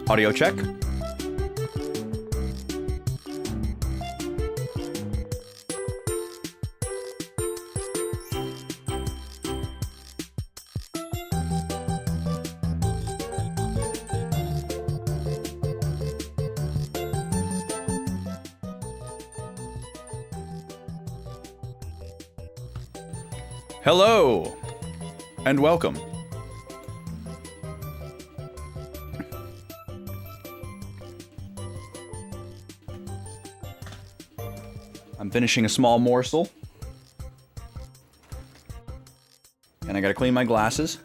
Audio check. Hello, and welcome. I'm finishing a small morsel, and I gotta clean my glasses,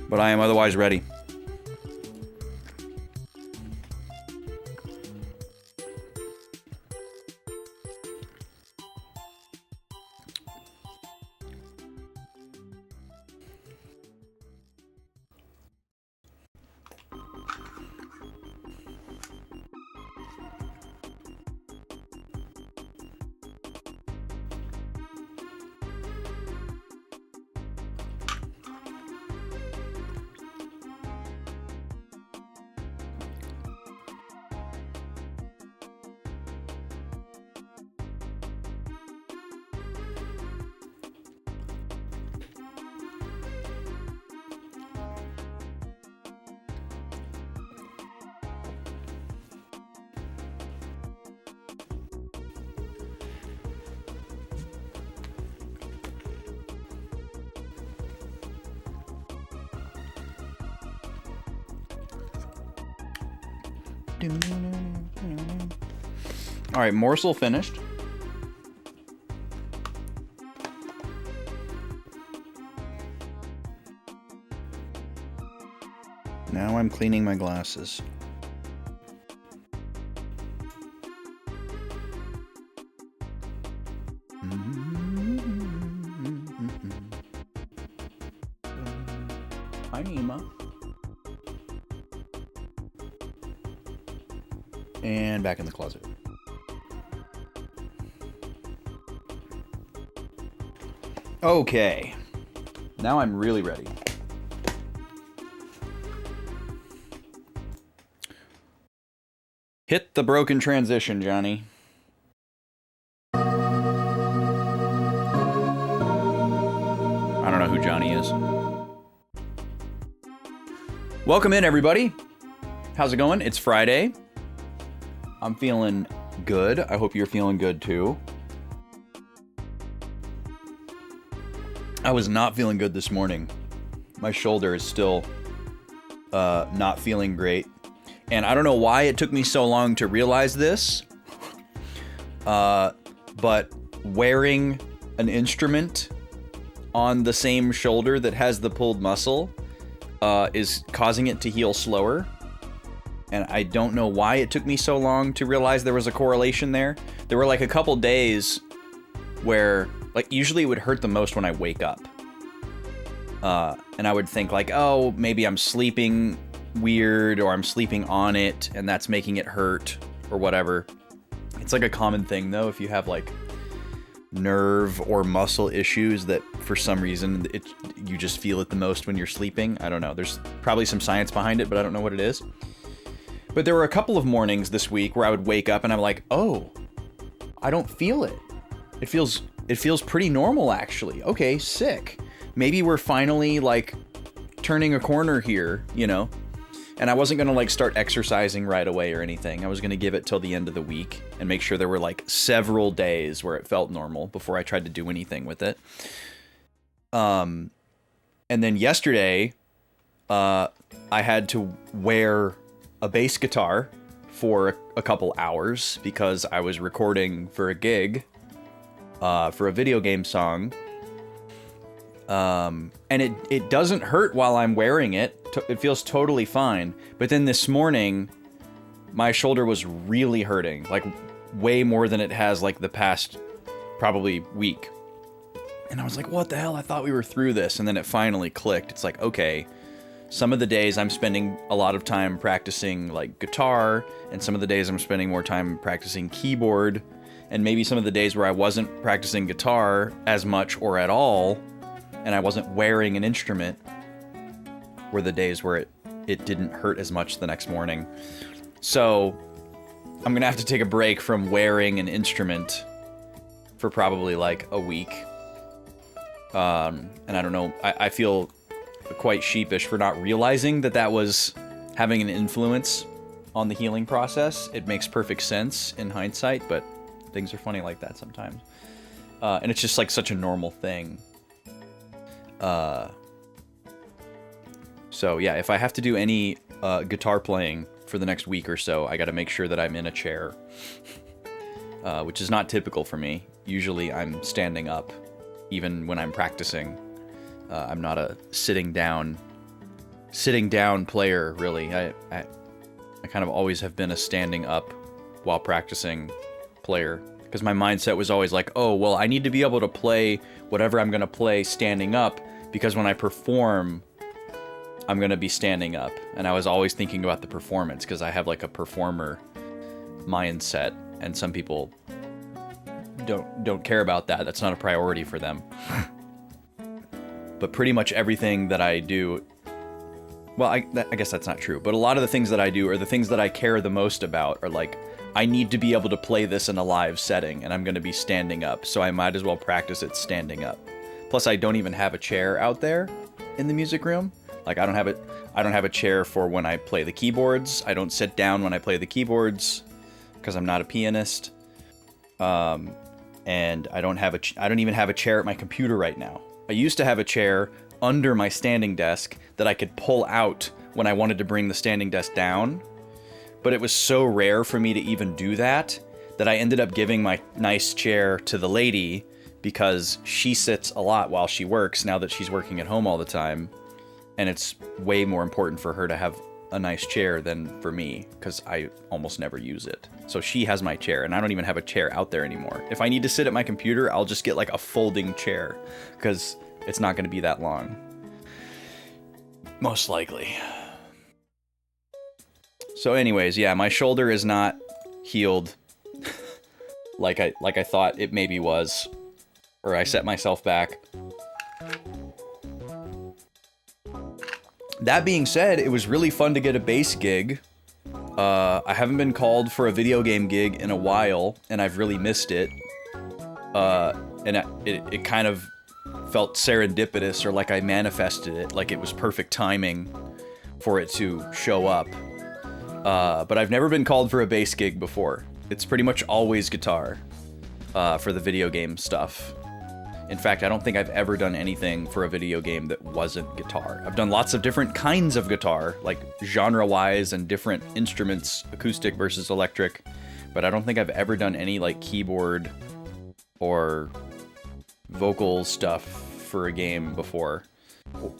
but I am otherwise ready. All right, morsel finished. Now I'm cleaning my glasses. Hi, Nima. And back in the closet. Okay. Now I'm really ready. Hit the broken transition, Johnny. I don't know who Johnny is. Welcome in, everybody. How's it going? It's Friday. I'm feeling good. I hope you're feeling good too. I was not feeling good this morning. My shoulder is still not feeling great. And I don't know why it took me so long to realize this. But wearing an instrument on the same shoulder that has the pulled muscle is causing it to heal slower. And I don't know why it took me so long to realize there was a correlation there. There were like a couple days where, like, usually it would hurt the most when I wake up. And I would think like, oh, maybe I'm sleeping weird or I'm sleeping on it and that's making it hurt or whatever. It's like a common thing though, if you have like nerve or muscle issues that for some reason you just feel it the most when you're sleeping. I don't know. There's probably some science behind it, but I don't know what it is. But there were a couple of mornings this week where I would wake up and I'm like, oh, I don't feel it. It feels pretty normal, actually. Okay, sick. Maybe we're finally, like, turning a corner here, you know? And I wasn't gonna, like, start exercising right away or anything. I was gonna give it till the end of the week and make sure there were, like, several days where it felt normal before I tried to do anything with it. And then yesterday, I had to wear a bass guitar for a couple hours because I was recording for a gig for a video game song. And it doesn't hurt while I'm wearing it. It feels totally fine. But then this morning, my shoulder was really hurting, like way more than it has like the past probably week. And I was like, what the hell? I thought we were through this. And then it finally clicked. It's like, okay, some of the days I'm spending a lot of time practicing like guitar, and some of the days I'm spending more time practicing keyboard, and maybe some of the days where I wasn't practicing guitar as much or at all, and I wasn't wearing an instrument, were the days where it it didn't hurt as much the next morning. So I'm gonna have to take a break from wearing an instrument for probably like a week. And I don't know, I feel quite sheepish for not realizing that that was having an influence on the healing process. It makes perfect sense in hindsight, but things are funny like that sometimes. And it's just like such a normal thing. So yeah, if I have to do any guitar playing for the next week or so, I gotta make sure that I'm in a chair. Which is not typical for me. Usually I'm standing up, even when I'm practicing. I'm not a sitting down player, really. I kind of always have been a standing up while practicing player. Because my mindset was always like, oh, well, I need to be able to play whatever I'm going to play standing up, because when I perform, I'm going to be standing up. And I was always thinking about the performance, because I have like a performer mindset, and some people don't care about that. That's not a priority for them. But pretty much everything that I do, well, I guess that's not true, but a lot of the things that I do are the things that I care the most about are like, I need to be able to play this in a live setting, and I'm going to be standing up, so I might as well practice it standing up. Plus, I don't even have a chair out there in the music room. Like, I don't have a chair for when I play the keyboards. I don't sit down when I play the keyboards because I'm not a pianist. And I don't even have a chair at my computer right now. I used to have a chair under my standing desk that I could pull out when I wanted to bring the standing desk down. But it was so rare for me to even do that I ended up giving my nice chair to the lady, because she sits a lot while she works now that she's working at home all the time. And it's way more important for her to have a nice chair than for me, because I almost never use it. So she has my chair, and I don't even have a chair out there anymore. If I need to sit at my computer, I'll just get like a folding chair, because it's not going to be that long. Most likely. So anyways, yeah, my shoulder is not healed like I thought it maybe was, or I set myself back. That being said, it was really fun to get a bass gig. I haven't been called for a video game gig in a while, and I've really missed it. And it kind of felt serendipitous, or like I manifested it, like it was perfect timing for it to show up. But I've never been called for a bass gig before. It's pretty much always guitar for the video game stuff. In fact, I don't think I've ever done anything for a video game that wasn't guitar. I've done lots of different kinds of guitar, like genre-wise, and different instruments, acoustic versus electric, but I don't think I've ever done any like keyboard or vocal stuff for a game before,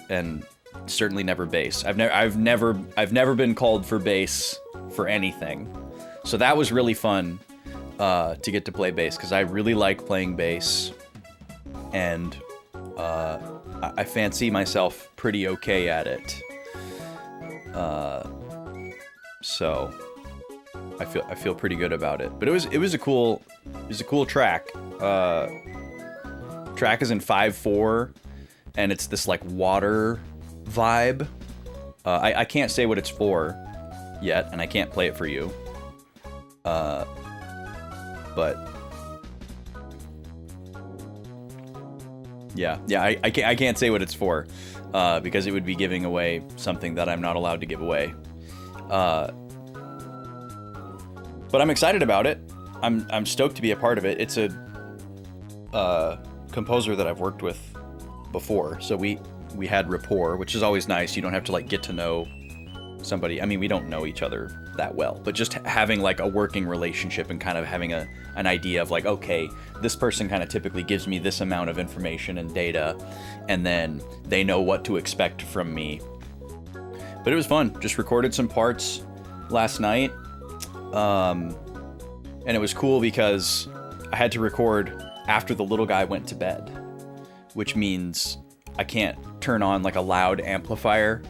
and certainly never bass. I've never been called for bass for anything, so that was really fun to get to play bass, because I really like playing bass. And I fancy myself pretty okay at it. So I feel pretty good about it. But it was a cool track. Track is in 5/4, and it's this like water vibe. I can't say what it's for yet, and I can't play it for you. But yeah, I can't say what it's for, because it would be giving away something that I'm not allowed to give away. But I'm excited about it. I'm stoked to be a part of it. It's a composer that I've worked with before, so we had rapport, which is always nice. You don't have to like get to know somebody. I mean, we don't know each other that well, but just having like a working relationship and kind of having an idea of like, okay, this person kind of typically gives me this amount of information and data, and then they know what to expect from me. But it was fun. Just recorded some parts last night, and it was cool because I had to record after the little guy went to bed, which means I can't turn on like a loud amplifier.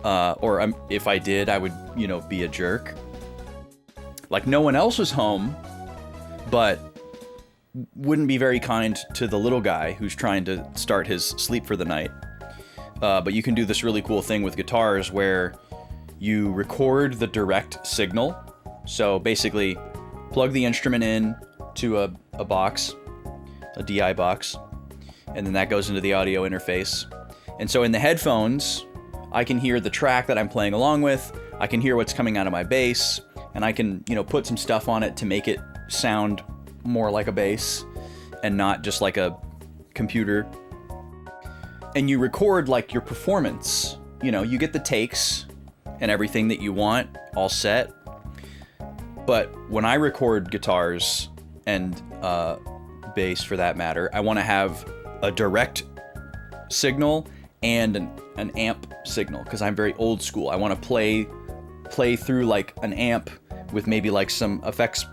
Or if I did, I would, be a jerk. Like, no one else was home, but wouldn't be very kind to the little guy who's trying to start his sleep for the night. but you can do this really cool thing with guitars where you record the direct signal. So basically, plug the instrument in to a box, a DI box, and then that goes into the audio interface. And so in the headphones, I can hear the track that I'm playing along with, I can hear what's coming out of my bass, and I can, you know, put some stuff on it to make it sound more like a bass and not just like a computer. And you record like your performance. You know, you get the takes and everything that you want all set. But when I record guitars and bass for that matter, I want to have a direct signal and an amp signal, because I'm very old school. I want to play through like an amp with maybe like some effects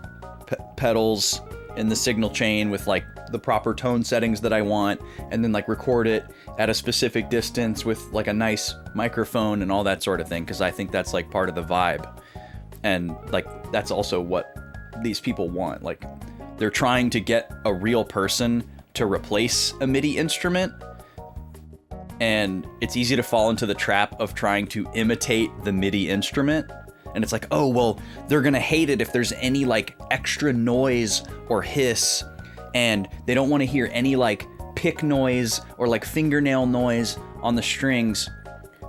pedals in the signal chain with like the proper tone settings that I want, and then like record it at a specific distance with like a nice microphone and all that sort of thing, because I think that's like part of the vibe. And like that's also what these people want. Like they're trying to get a real person to replace a MIDI instrument, and it's easy to fall into the trap of trying to imitate the MIDI instrument. And it's like, oh, well, they're gonna hate it if there's any like extra noise or hiss, and they don't want to hear any like pick noise or like fingernail noise on the strings.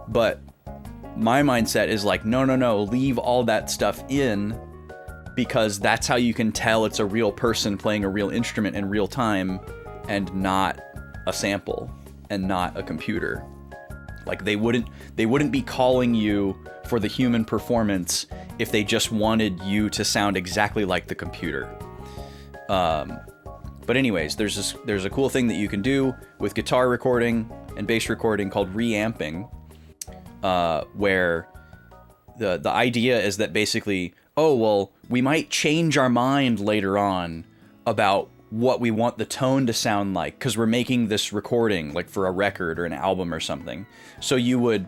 But my mindset is like, no, leave all that stuff in, because that's how you can tell it's a real person playing a real instrument in real time and not a sample and not a computer. Like they wouldn't be calling you for the human performance if they just wanted you to sound exactly like the computer. But anyways, there's a cool thing that you can do with guitar recording and bass recording called reamping, where the idea is that basically, oh, well, we might change our mind later on about what we want the tone to sound like, because we're making this recording like for a record or an album or something. So you would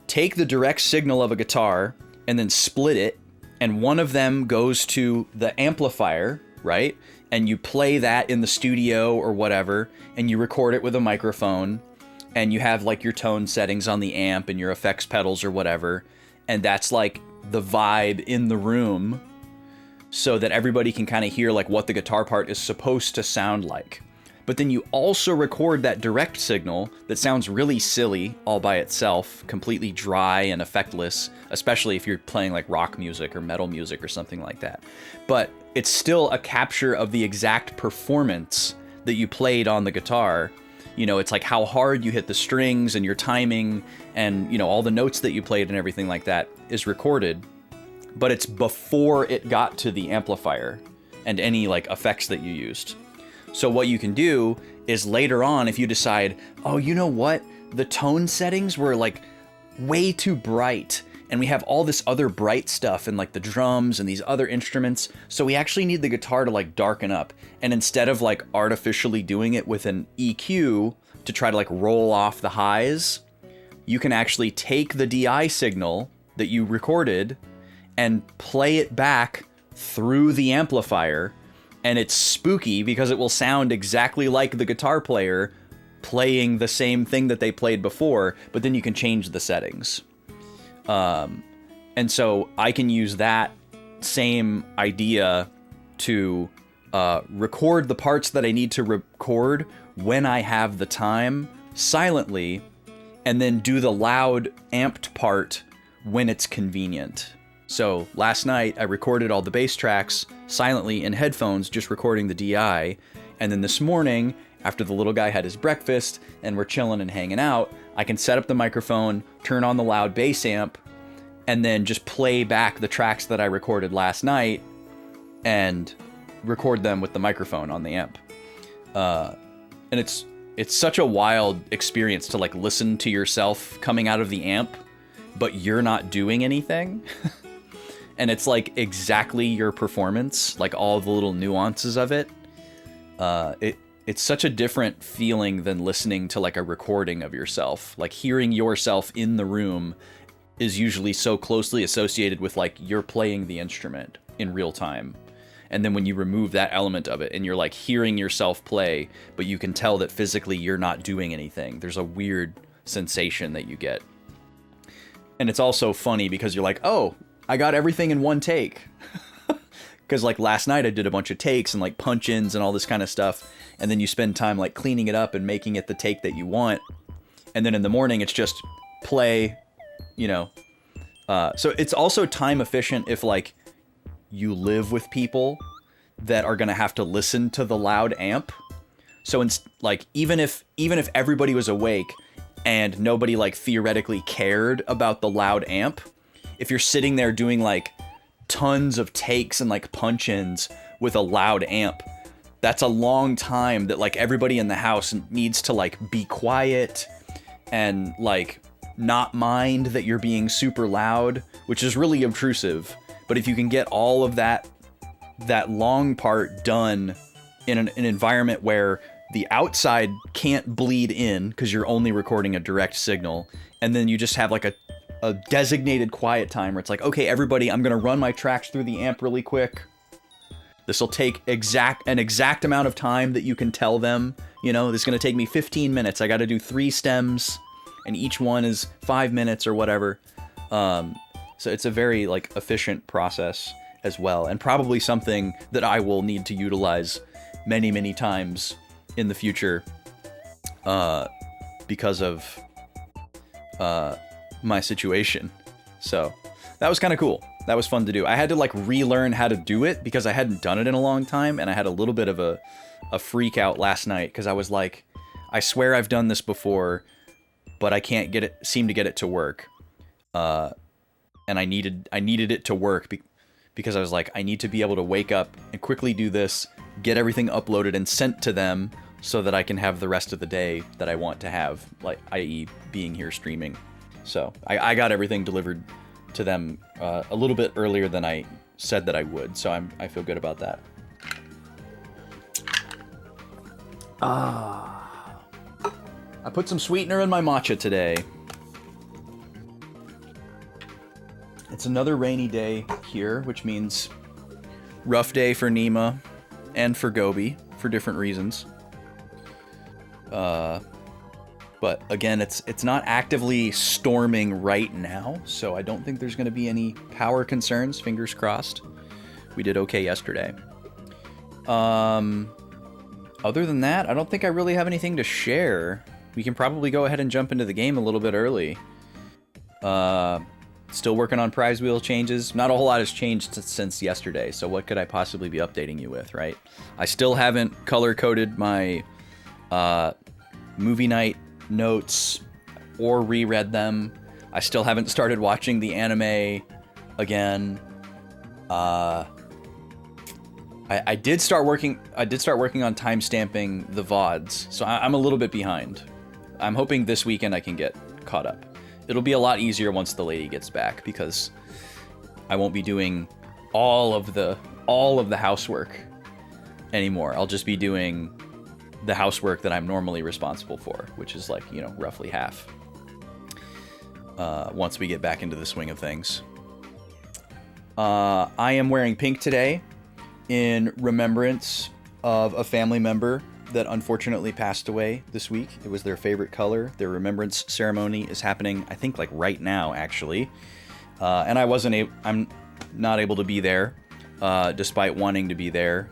take the direct signal of a guitar and then split it, and one of them goes to the amplifier, right? And you play that in the studio or whatever, and you record it with a microphone, and you have like your tone settings on the amp and your effects pedals or whatever, and that's like the vibe in the room, so that everybody can kind of hear like what the guitar part is supposed to sound like. But then you also record that direct signal that sounds really silly all by itself, completely dry and effectless, especially if you're playing like rock music or metal music or something like that. But it's still a capture of the exact performance that you played on the guitar. You know, it's like how hard you hit the strings and your timing and, you know, all the notes that you played and everything like that is recorded. But it's before it got to the amplifier and any like effects that you used. So what you can do is later on, if you decide, oh, you know what? The tone settings were like way too bright, and we have all this other bright stuff and like the drums and these other instruments. So we actually need the guitar to like darken up. And instead of like artificially doing it with an EQ to try to like roll off the highs, you can actually take the DI signal that you recorded and play it back through the amplifier. And it's spooky because it will sound exactly like the guitar player playing the same thing that they played before, but then you can change the settings. And so I can use that same idea to record the parts that I need to record when I have the time silently, and then do the loud amped part when it's convenient. So last night I recorded all the bass tracks silently in headphones, just recording the DI. And then this morning, after the little guy had his breakfast and we're chilling and hanging out, I can set up the microphone, turn on the loud bass amp, and then just play back the tracks that I recorded last night and record them with the microphone on the amp. And it's such a wild experience to like listen to yourself coming out of the amp, but you're not doing anything. And it's like exactly your performance, like all the little nuances of it. It's such a different feeling than listening to like a recording of yourself. Like hearing yourself in the room is usually so closely associated with like you're playing the instrument in real time. And then when you remove that element of it and you're like hearing yourself play, but you can tell that physically you're not doing anything, there's a weird sensation that you get. And it's also funny because you're like, oh, I got everything in one take. Because like last night I did a bunch of takes and like punch-ins and all this kind of stuff. And then you spend time like cleaning it up and making it the take that you want. And then in the morning it's just play, you know. So it's also time efficient if like you live with people that are going to have to listen to the loud amp. So it's like even if everybody was awake and nobody like theoretically cared about the loud amp, if you're sitting there doing like tons of takes and like punch-ins with a loud amp, that's a long time that like everybody in the house needs to like be quiet and like not mind that you're being super loud, which is really obtrusive. But if you can get all of that long part done in an environment where the outside can't bleed in because you're only recording a direct signal, and then you just have like a designated quiet time where it's like, okay, everybody, I'm gonna run my tracks through the amp really quick. This will take an exact amount of time that you can tell them, you know, this is gonna take me 15 minutes. I gotta do 3 stems and each one is 5 minutes or whatever. So it's a very like efficient process as well, and probably something that I will need to utilize many, many times in the future because of my situation. So that was kind of cool. That was fun to do. I had to like relearn how to do it because I hadn't done it in a long time, and I had a little bit of a freak out last night because I was like, I swear I've done this before, but I can't seem to get it to work. And I needed it to work because I was like, I need to be able to wake up and quickly do this, get everything uploaded and sent to them so that I can have the rest of the day that I want to have, like, i.e. being here streaming. So I got everything delivered to them a little bit earlier than I said that I would, so I feel good about that. I put some sweetener in my matcha today. It's another rainy day here, which means rough day for Nima and for Gobi for different reasons. But again, it's not actively storming right now, so I don't think there's going to be any power concerns. Fingers crossed. We did okay yesterday. Other than that, I don't think I really have anything to share. We can probably go ahead and jump into the game a little bit early. Still working on prize wheel changes. Not a whole lot has changed since yesterday, so what could I possibly be updating you with, right? I still haven't color-coded my movie night notes or reread them. I still haven't started watching the anime again. I did start working on timestamping the VODs, so I'm a little bit behind. I'm hoping this weekend I can get caught up. It'll be a lot easier once the lady gets back because I won't be doing all of the housework anymore. I'll just be doing the housework that I'm normally responsible for, which is like, you know, roughly half. Once we get back into the swing of things. I am wearing pink today in remembrance of a family member that unfortunately passed away this week. It was their favorite color. Their remembrance ceremony is happening, I think, like right now, actually. And I'm not able to be there, despite wanting to be there.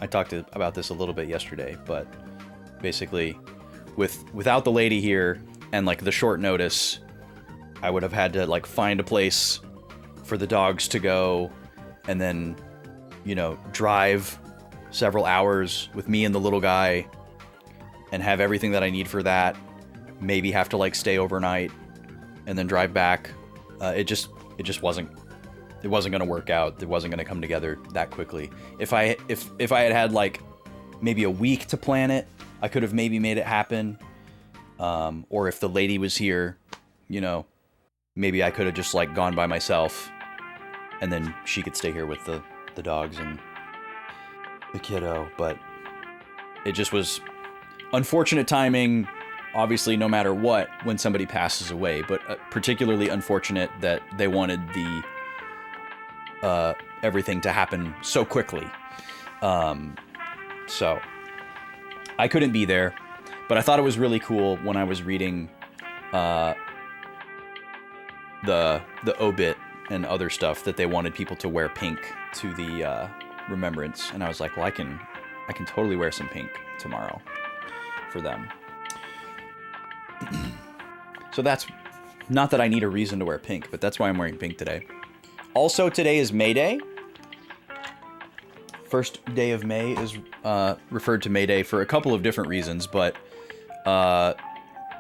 I talked about this a little bit yesterday, but basically, without the lady here and like the short notice, I would have had to like find a place for the dogs to go, and then, you know, drive several hours with me and the little guy and have everything that I need for that. Maybe have to like stay overnight and then drive back. It just wasn't going to work out. It wasn't going to come together that quickly. If I had like maybe a week to plan it, I could have maybe made it happen. Or if the lady was here, you know, maybe I could have just like gone by myself, and then she could stay here with the dogs and the kiddo. But it just was unfortunate timing, obviously, no matter what, when somebody passes away, but particularly unfortunate that they wanted everything to happen so quickly. So I couldn't be there, but I thought it was really cool when I was reading uh, the obit and other stuff that they wanted people to wear pink to the remembrance, and I was like, well, I can totally wear some pink tomorrow for them. So that's not that I need a reason to wear pink, but that's why I'm wearing pink today. Also, today is May Day. First day of May is referred to May Day for a couple of different reasons, but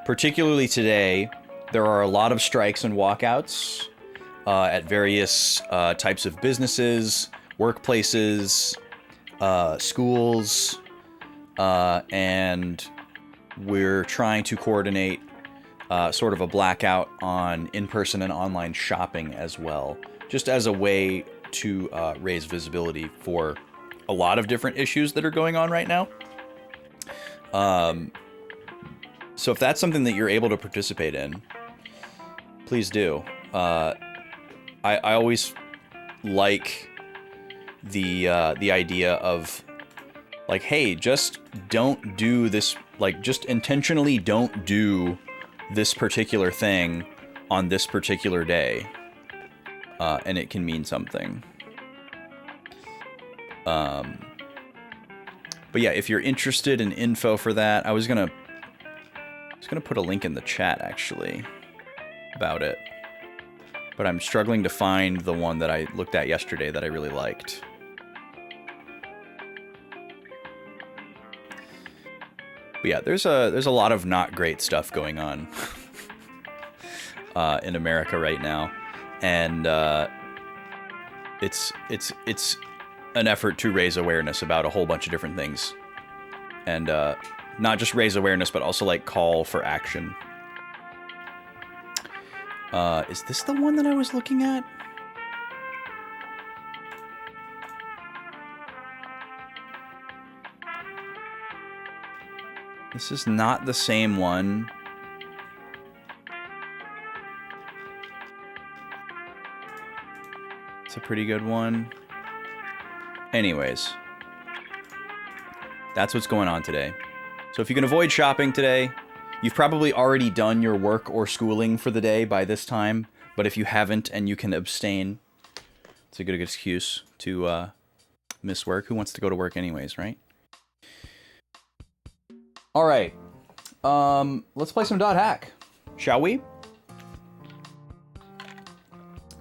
particularly today, there are a lot of strikes and walkouts at various types of businesses, workplaces, schools, and we're trying to coordinate sort of a blackout on in-person and online shopping as well, just as a way to raise visibility for a lot of different issues that are going on right now. So if that's something that you're able to participate in, please do. I always like the idea of, like, hey, just don't do this, like, just intentionally don't do this particular thing on this particular day, and it can mean something. But yeah, if you're interested in info for that, I was gonna put a link in the chat actually about it, but I'm struggling to find the one that I looked at yesterday that I really liked. But yeah, there's a lot of not great stuff going on in America right now, and it's an effort to raise awareness about a whole bunch of different things, and not just raise awareness, but also like call for action. Is this the one that I was looking at? This is not the same one. It's a pretty good one. Anyways, that's what's going on today. So if you can avoid shopping today, you've probably already done your work or schooling for the day by this time. But if you haven't and you can abstain, it's a good excuse to miss work. Who wants to go to work anyways, right? All right. Let's play some Dot Hack, shall we?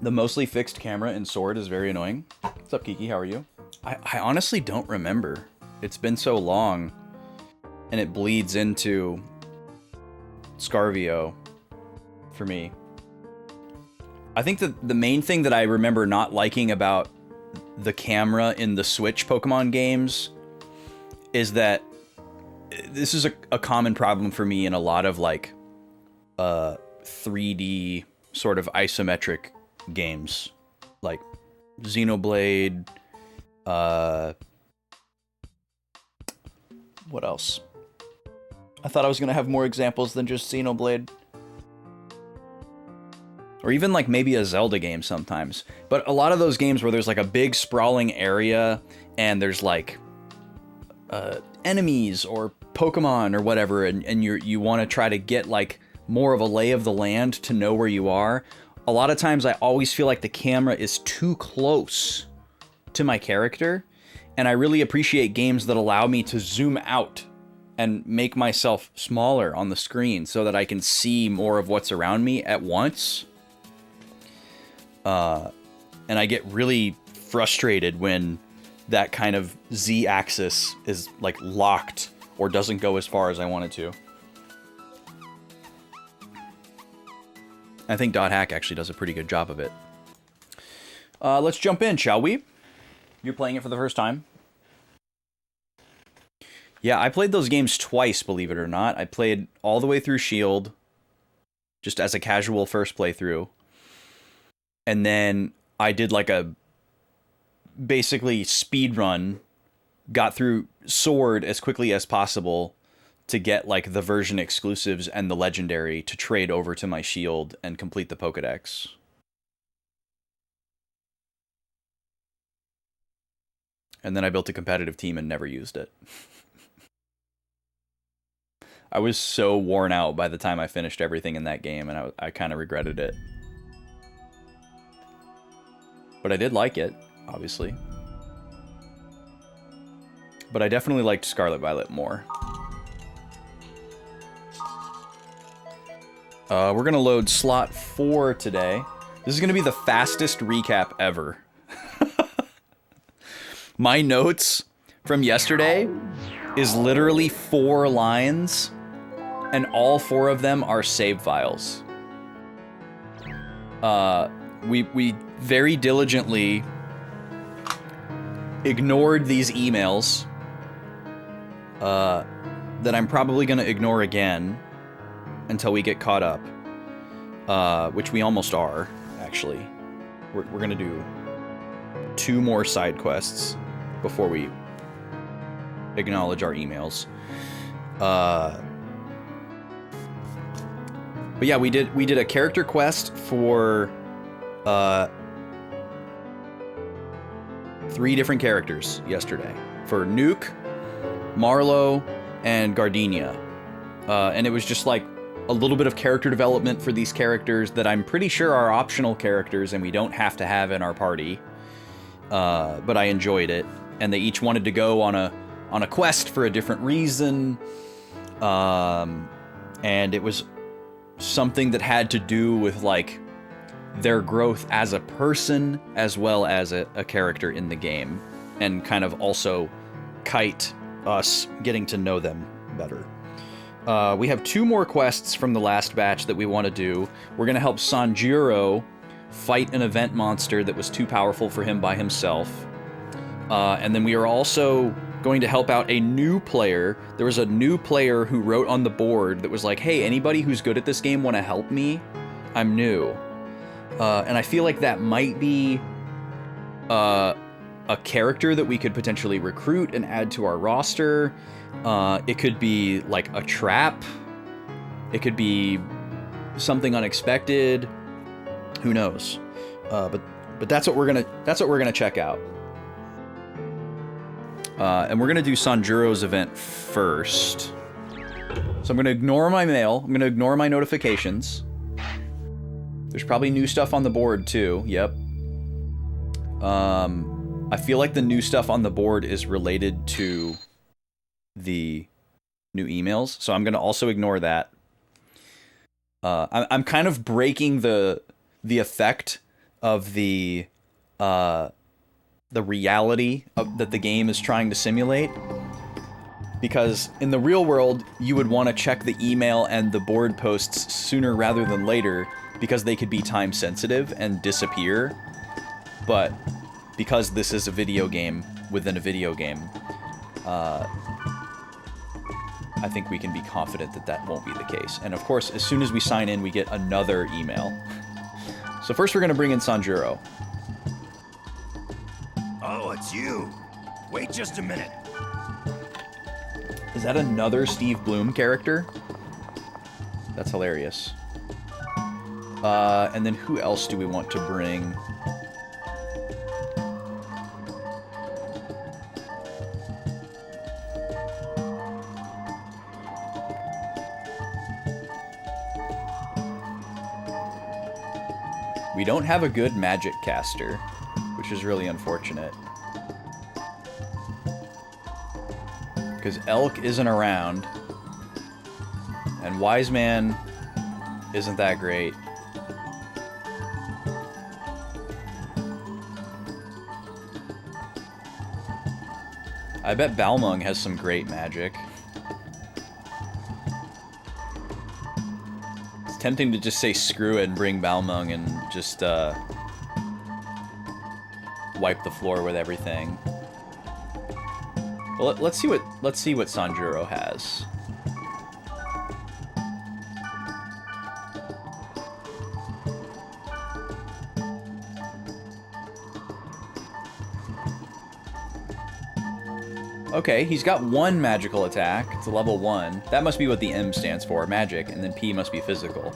The mostly fixed camera in Sword is very annoying. What's up, Kiki? How are you? I honestly don't remember. It's been so long, and it bleeds into Scarvio for me. I think that the main thing that I remember not liking about the camera in the Switch Pokemon games is that this is a common problem for me in a lot of like 3D sort of isometric games, like Xenoblade. What else? I thought I was gonna have more examples than just Xenoblade. Or even like maybe a Zelda game sometimes. But a lot of those games where there's like a big sprawling area and there's like enemies or Pokemon or whatever, and you want to try to get like more of a lay of the land to know where you are. A lot of times I always feel like the camera is too close to my character, and I really appreciate games that allow me to zoom out and make myself smaller on the screen so that I can see more of what's around me at once. And I get really frustrated when that kind of Z-axis is like locked or doesn't go as far as I want it to. I think Dot Hack actually does a pretty good job of it. Let's jump in, shall we? You're playing it for the first time? Yeah, I played those games twice, believe it or not. I played all the way through Shield, just as a casual first playthrough. And then I did like a basically speed run, got through Sword as quickly as possible to get like the version exclusives and the legendary to trade over to my Shield and complete the Pokédex. And then I built a competitive team and never used it. I was so worn out by the time I finished everything in that game, and I kind of regretted it. But I did like it, obviously. But I definitely liked Scarlet Violet more. We're gonna load slot 4 today. This is gonna be the fastest recap ever. My notes from yesterday is literally 4 lines, and all 4 of them are save files. We very diligently ignored these emails that I'm probably gonna ignore again until we get caught up, which we almost are, actually. We're gonna do 2 more side quests before we acknowledge our emails. But yeah, we did a character quest for 3 different characters yesterday. For Nuke, Marlowe, and Gardenia. And it was just like a little bit of character development for these characters that I'm pretty sure are optional characters and we don't have to have in our party. But I enjoyed it, and they each wanted to go on a quest for a different reason. And it was something that had to do with like their growth as a person as well as a character in the game, and kind of also kite us getting to know them better. We have 2 more quests from the last batch that we want to do. We're going to help Sanjuro fight an event monster that was too powerful for him by himself. And then we are also going to help out a new player. There was a new player who wrote on the board that was like, hey, anybody who's good at this game want to help me? I'm new. And I feel like that might be a character that we could potentially recruit and add to our roster. It could be like a trap. It could be something unexpected. Who knows? But that's what we're gonna check out. And we're gonna do Sanjuro's event first. So I'm gonna ignore my mail. I'm gonna ignore my notifications. There's probably new stuff on the board too. Yep. I feel like the new stuff on the board is related to the new emails, so I'm gonna also ignore that. I'm kind of breaking the effect of the reality that the game is trying to simulate, because in the real world you would want to check the email and the board posts sooner rather than later because they could be time sensitive and disappear. But because this is a video game within a video game, I think we can be confident that that won't be the case. And of course, as soon as we sign in, we get another email. So first we're going to bring in Sanjuro. Oh, it's you. Wait just a minute. Is that another Steve Bloom character? That's hilarious. And then who else do we want to bring? We don't have a good magic caster, which is really unfortunate. Because Elk isn't around, and Wise Man isn't that great. I bet Balmung has some great magic. It's tempting to just say screw it and bring Balmung and just wipe the floor with everything. Well, let's see what Sanjuro has. Okay, he's got 1 magical attack. It's a level 1. That must be what the M stands for, magic, and then P must be physical.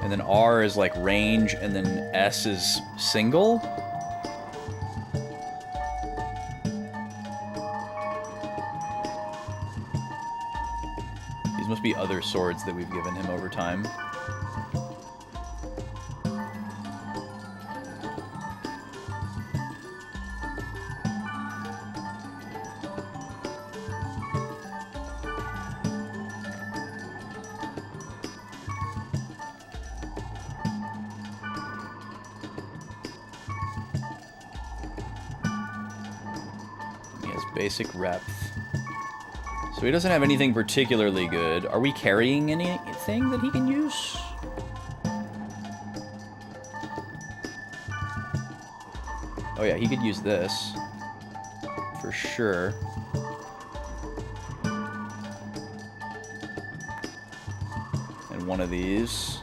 And then R is like range, and then S is single? These must be other swords that we've given him over time. Basic rep. So he doesn't have anything particularly good. Are we carrying anything that he can use? Oh yeah, he could use this. For sure. And one of these.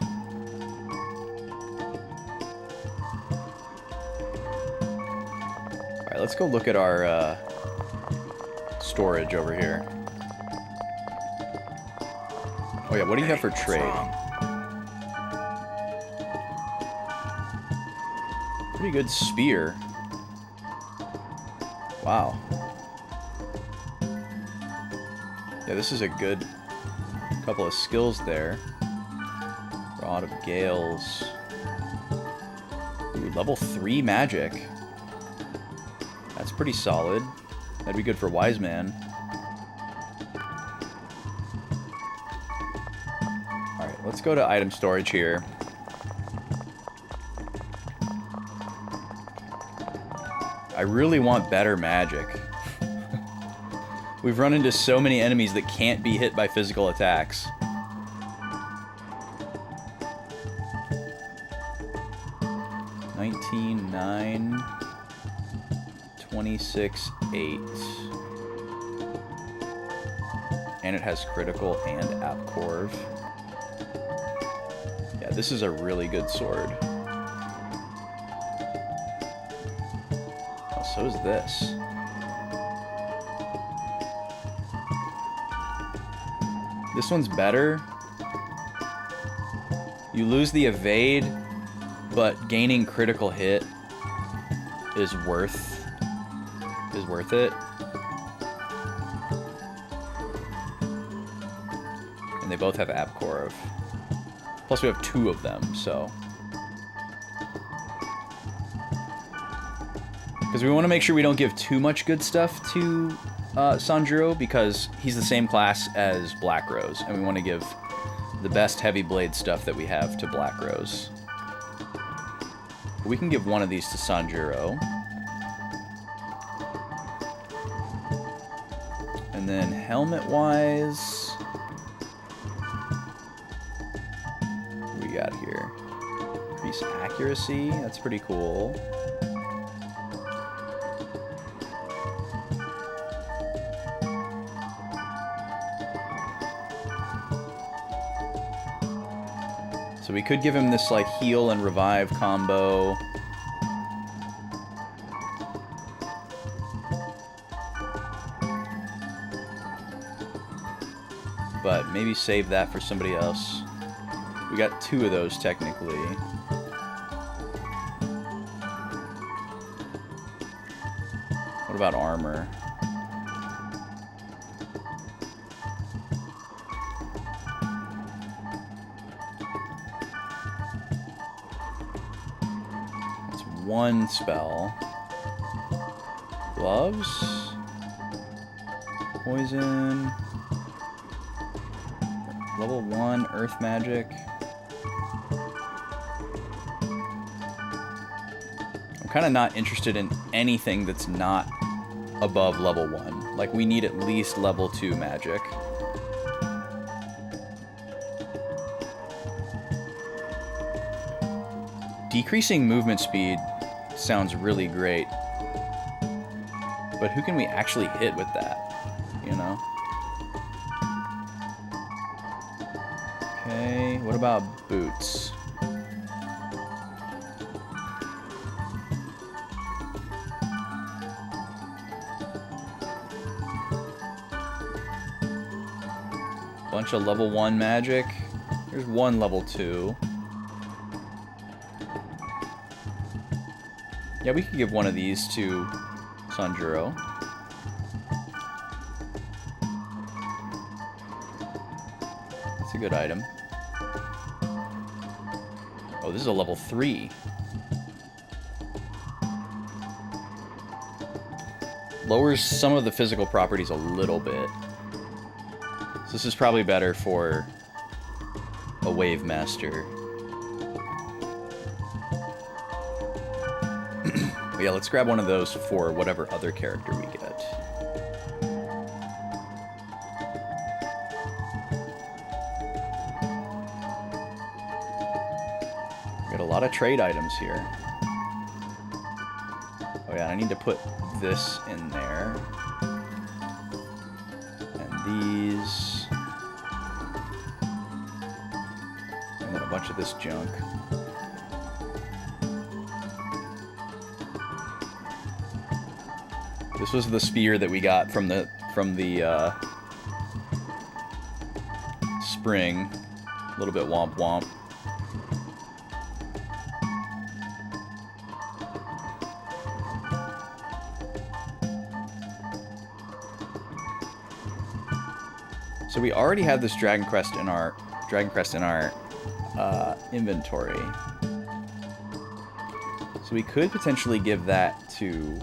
Alright, let's go look at our storage over here. Oh yeah, what do you have for trade? Pretty good spear. Wow. Yeah, this is a good couple of skills there. Rod of Gales. Ooh, level 3 magic. That's pretty solid. That'd be good for Wise Man. Alright, let's go to item storage here. I really want better magic. We've run into so many enemies that can't be hit by physical attacks. $19,900. 26,800. And it has critical and Appcorv. Yeah, this is a really good sword. Oh, so is this. This one's better. You lose the evade, but gaining critical hit is worth it. And they both have Appcorv. Plus we have 2 of them, so. Because we want to make sure we don't give too much good stuff to Sanjuro, because he's the same class as Black Rose, and we want to give the best heavy blade stuff that we have to Black Rose. We can give one of these to Sanjuro. And then helmet-wise, what do we got here? Increase accuracy, that's pretty cool. So we could give him this like heal and revive combo. But maybe save that for somebody else. We got 2 of those technically. What about armor? That's 1 spell. Gloves? Poison. Level 1 Earth Magic. I'm kind of not interested in anything that's not above level 1. Like, we need at least level 2 magic. Decreasing movement speed sounds really great. But who can we actually hit with that? You know? Okay, what about boots? Bunch of level 1 magic. There's 1 level 2. Yeah, we could give one of these to Sanjuro. a good item. Oh, this is a level 3. Lowers some of the physical properties a little bit. So this is probably better for a Wave Master. But yeah, let's grab one of those for whatever other character we get. We got a lot of trade items here. Oh yeah, I need to put this in there. And these. And then a bunch of this junk. This was the spear that we got from the spring. A little bit womp womp. So we already have this Dragon Crest in our inventory. So we could potentially give that to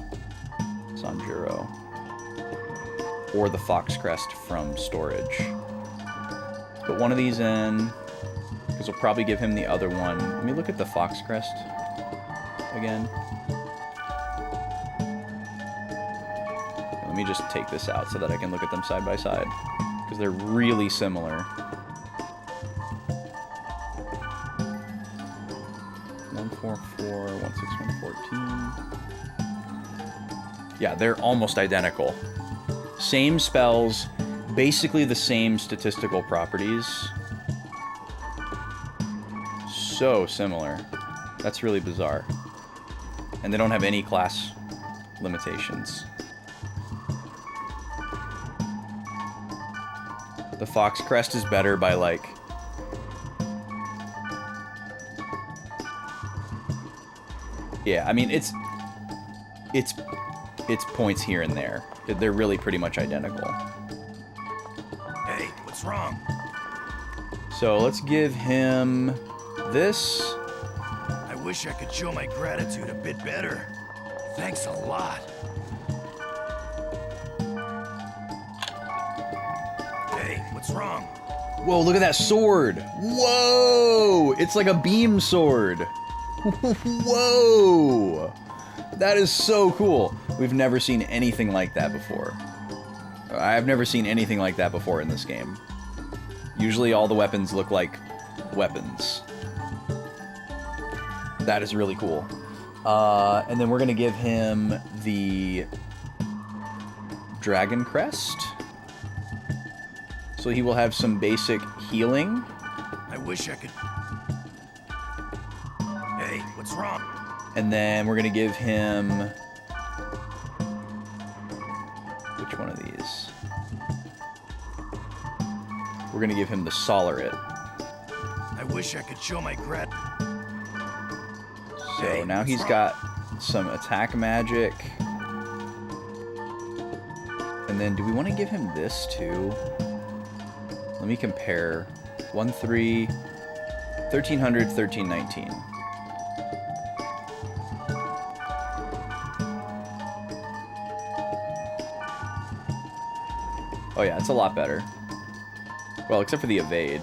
Sanjuro. Or the Fox Crest from storage. Put one of these in, because we'll probably give him the other one. Let me look at the Fox Crest again. Let me just take this out so that I can look at them side by side, because they're really similar. 144, 161, 14. Yeah, they're almost identical. Same spells, basically the same statistical properties. So similar. That's really bizarre. And they don't have any class limitations. The Fox Crest is better by, like, yeah, I mean, it's points here and there. They're really pretty much identical. Hey, what's wrong? So let's give him this. I wish I could show my gratitude a bit better. Thanks a lot. Hey, what's wrong? Whoa, look at that sword. Whoa, it's like a beam sword. Whoa, that is so cool. We've never seen anything like that before. I've never seen anything like that before in this game. Usually all the weapons look like weapons. That is really cool. And then we're gonna give him the Dragon Crest. So he will have some basic healing. I wish I could... Hey, what's wrong? And then we're gonna give him... which one of these? We're gonna give him the Solarit. I wish I could show my grat... So Hey, now what's he's wrong? got some attack magic. And then do we want to give him this too? Let me compare. 1-3, 1300, 1319. Oh yeah, it's a lot better. Well, except for the evade.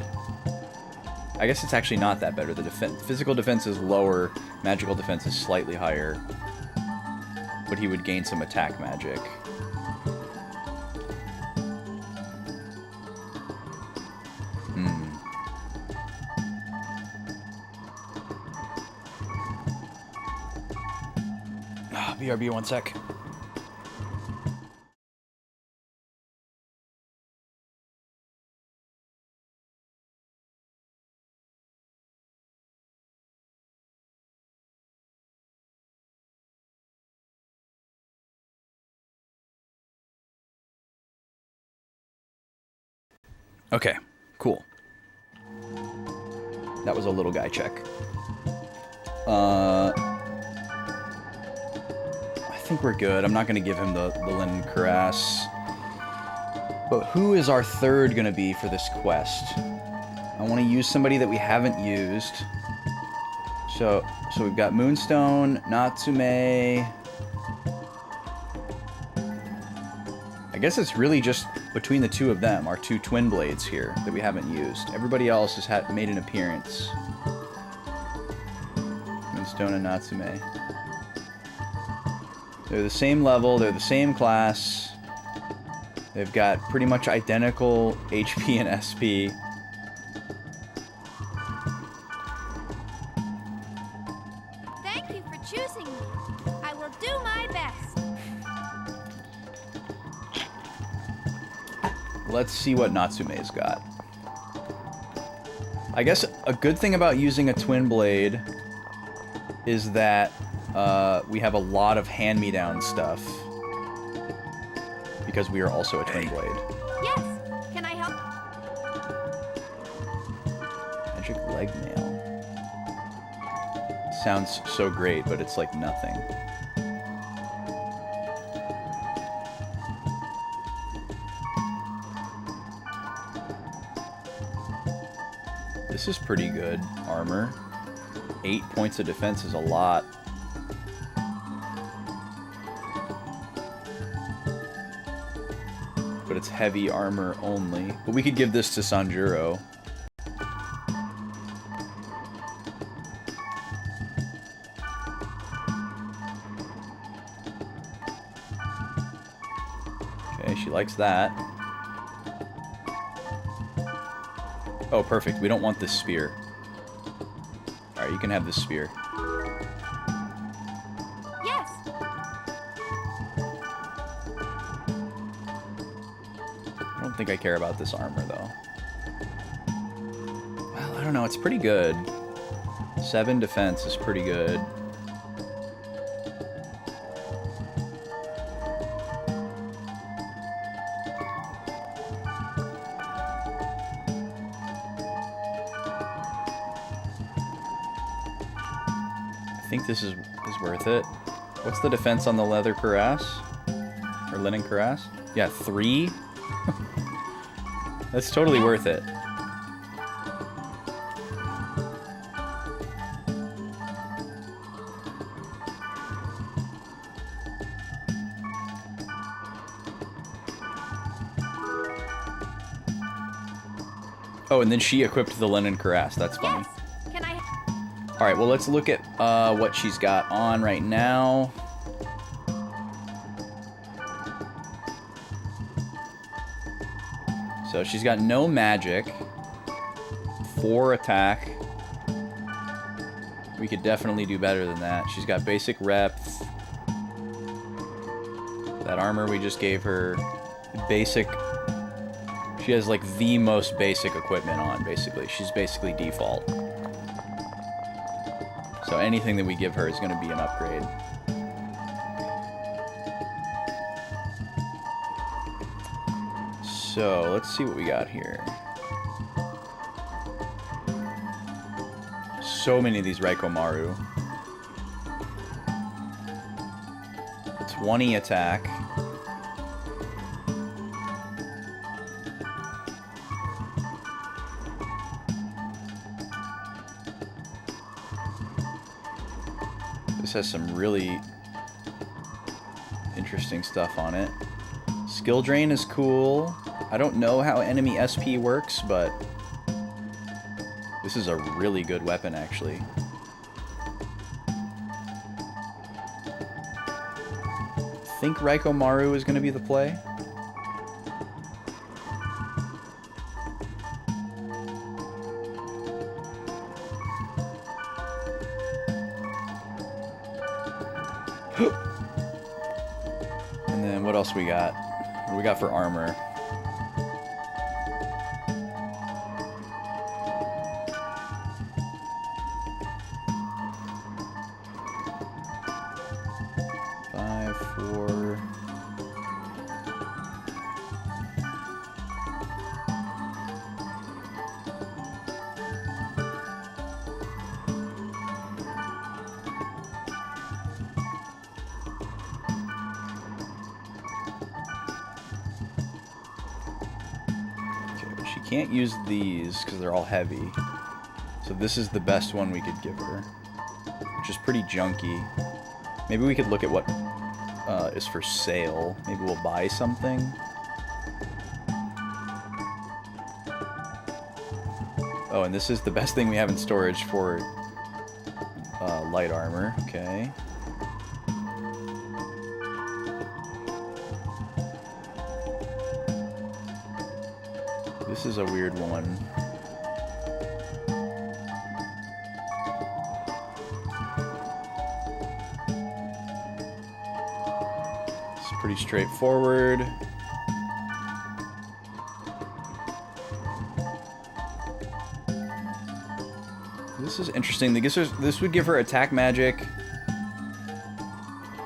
I guess it's actually not that better. The physical defense is lower, magical defense is slightly higher. But he would gain some attack magic. BRB, one sec. Okay, cool. That was a little guy check. I think we're good. I'm not going to give him the Linen Cuirass. But who is our third going to be for this quest? I want to use somebody that we haven't used. So we've got Moonstone, Natsume. I guess it's really just between the two of them, our two twin blades here, that we haven't used. Everybody else has made an appearance. Moonstone and Natsume. They're the same level, they're the same class. They've got pretty much identical HP and SP. Thank you for choosing me. I will do my best. Let's see what Natsume's got. I guess a good thing about using a twin blade is that we have a lot of hand-me-down stuff. Because we are also a twin blade. Yes. Can I help? Magic leg mail. Sounds so great, but it's like nothing. This is pretty good armor. 8 points of defense is a lot. But it's heavy armor only. But we could give this to Sanjuro. Okay, she likes that. Oh, perfect. We don't want this spear. Alright, you can have this spear. Yes. I don't think I care about this armor, though. Well, I don't know. It's pretty good. 7 defense is pretty good. I think this is worth it. What's the defense on the leather cuirass? Or linen cuirass? Yeah, 3? That's totally worth it. Oh, and then she equipped the linen cuirass. That's funny. Yes. Can I? Alright, well, let's look at what she's got on right now. So she's got no magic. 4 attack. We could definitely do better than that. She's got basic reps. That armor we just gave her. Basic. She has like the most basic equipment on, basically. She's basically default. So anything that we give her is going to be an upgrade. So let's see what we got here. So many of these Raikomaru. 20 attack. This has some really interesting stuff on it. Skill drain is cool. I don't know how enemy SP works, but this is a really good weapon, actually. I think Raikomaru is going to be the play. And then what else we got? What do we got for armor? She can't use these because they're all heavy. So this is the best one we could give her, which is pretty junky. Maybe we could look at what is for sale. Maybe we'll buy something. Oh, and this is the best thing we have in storage for light armor. Okay. This is a weird one. It's pretty straightforward. This is interesting. This would give her attack magic,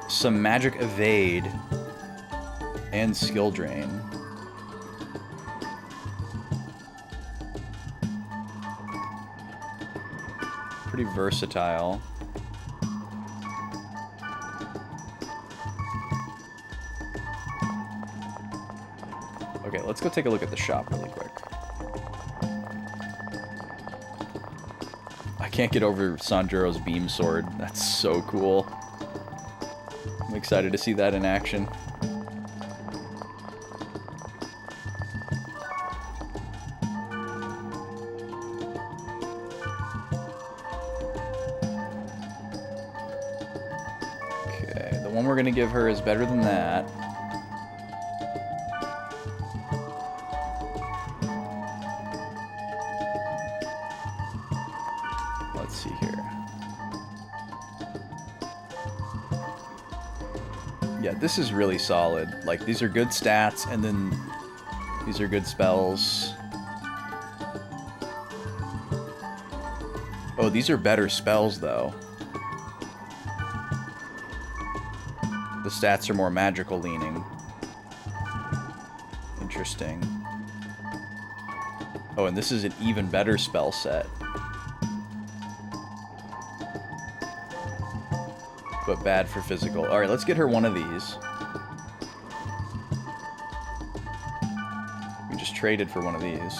some magic evade, and skill drain. Pretty versatile. Okay, let's go take a look at the shop really quick. I can't get over Sanjuro's beam sword. That's so cool. I'm excited to see that in action. Okay, the one we're gonna give her is better than that. Let's see here. Yeah, this is really solid. Like, these are good stats, and then these are good spells. Oh, these are better spells, though. The stats are more magical leaning. Interesting. Oh, and this is an even better spell set. But bad for physical. Alright, let's get her one of these. We just traded for one of these.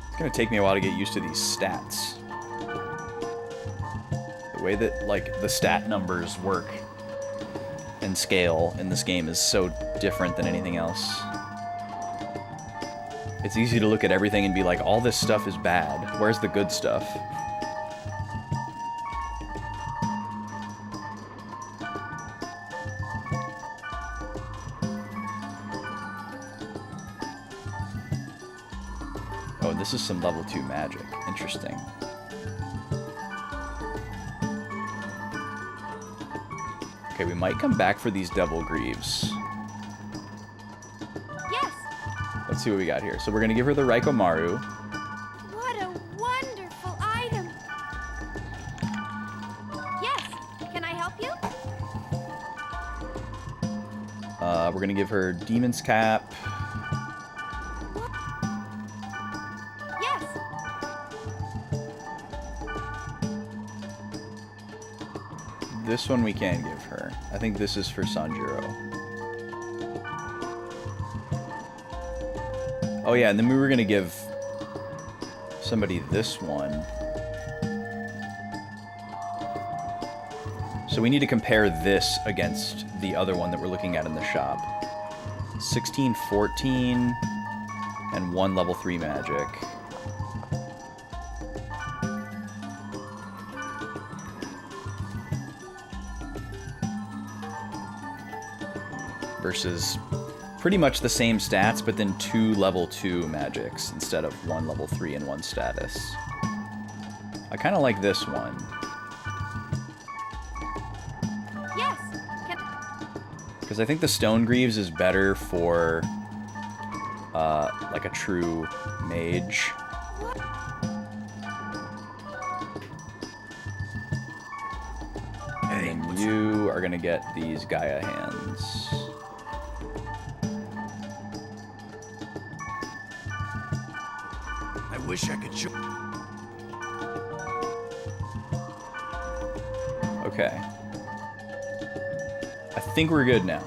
It's gonna take me a while to get used to these stats. The way that, like, the stat numbers work and scale in this game is so different than anything else. It's easy to look at everything and be like, all this stuff is bad. Where's the good stuff? Oh, this is some level 2 magic. Interesting. Okay, we might come back for these Devil Greaves. Let's see what we got here. So we're going to give her the Raikomaru. What a wonderful item. Yes, can I help you? We're going to give her Demon's Cap. Yes. This one we can give her. I think this is for Sanjuro. Oh yeah, and then we were gonna give somebody this one. So we need to compare this against the other one that we're looking at in the shop. 16, 14, and 1 level 3 magic. Versus pretty much the same stats, but then 2 level 2 magics instead of 1 level 3 and 1 status. I kind of like this one. Yes. Because I think the Stone Greaves is better for, like a true mage. And then you are going to get these Gaia hands. I wish I could show. Okay. I think we're good now.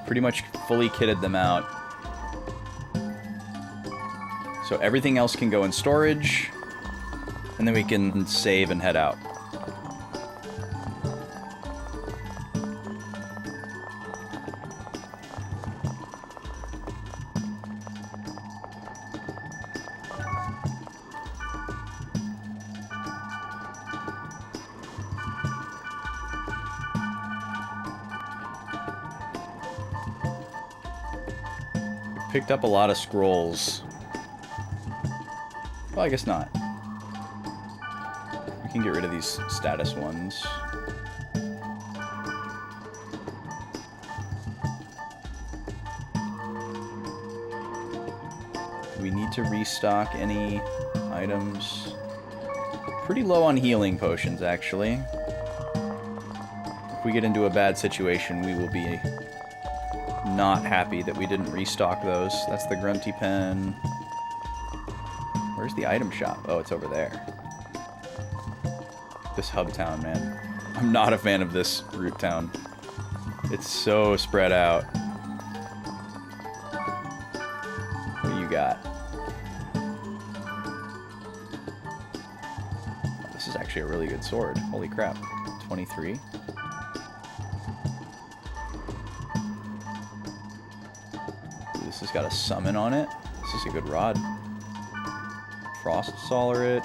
Pretty much fully kitted them out. So everything else can go in storage, and then we can save and head out. Picked up a lot of scrolls. Well, I guess not. We can get rid of these status ones. Do we need to restock any items? Pretty low on healing potions, actually. If we get into a bad situation, we will be not happy that we didn't restock those. That's the Grunty Pen. Where's the item shop? Oh, it's over there. This hub town, man. I'm not a fan of this root town. It's so spread out. What do you got? Oh, this is actually a really good sword. Holy crap. 23. This has got a summon on it. This is a good rod. Frost Solar it.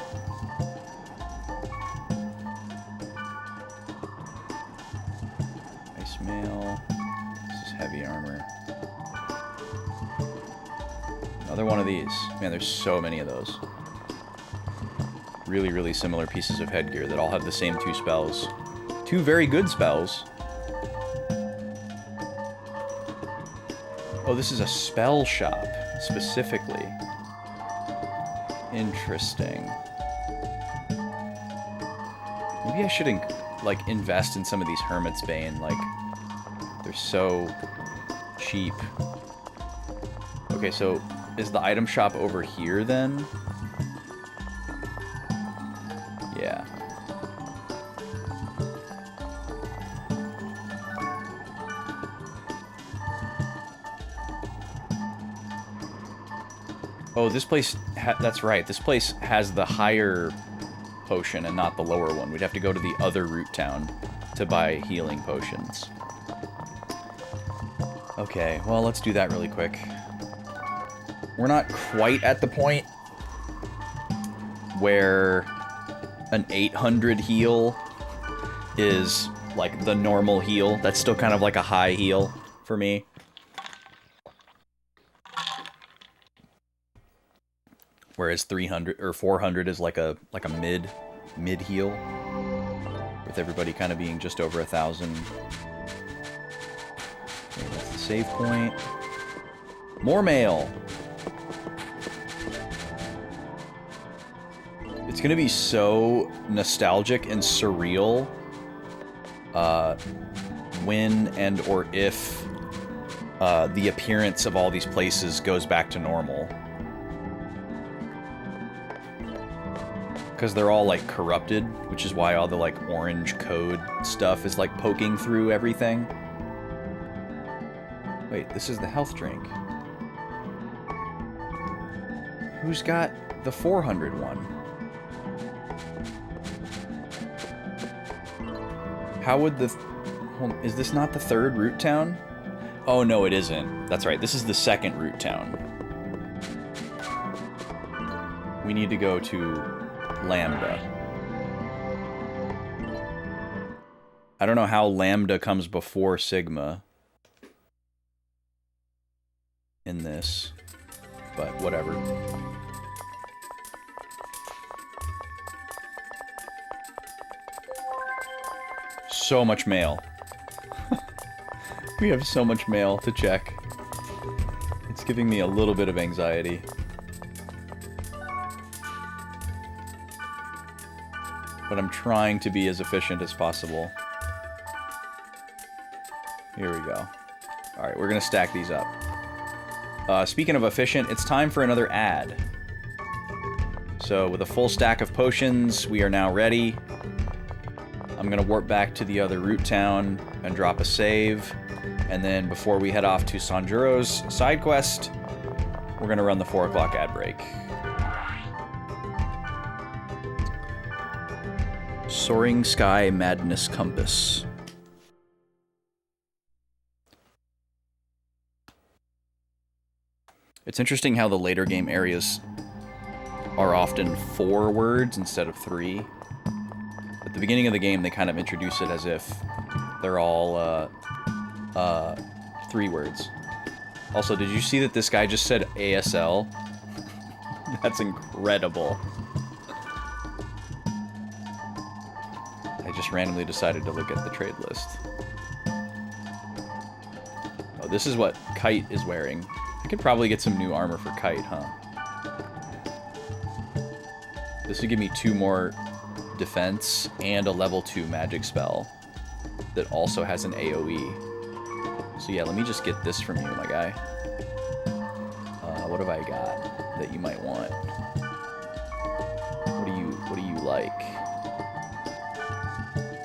Ice mail. This is heavy armor. Another one of these. Man, there's so many of those. Really, really similar pieces of headgear that all have the same 2 spells. 2 very good spells. Oh, this is a spell shop, specifically. Interesting. Maybe I should, like, invest in some of these Hermit's Bane, like, they're so cheap. Okay, so, is the item shop over here, then? Yeah. Oh, this place, that's right, this place has the higher potion and not the lower one. We'd have to go to the other root town to buy healing potions. Okay, well, let's do that really quick. We're not quite at the point where an 800 heal is, like, the normal heal. That's still kind of like a high heal for me. Whereas 300 or 400 is like a mid heal, with everybody kind of being just over 1,000. Okay, that's the save point. More mail. It's gonna be so nostalgic and surreal when and or if the appearance of all these places goes back to normal. Because they're all, like, corrupted, which is why all the, like, orange code stuff is, like, poking through everything. Wait, this is the health drink. Who's got the 400 one? How would the... is this not the 3rd root town? Oh, no, it isn't. That's right, this is the 2nd root town. We need to go to Lambda. I don't know how Lambda comes before Sigma in this, but whatever. So much mail. We have so much mail to check. It's giving me a little bit of anxiety. But I'm trying to be as efficient as possible. Here we go. Alright, we're gonna stack these up. Speaking of efficient, it's time for another ad. So with a full stack of potions, we are now ready. I'm gonna warp back to the other root town and drop a save. And then before we head off to Sanjuro's side quest, we're gonna run the 4 o'clock ad break. Soaring Sky Madness Compass. It's interesting how the later game areas are often 4 words instead of 3. At the beginning of the game, they kind of introduce it as if they're all 3 words. Also, did you see that this guy just said ASL? That's incredible. I just randomly decided to look at the trade list. Oh, this is what Kite is wearing. I could probably get some new armor for Kite, huh? This would give me 2 more defense and a level 2 magic spell that also has an AoE. So yeah, let me just get this from you, my guy. What have I got that you might want? What do you like?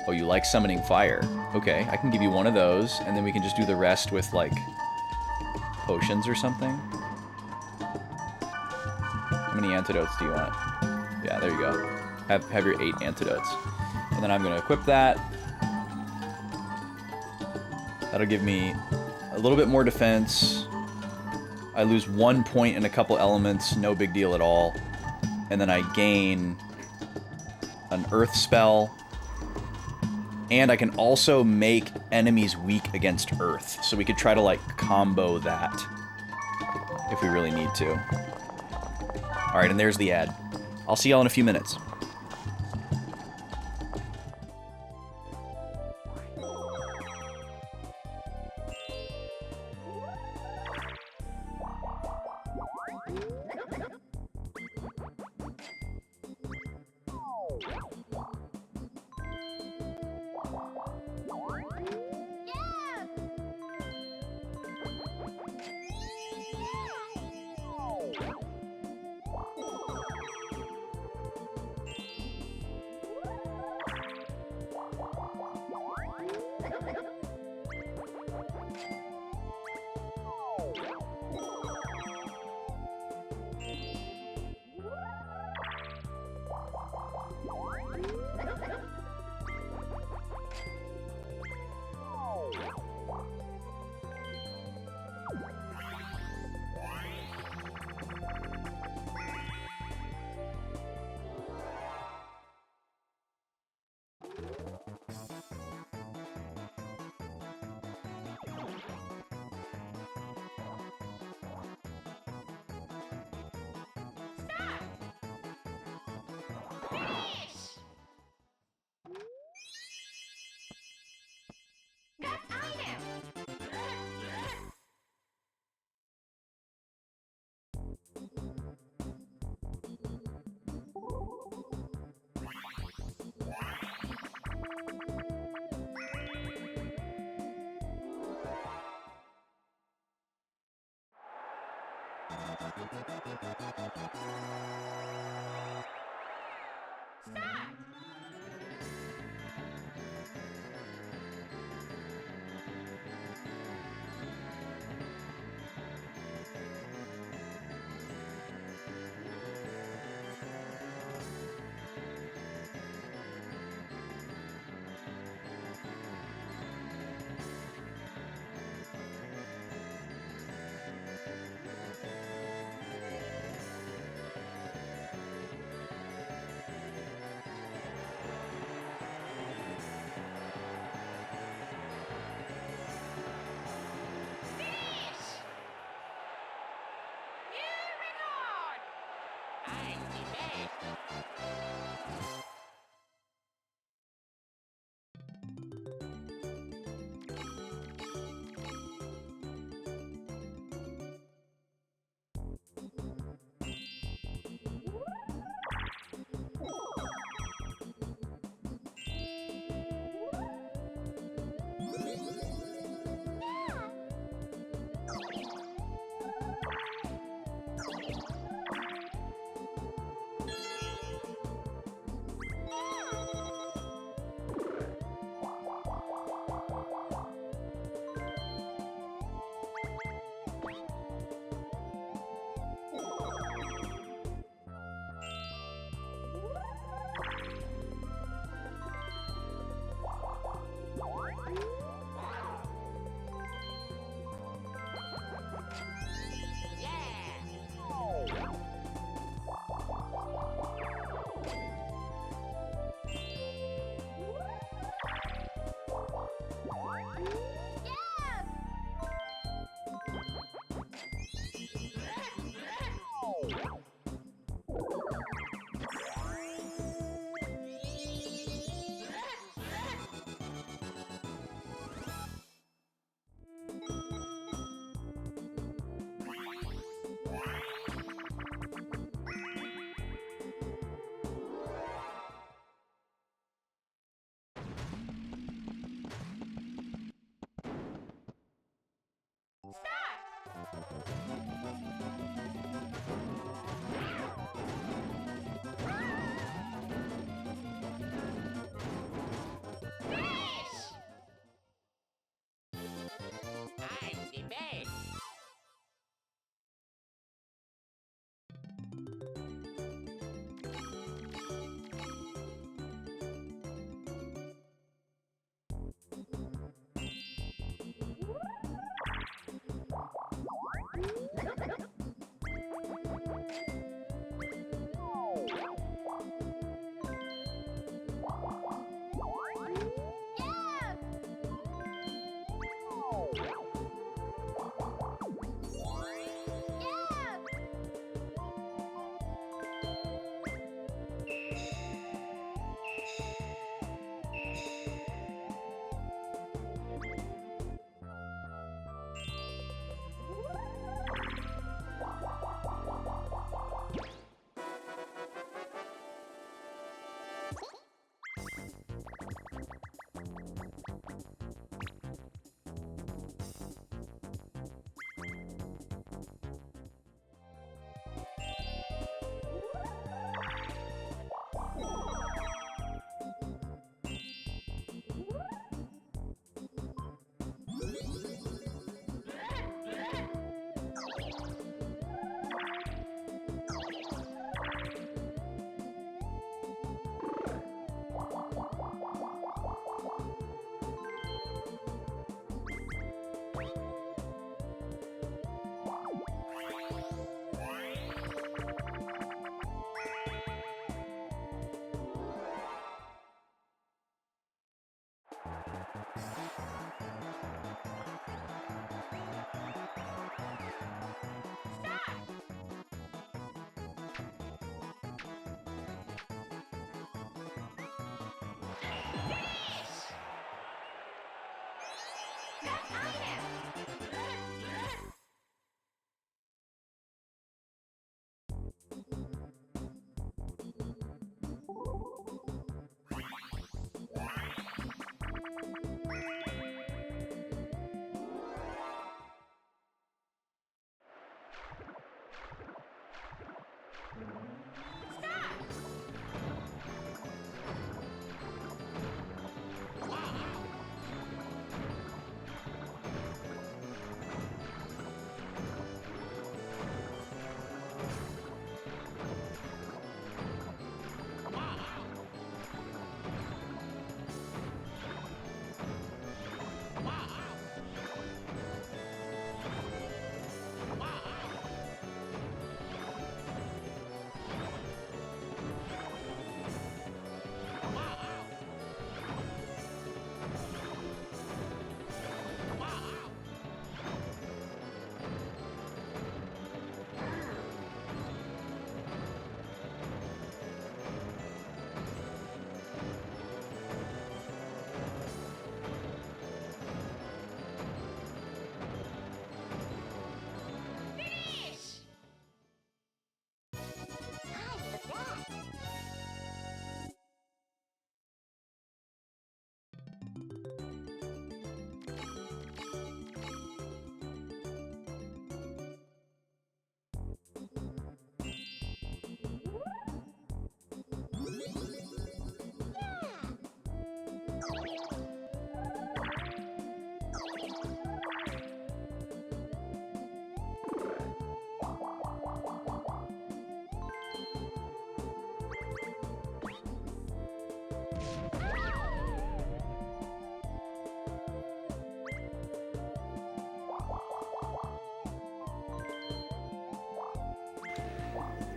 Oh, you like summoning fire. Okay, I can give you one of those, and then we can just do the rest with, like, potions or something. How many antidotes do you want? Yeah, there you go. Have your 8 antidotes. And then I'm going to equip that. That'll give me a little bit more defense. I lose 1 point in a couple elements, no big deal at all. And then I gain an earth spell. And I can also make enemies weak against earth. So we could try to, like, combo that if we really need to. Alright, and there's the ad. I'll see y'all in a few minutes.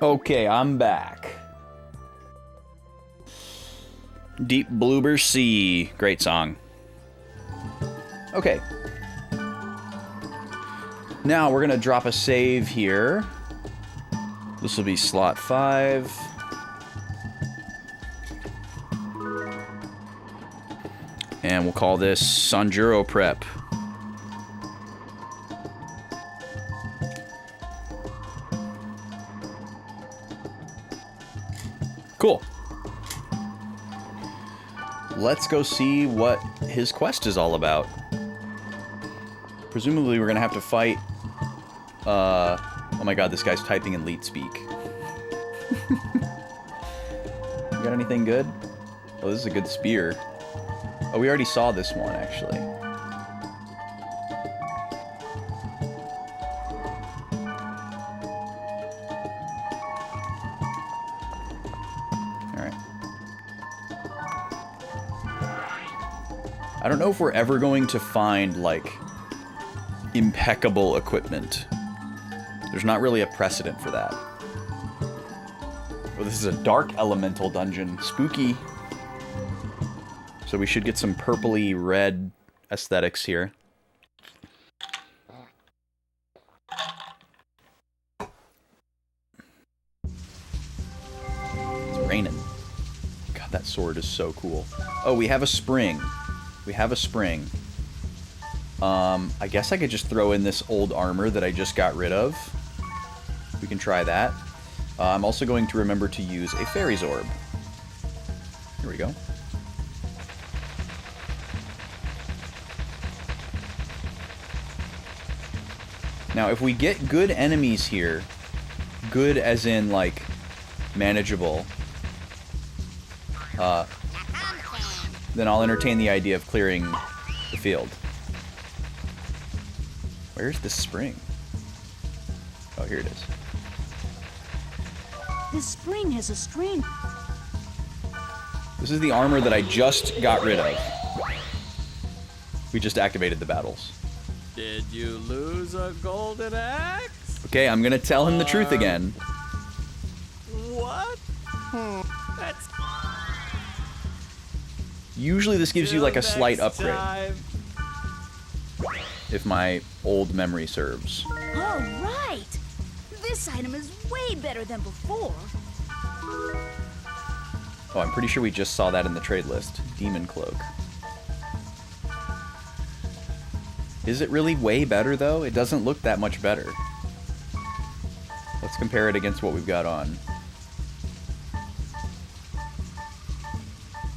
Okay, I'm back. Deep Bloober Sea. Great song. Okay. Now we're going to drop a save here. This will be slot 5. And we'll call this Sanjuro Prep. Cool. Let's go see what his quest is all about. Presumably we're going to have to fight Oh my god, this guy's typing in leet speak. You got anything good? Oh, this is a good spear. Oh, we already saw this one, actually. Alright. I don't know if we're ever going to find, like, impeccable equipment. There's not really a precedent for that. Oh, this is a dark elemental dungeon. Spooky. So we should get some purpley red aesthetics here. It's raining. God, that sword is so cool. Oh, we have a spring. We have a spring. I guess I could just throw in this old armor that I just got rid of. We can try that. I'm also going to remember to use a fairy's orb. Here we go. Now, if we get good enemies here, good as in, like, manageable, then I'll entertain the idea of clearing the field. Where's the spring? Oh, here it is. This spring has a string. This is the armor that I just got rid of. We just activated the battles. Did you lose a golden axe? Okay, I'm gonna tell him the truth again. What? That's Usually this gives you like a slight next upgrade, time. if my old memory serves. All right. This item is way better than before. Oh, I'm pretty sure we just saw that in the trade list. Demon Cloak. Is it really way better, though? It doesn't look that much better. Let's compare it against what we've got on.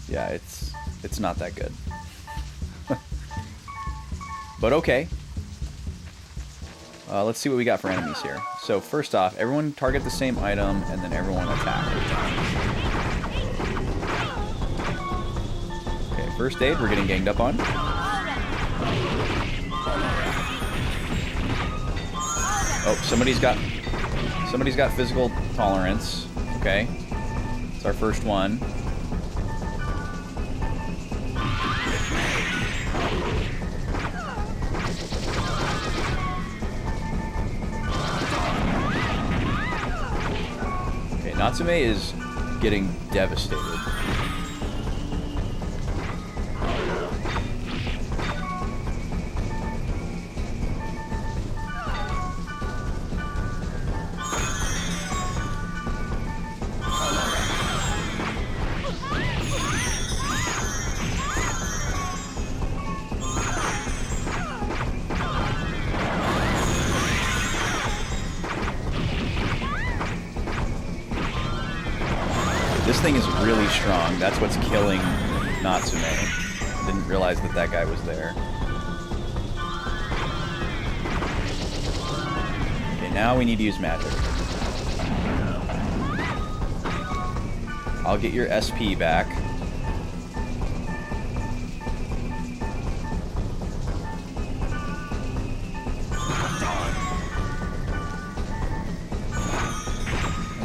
Yeah, it's not that good. But okay. Let's see what we got for enemies here. So first off, everyone target the same item, and then everyone attack. Okay, first aid, we're getting ganged up on. Oh, somebody's got physical tolerance. Okay, it's our first one. Okay, Natsume is getting devastated. This thing is really strong. That's what's killing Natsume. Didn't realize that that guy was there. Okay, now we need to use magic. I'll get your SP back.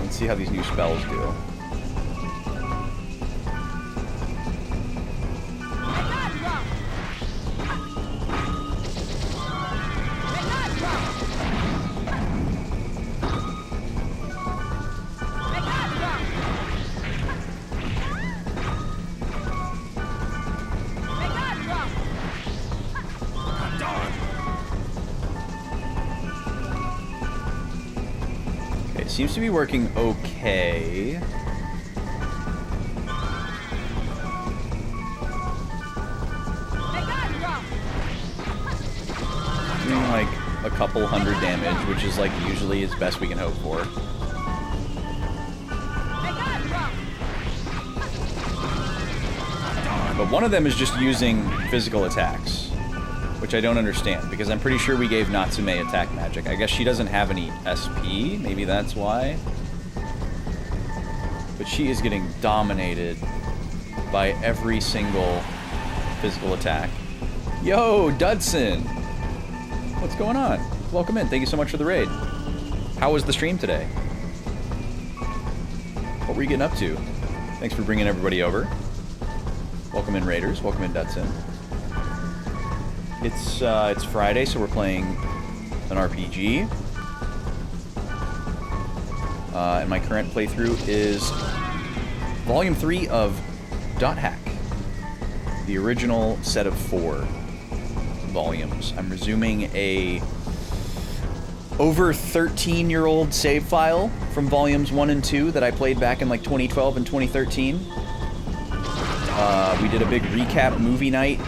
Let's see how these new spells do. Seems to be working okay. Doing like a couple hundred damage, which is like usually as best we can hope for. But one of them is just using physical attacks. Which I don't understand, because I'm pretty sure we gave Natsume attack magic. I guess she doesn't have any SP, maybe that's why. But she is getting dominated by every single physical attack. Yo, Dudson! What's going on? Welcome in, thank you so much for the raid. How was the stream today? What were you getting up to? Thanks for bringing everybody over. Welcome in, Raiders. Welcome in, Dudson. It's Friday, so we're playing an RPG. And my current playthrough is Volume 3 of Dot Hack, the original set of 4 volumes. I'm resuming a over 13-year-old save file from Volumes 1 and 2 that I played back in like 2012 and 2013. We did a big recap movie night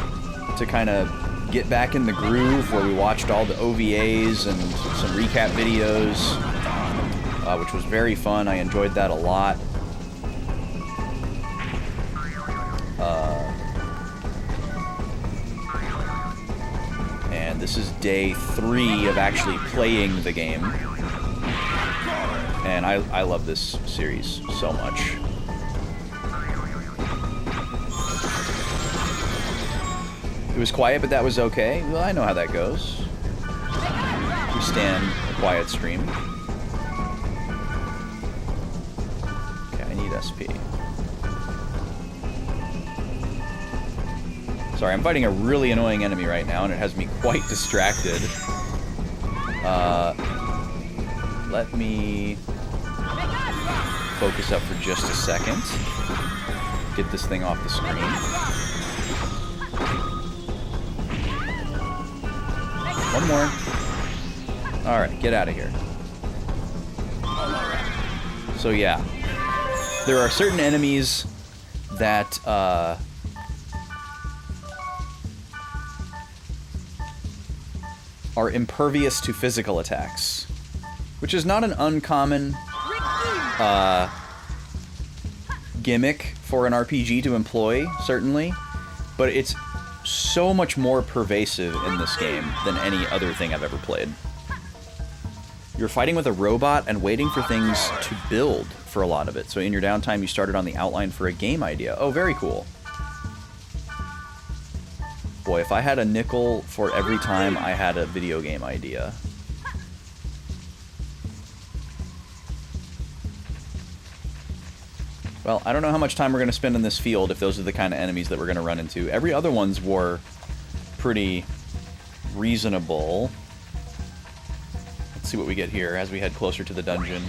to kind of get back in the groove, where we watched all the OVAs and some recap videos, which was very fun. I enjoyed that a lot. And this is day 3 of actually playing the game. And I love this series so much. It was quiet, but that was okay. Well, I know how that goes. We stand a quiet stream. Okay, I need SP. Sorry, I'm fighting a really annoying enemy right now, and it has me quite distracted. Let me focus up for just a second. Get this thing off the screen. One more. Alright, get out of here. So yeah. There are certain enemies that, are impervious to physical attacks. Which is not an uncommon, gimmick for an RPG to employ, certainly. But it's so much more pervasive in this game than any other thing I've ever played. You're fighting with a robot and waiting for things to build for a lot of it. So in your downtime, you started on the outline for a game idea. Oh, very cool. Boy, if I had a nickel for every time I had a video game idea. Well, I don't know how much time we're going to spend in this field if those are the kind of enemies that we're going to run into. Every other ones were pretty reasonable. Let's see what we get here as we head closer to the dungeon.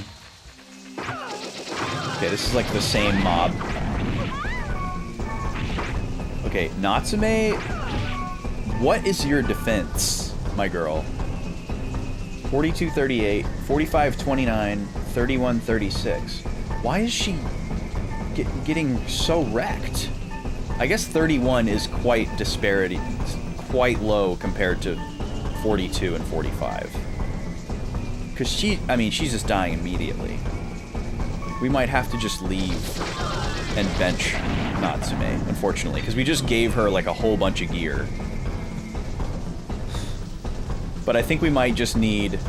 Okay, this is like the same mob. Okay, Natsume, what is your defense, my girl? 4238, 4529, 3136. Why is she getting so wrecked? I guess 31 is quite quite low compared to 42 and 45. Because she's just dying immediately. We might have to just leave and bench Natsume, unfortunately, because we just gave her like a whole bunch of gear. But I think we might just need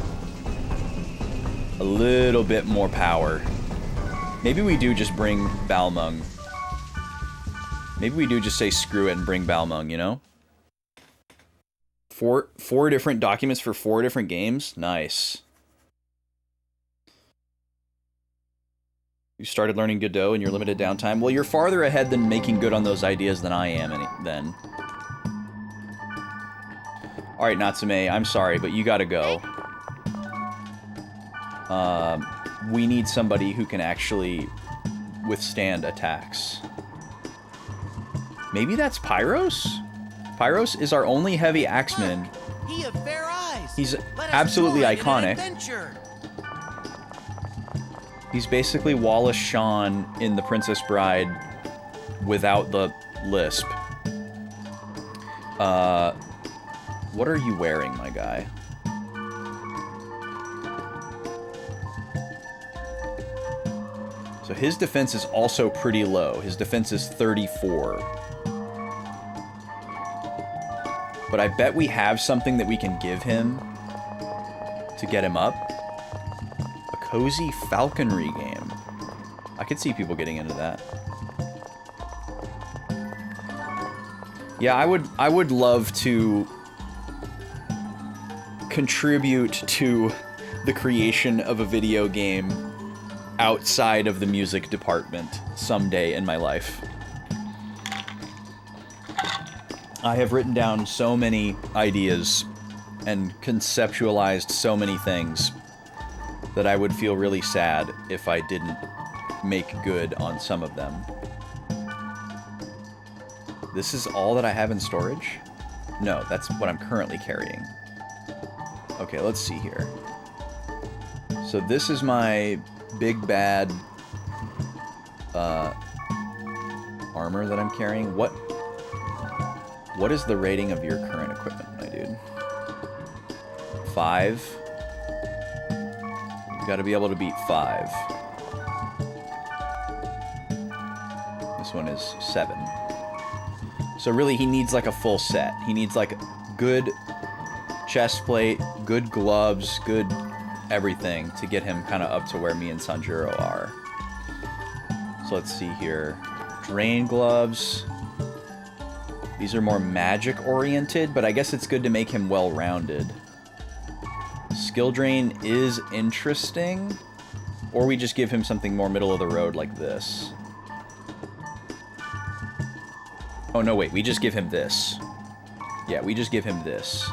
a little bit more power. Maybe we do just bring Balmung. Maybe we do just say screw it and bring Balmung, you know? Four different documents for 4 different games? Nice. You started learning Godot in your limited downtime? Well, you're farther ahead than making good on those ideas than I am then. Alright, Natsume, I'm sorry, but you gotta go. We need somebody who can actually withstand attacks. Maybe that's Pyros? Pyros is our only heavy axeman. He of fair eyes. He's absolutely iconic. Adventure. He's basically Wallace Shawn in The Princess Bride without the lisp. What are you wearing, my guy? So his defense is also pretty low. His defense is 34. But I bet we have something that we can give him to get him up. A cozy falconry game. I could see people getting into that. Yeah, I would love to contribute to the creation of a video game outside of the music department someday in my life. I have written down so many ideas and conceptualized so many things that I would feel really sad if I didn't make good on some of them. This is all that I have in storage? No, that's what I'm currently carrying. Okay, let's see here. So this is my big bad armor that I'm carrying. What is the rating of your current equipment, my dude? 5. You gotta be able to beat 5. This one is 7. So really, he needs like a full set. He needs like good chest plate, good gloves, good everything to get him kind of up to where me and Sanjuro are. So let's see here. Drain gloves. These are more magic oriented, but I guess it's good to make him well-rounded. Skill drain is interesting. Or we just give him something more middle of the road like this. Oh, no, wait. We just give him this. Yeah, we just give him this.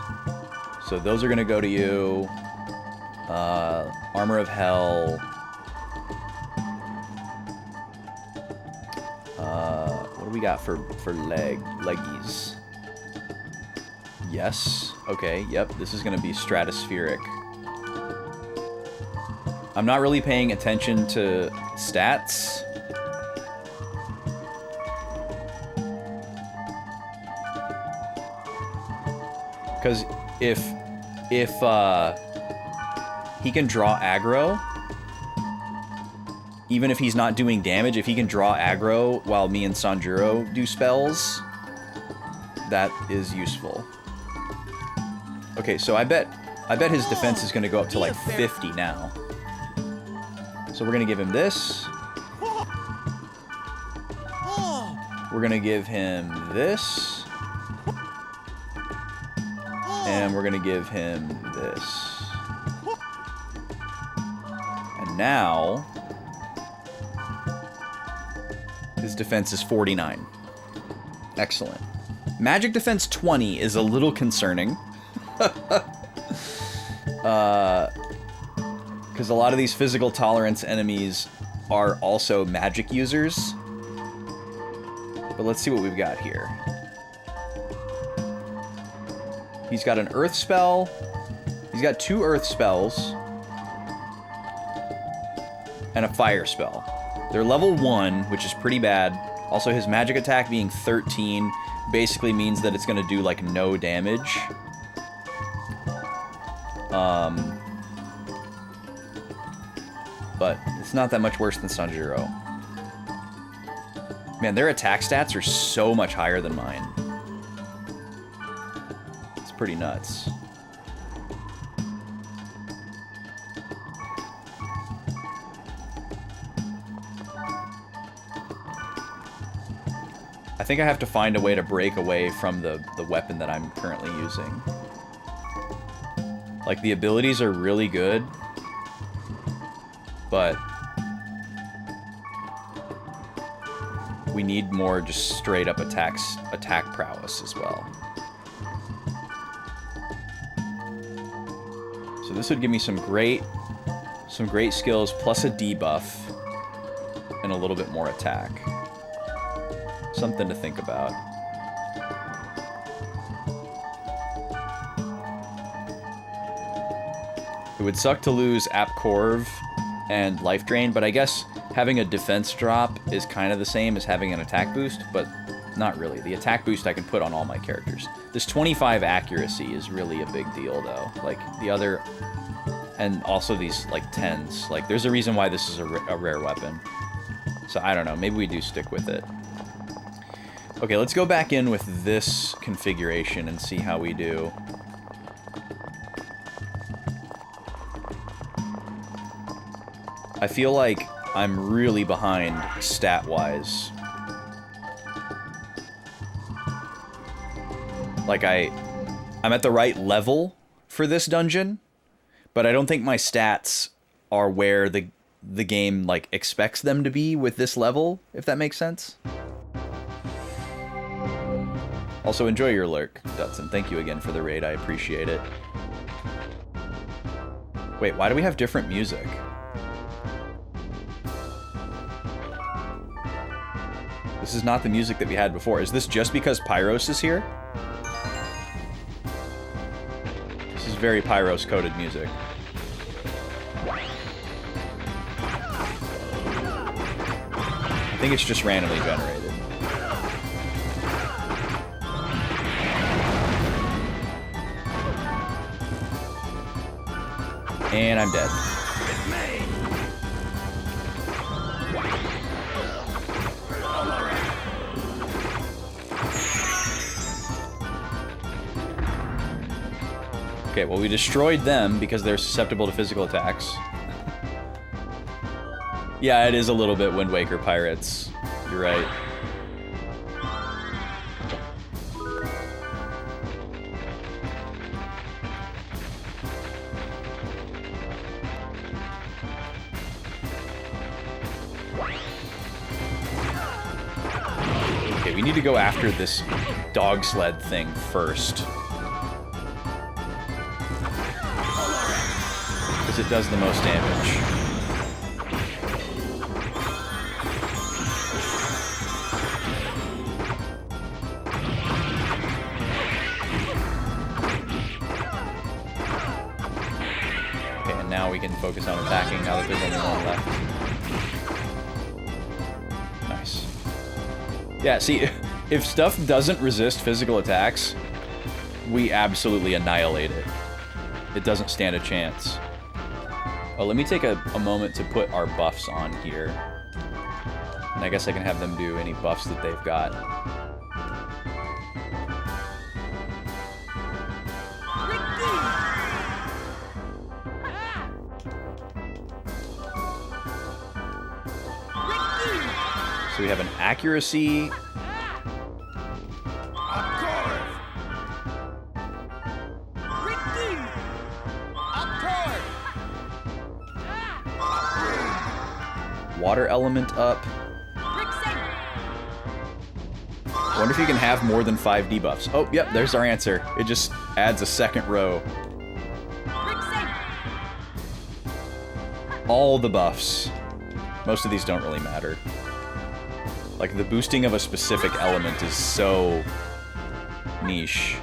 So those are going to go to you. Armor of Hell. What do we got for leggies? Yes. Okay, yep. This is going to be stratospheric. I'm not really paying attention to stats. Because if he can draw aggro, even if he's not doing damage, if he can draw aggro while me and Sanjuro do spells, that is useful. Okay, so I bet his defense is going to go up to like 50 now. So we're going to give him this. We're going to give him this. And we're going to give him this. And now his defense is 49. Excellent. Magic defense 20 is a little concerning. Because a lot of these physical tolerance enemies are also magic users. But let's see what we've got here. He's got an earth spell. He's got 2 earth spells. And a fire spell. They're level 1, which is pretty bad. Also, his magic attack being 13 basically means that it's going to do, like, no damage. But it's not that much worse than Sanjuro. Man, their attack stats are so much higher than mine. It's pretty nuts. I think I have to find a way to break away from the weapon that I'm currently using. Like, the abilities are really good, but we need more just straight up attack prowess as well. So this would give me some great skills plus a debuff and a little bit more attack. Something to think about. It would suck to lose App Corv and Life Drain, but I guess having a defense drop is kind of the same as having an attack boost, but not really. The attack boost I can put on all my characters. This 25 accuracy is really a big deal, though. Like, the other... And also these, like, 10s. Like, there's a reason why this is a rare weapon. So, I don't know. Maybe we do stick with it. Okay, let's go back in with this configuration and see how we do. I feel like I'm really behind stat-wise. Like I'm at the right level for this dungeon, but I don't think my stats are where the game like expects them to be with this level, if that makes sense. Also, enjoy your lurk, Dutson. Thank you again for the raid. I appreciate it. Wait, why do we have different music? This is not the music that we had before. Is this just because Pyros is here? This is very Pyros-coded music. I think it's just randomly generated. And I'm dead. Okay, well, we destroyed them because they're susceptible to physical attacks. Yeah, it is a little bit Wind Waker Pirates. You're right. Okay, we need to go after this dog sled thing first. Because it does the most damage. Okay, and now we can focus on attacking now that there's only one left. Nice. Yeah, see, if stuff doesn't resist physical attacks, we absolutely annihilate it. It doesn't stand a chance. Oh, let me take a moment to put our buffs on here. And I guess I can have them do any buffs that they've got. So we have an accuracy. Water element up. I wonder if you can have more than 5 debuffs. Oh, yep, there's our answer. It just adds a second row. All the buffs. Most of these don't really matter. Like, the boosting of a specific element is so niche.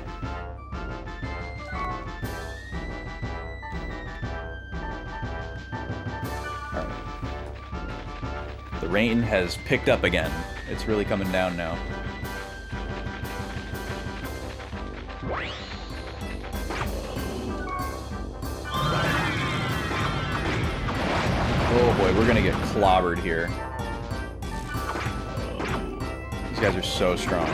The rain has picked up again. It's really coming down now. Oh boy, we're gonna get clobbered here. These guys are so strong.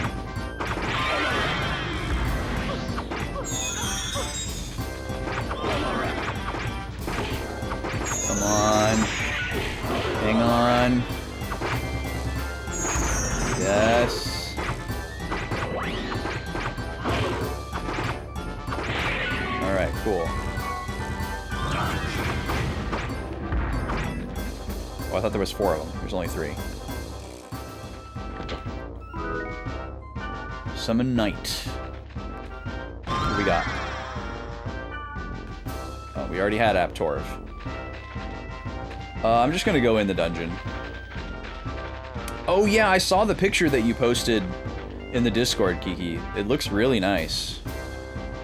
Come on. Hang on. Yes. Alright, cool. Oh, I thought there was 4 of them. There's only 3. Summon Knight. What do we got? Oh, we already had Aptorv. I'm just gonna go in the dungeon. Oh yeah, I saw the picture that you posted in the Discord, Kiki. It looks really nice.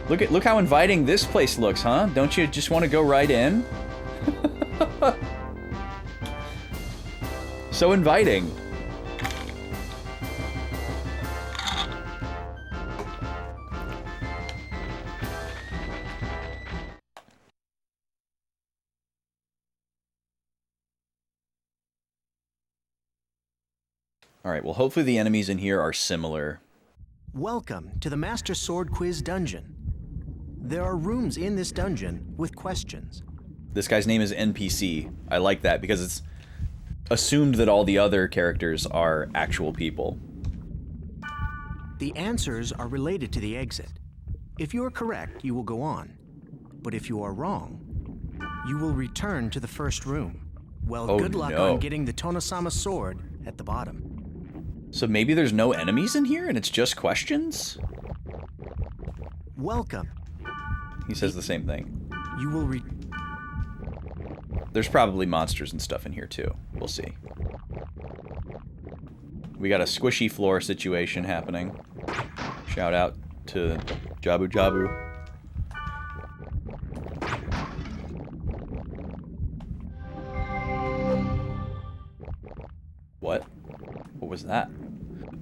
Look how inviting this place looks, huh? Don't you just want to go right in? So inviting. Alright, well hopefully the enemies in here are similar. Welcome to the Master Sword Quiz Dungeon. There are rooms in this dungeon with questions. This guy's name is NPC. I like that because it's assumed that all the other characters are actual people. The answers are related to the exit. If you are correct, you will go on. But if you are wrong, you will return to the first room. Well, good luck on getting the Tonosama sword at the bottom. So maybe there's no enemies in here and it's just questions? Welcome. He says the same thing. You will There's probably monsters and stuff in here too. We'll see. We got a squishy floor situation happening. Shout out to Jabu Jabu. What? What was that?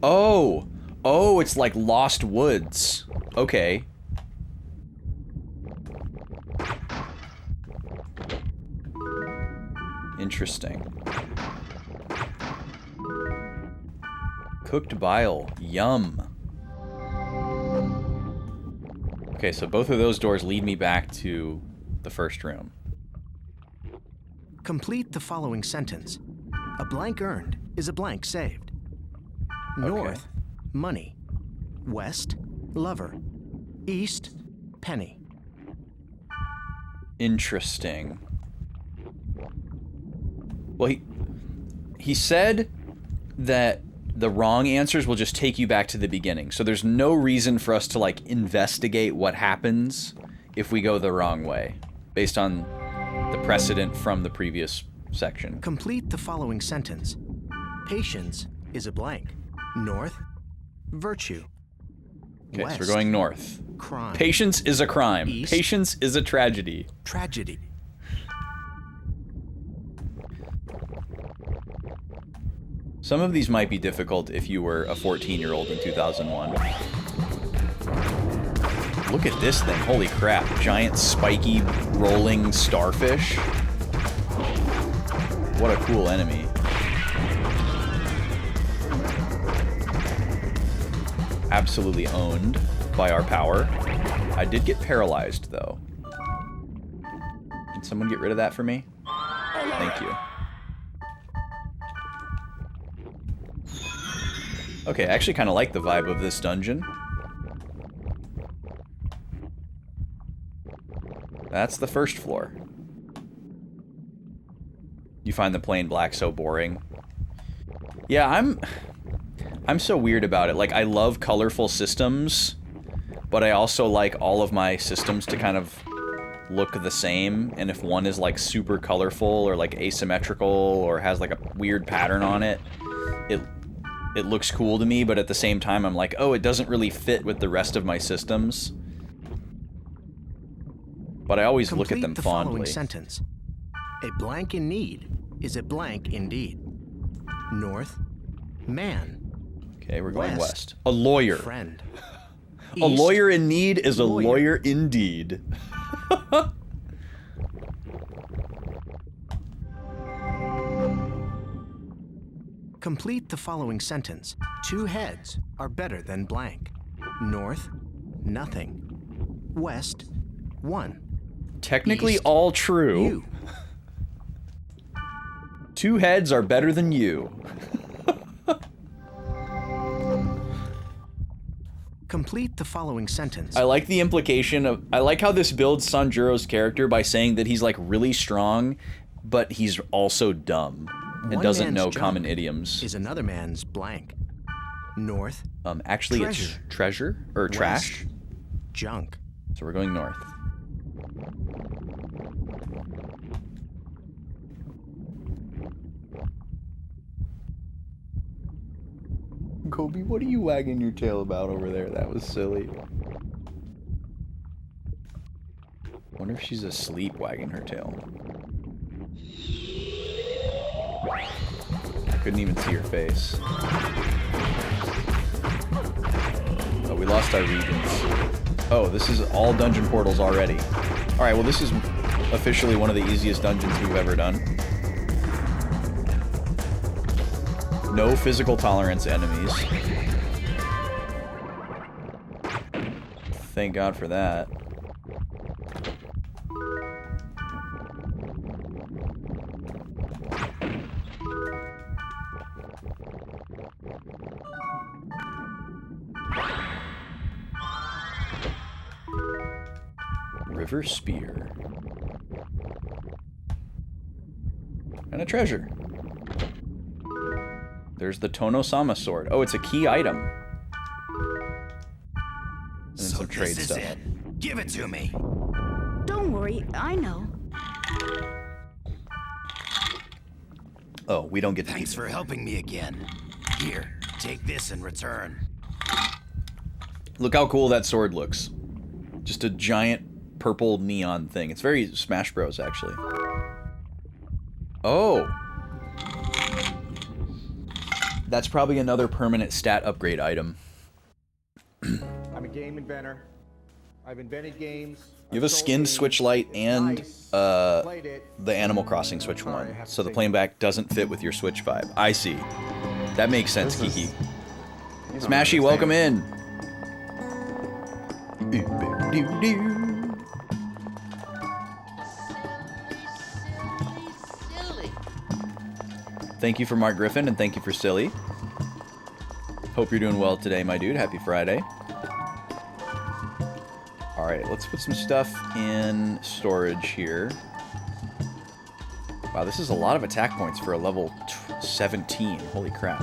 Oh! Oh, it's like Lost Woods. Okay. Interesting. Cooked bile. Yum. Okay, so both of those doors lead me back to the first room. Complete the following sentence. A blank earned is a blank saved. North, money. West, lover. East, penny. Interesting. Well, he said that the wrong answers will just take you back to the beginning. So there's no reason for us to, like, investigate what happens if we go the wrong way, based on the precedent from the previous section. Complete the following sentence. Patience is a blank. North, virtue. Okay, West, so we're going north. crime. Patience is a crime. East, Patience is a tragedy. tragedy. Some of these might be difficult if you were a 14-year-old in 2001. Look at this thing. Holy crap. Giant, spiky, rolling starfish. What a cool enemy. Absolutely owned by our power. I did get paralyzed, though. Can someone get rid of that for me? Thank you. Okay, I actually kind of like the vibe of this dungeon. That's the first floor. You find the plain black so boring. Yeah, I'm so weird about it. Like, I love colorful systems, but I also like all of my systems to kind of look the same. And if one is like super colorful or like asymmetrical or has like a weird pattern on it, it looks cool to me, but at the same time I'm like, oh, it doesn't really fit with the rest of my systems. But I always look at them the fondly. Following sentence. A blank in need is a blank indeed. North, man. Okay, we're going west. A lawyer. Friend. A lawyer in need is a lawyer indeed. Complete the following sentence. Two heads are better than blank. North, nothing. West, one. Technically East, all true. you. Two heads are better than you. Complete the following sentence. I like the implication of... I like how this builds Sanjuro's character by saying that he's, like, really strong, but he's also dumb and One doesn't man's know junk common idioms. Is another man's blank. North, Actually, treasure. it's treasure? Or trash? West, junk. So we're going north. Kobe, what are you wagging your tail about over there? That was silly. Wonder if she's asleep wagging her tail. I couldn't even see her face. Oh, we lost our regions. Oh, this is all dungeon portals already. Alright, well this is officially one of the easiest dungeons we've ever done. No physical tolerance enemies. Thank God for that. River Spear. And a treasure. There's the Tono-sama sword. Oh, it's a key item. And then So some trade this is stuff. it. Give it to me. Don't worry, I know. Oh, we don't get to Thanks keep for it. helping me again. Here, take this in return. Look how cool that sword looks. Just a giant purple neon thing. It's very Smash Bros, actually. Oh! That's probably another permanent stat upgrade item. I'm a game inventor. I've invented games. You have a skinned Switch Lite and the Animal Crossing Switch one, so the plain back doesn't fit with your Switch vibe. I see. That makes sense, Kiki. Smashy, welcome in. Thank you for Mark Griffin, and thank you for Silly. Hope you're doing well today, my dude. Happy Friday. Alright, let's put some stuff in storage here. Wow, this is a lot of attack points for a level 17. Holy crap.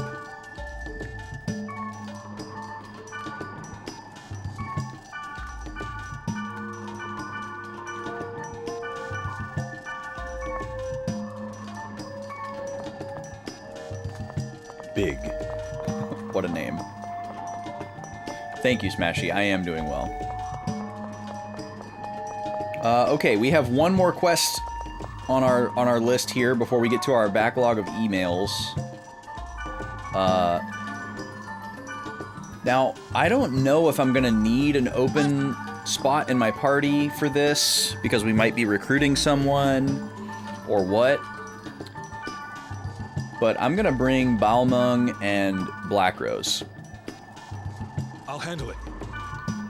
Big. What a name. Thank you, Smashy. I am doing well. Okay, we have one more quest on our list here before we get to our backlog of emails. Now, I don't know if I'm gonna need an open spot in my party for this, because we might be recruiting someone, or what. But I'm gonna bring Balmung and Black Rose. I'll handle it.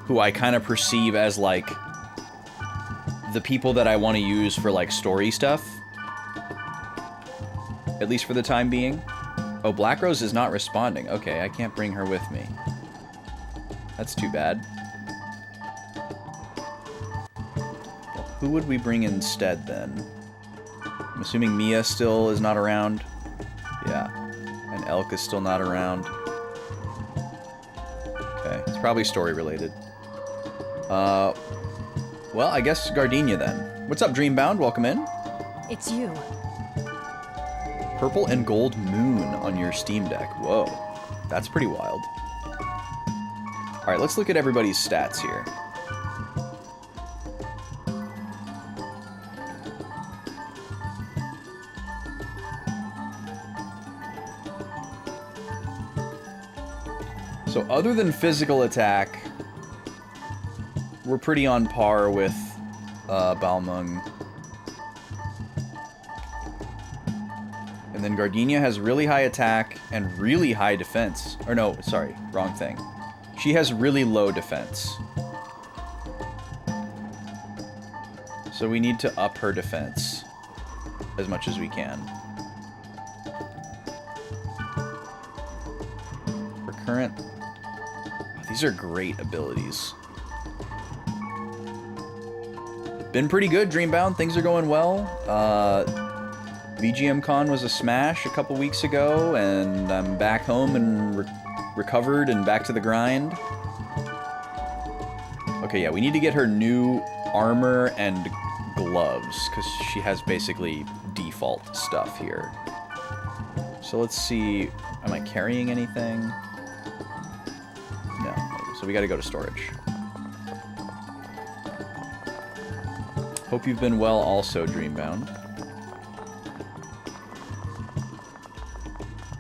Who I kind of perceive as, like, the people that I want to use for, like, story stuff. At least for the time being. Oh, Black Rose is not responding. Okay, I can't bring her with me. That's too bad. Well, who would we bring instead, then? I'm assuming Mia still is not around. Yeah. And Elk is still not around. Okay, it's probably story related. Well, I guess Gardenia then. What's up, Dreambound? Welcome in. It's you. Purple and gold moon on your Steam Deck. Whoa. That's pretty wild. Alright, let's look at everybody's stats here. So other than physical attack, we're pretty on par with Balmung. And then Gardenia has really high attack and really high defense. Or no, sorry, wrong thing. She has really low defense. So we need to up her defense as much as we can. Her current... These are great abilities. Been pretty good, Dreambound. Things are going well. VGM Con was a smash a couple weeks ago, and I'm back home and recovered and back to the grind. Okay, yeah, we need to get her new armor and gloves, because she has basically default stuff here. So let's see, am I carrying anything? No, so we gotta go to storage. Hope you've been well also, Dreambound.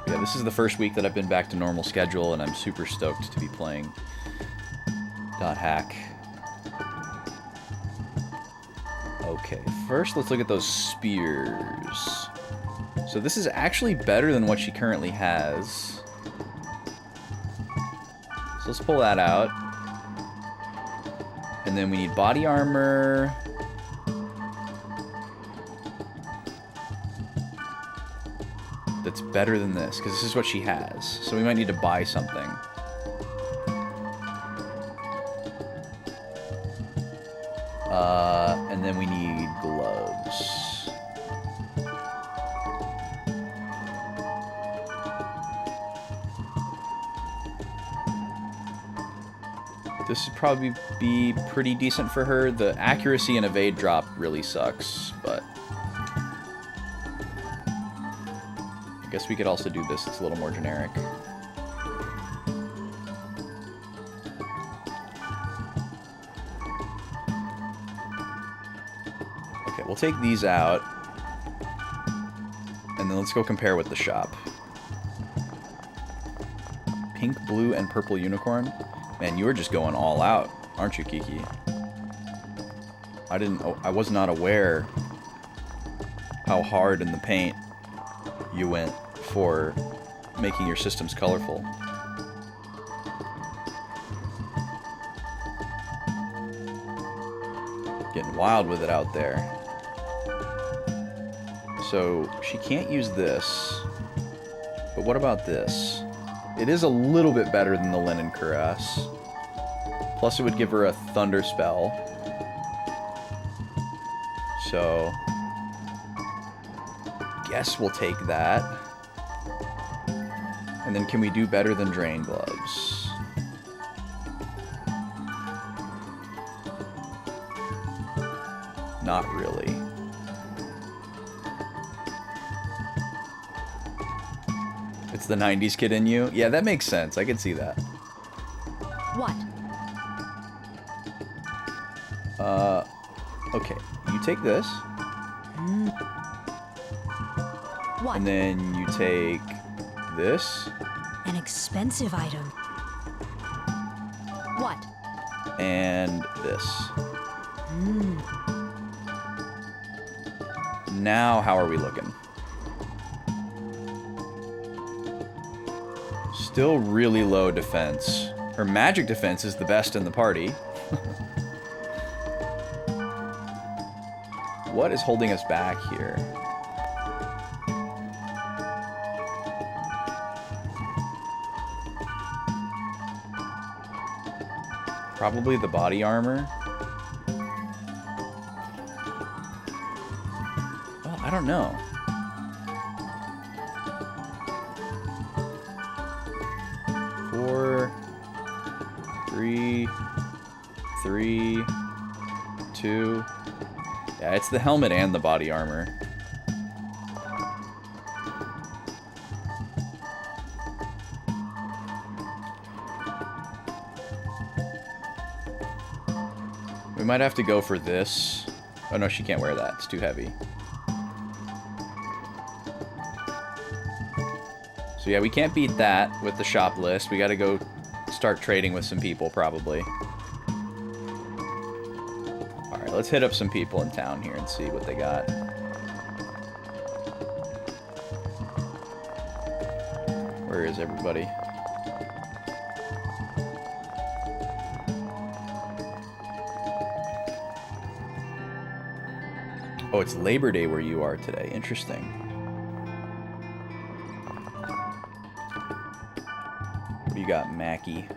Yeah, this is the first week that I've been back to normal schedule, and I'm super stoked to be playing .hack. Okay, first let's look at those spears. So this is actually better than what she currently has. So let's pull that out. And then we need body armor. That's better than this, because this is what she has. So we might need to buy something. And then we need gloves. This would probably be pretty decent for her. The accuracy and evade drop really sucks, but I guess we could also do this. It's a little more generic. Okay, we'll take these out, and then let's go compare with the shop. Pink, blue, and purple unicorn. Man, you were just going all out, aren't you, Kiki? I was not aware how hard in the paint you went for making your systems colorful. Getting wild with it out there. So, she can't use this. But what about this? It is a little bit better than the Linen Caress. Plus it would give her a Thunder Spell. So, guess we'll take that. And then can we do better than Drain Gloves? Not really. It's the 90s kid in you? Yeah, that makes sense. I can see that. What? Okay. You take this. What? And then you take this. An expensive item. What? And this. Now, how are we looking? Still really low defense. Her magic defense is the best in the party. What is holding us back here? Probably the body armor. Well, I don't know. Three, 2. Yeah, it's the helmet and the body armor. We might have to go for this. Oh no, she can't wear that. It's too heavy. So yeah, we can't beat that with the shop list. We gotta go start trading with some people, probably. Alright, let's hit up some people in town here and see what they got. Where is everybody? Oh, it's Labor Day where you are today. Interesting. What do you got, Mackie?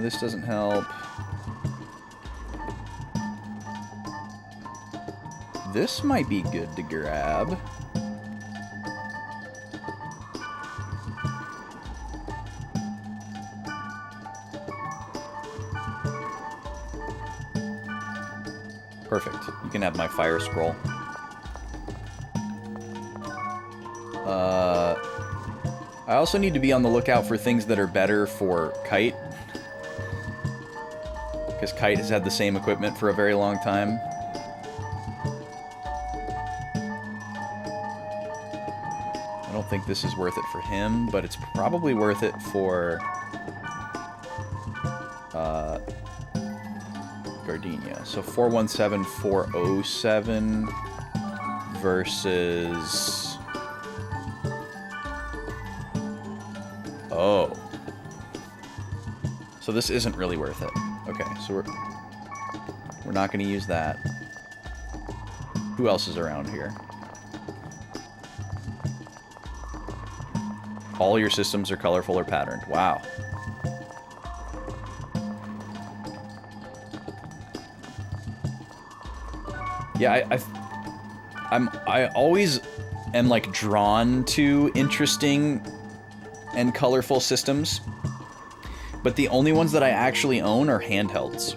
This doesn't help. This might be good to grab. Perfect. You can have my fire scroll. I also need to be on the lookout for things that are better for Kite. Because Kite has had the same equipment for a very long time. don't think this is worth it for him, but it's probably worth it for Gardenia. So 417, 407 versus... Oh. So this isn't really worth it. Okay, so we're not going to use that. Who else is around here? All your systems are colorful or patterned. Wow. Yeah, I always am like drawn to interesting and colorful systems, but the only ones that I actually own are handhelds.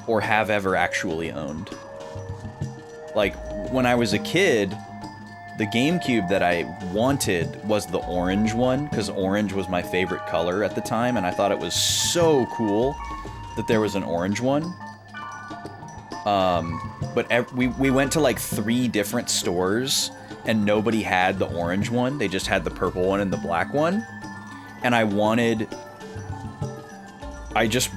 Or have ever actually owned. Like, when I was a kid, the GameCube that I wanted was the orange one, because orange was my favorite color at the time, and I thought it was so cool that there was an orange one. But we went to like 3 different stores, and nobody had the orange one. They just had the purple one and the black one. And I just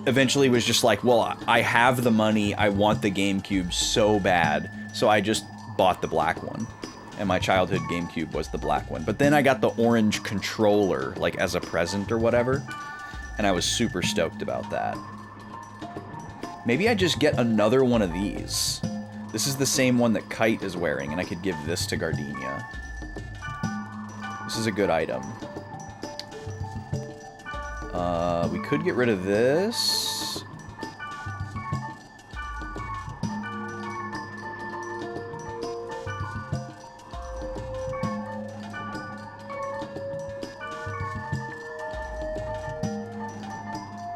eventually was just like, well, I have the money, I want the GameCube so bad, so I just bought the black one. And my childhood GameCube was the black one. But then I got the orange controller, like, as a present or whatever, and I was super stoked about that. Maybe I just get another one of these. This is the same one that Kite is wearing, and I could give this to Gardenia. This is a good item. We could get rid of this.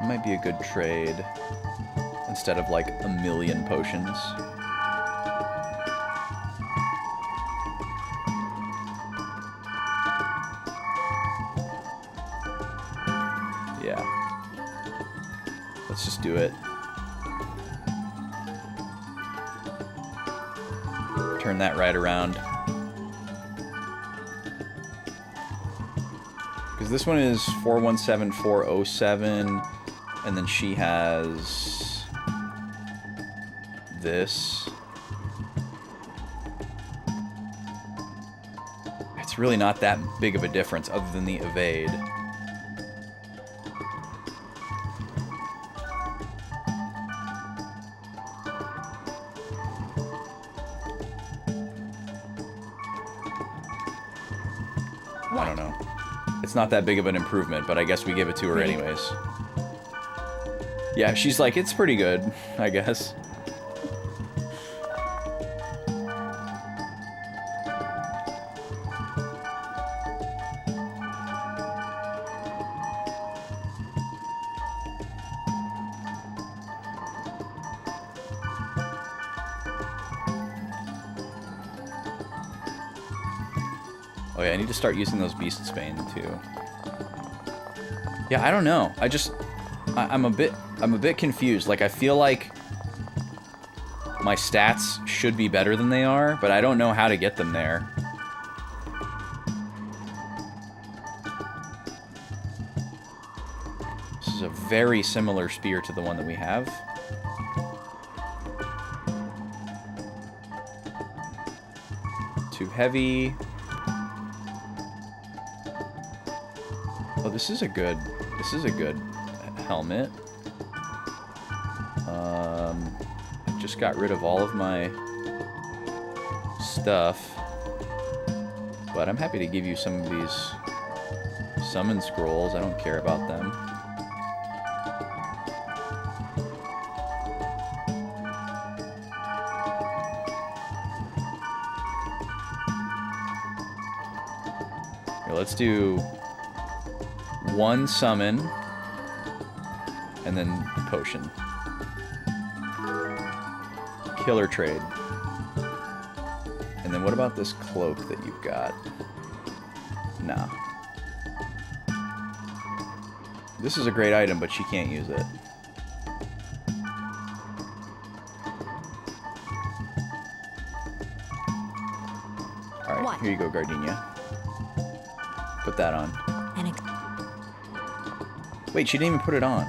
Might be a good trade. Instead of like a million potions. Yeah. Let's just do it. Turn that right around. Because this one is 417, 407, and then she has this. It's really not that big of a difference other than the evade. I don't know. It's not that big of an improvement, but I guess we give it to her anyways. Yeah, she's like, it's pretty good, I guess. Oh yeah, I need to start using those Beast Bane too. Yeah, I don't know. I'm a bit confused. Like, I feel like my stats should be better than they are, but I don't know how to get them there. This is a very similar spear to the one that we have. Too heavy. Oh, this is a good helmet. I just got rid of all of my stuff, but I'm happy to give you some of these summon scrolls. I don't care about them. Here, let's do 1 summon, and then potion. Killer trade. And then what about this cloak that you've got? Nah. This is a great item, but she can't use it. What? Here you go, Gardenia. Put that on. Wait, she didn't even put it on.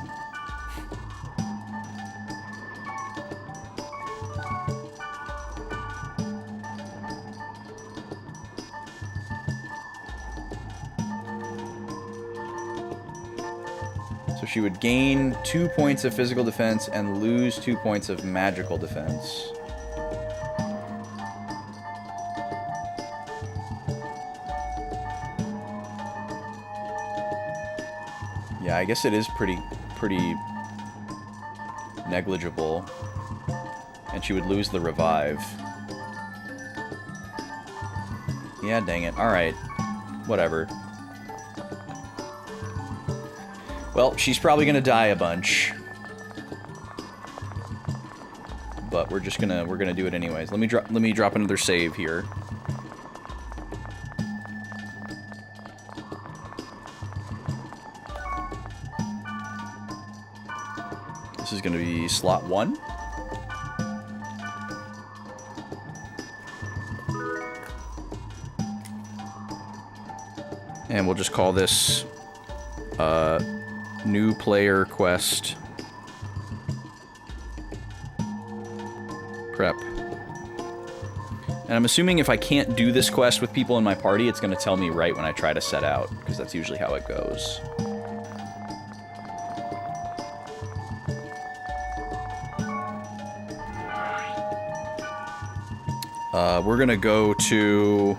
So she would gain 2 points of physical defense and lose 2 points of magical defense. Yeah, I guess it is pretty negligible. And she would lose the revive. Yeah, dang it. Alright. Whatever. Well, she's probably gonna die a bunch. But we're gonna do it anyways. Let me drop another save here. This is gonna be slot 1. And we'll just call this new player quest prep. And I'm assuming if I can't do this quest with people in my party, it's gonna tell me right when I try to set out, because that's usually how it goes. We're gonna go to...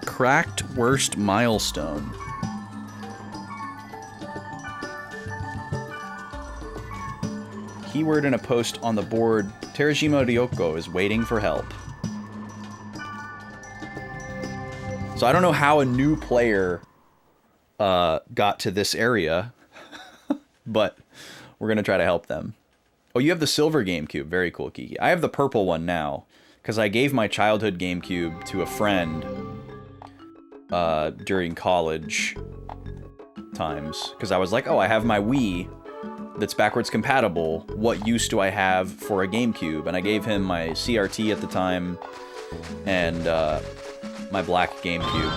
Cracked worst milestone. Keyword in a post on the board, Terajima Ryoko is waiting for help. So I don't know how a new player got to this area, but we're going to try to help them. Oh, you have the silver GameCube. Very cool, Kiki. I have the purple one now, because I gave my childhood GameCube to a friend during college times. Because I was like, oh, I have my Wii that's backwards compatible. What use do I have for a GameCube? And I gave him my CRT at the time and my black GameCube.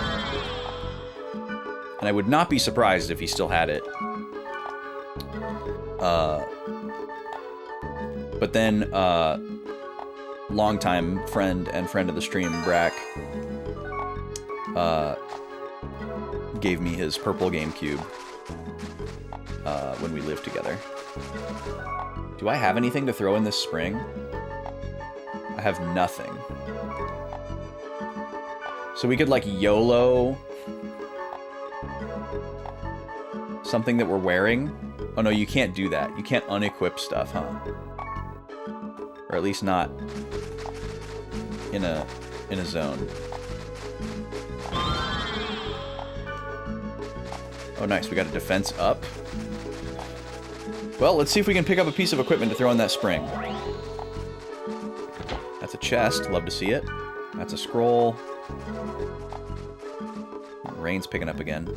And I would not be surprised if he still had it. But then, longtime friend and friend of the stream, Brack, gave me his purple GameCube when we lived together. Do I have anything to throw in this spring? I have nothing. So we could, like, YOLO something that we're wearing. Oh no, you can't do that. You can't unequip stuff, huh? Or at least not in a zone. Oh nice, we got a defense up. Well, let's see if we can pick up a piece of equipment to throw in that spring. That's a chest, love to see it. That's a scroll. Rain's picking up again.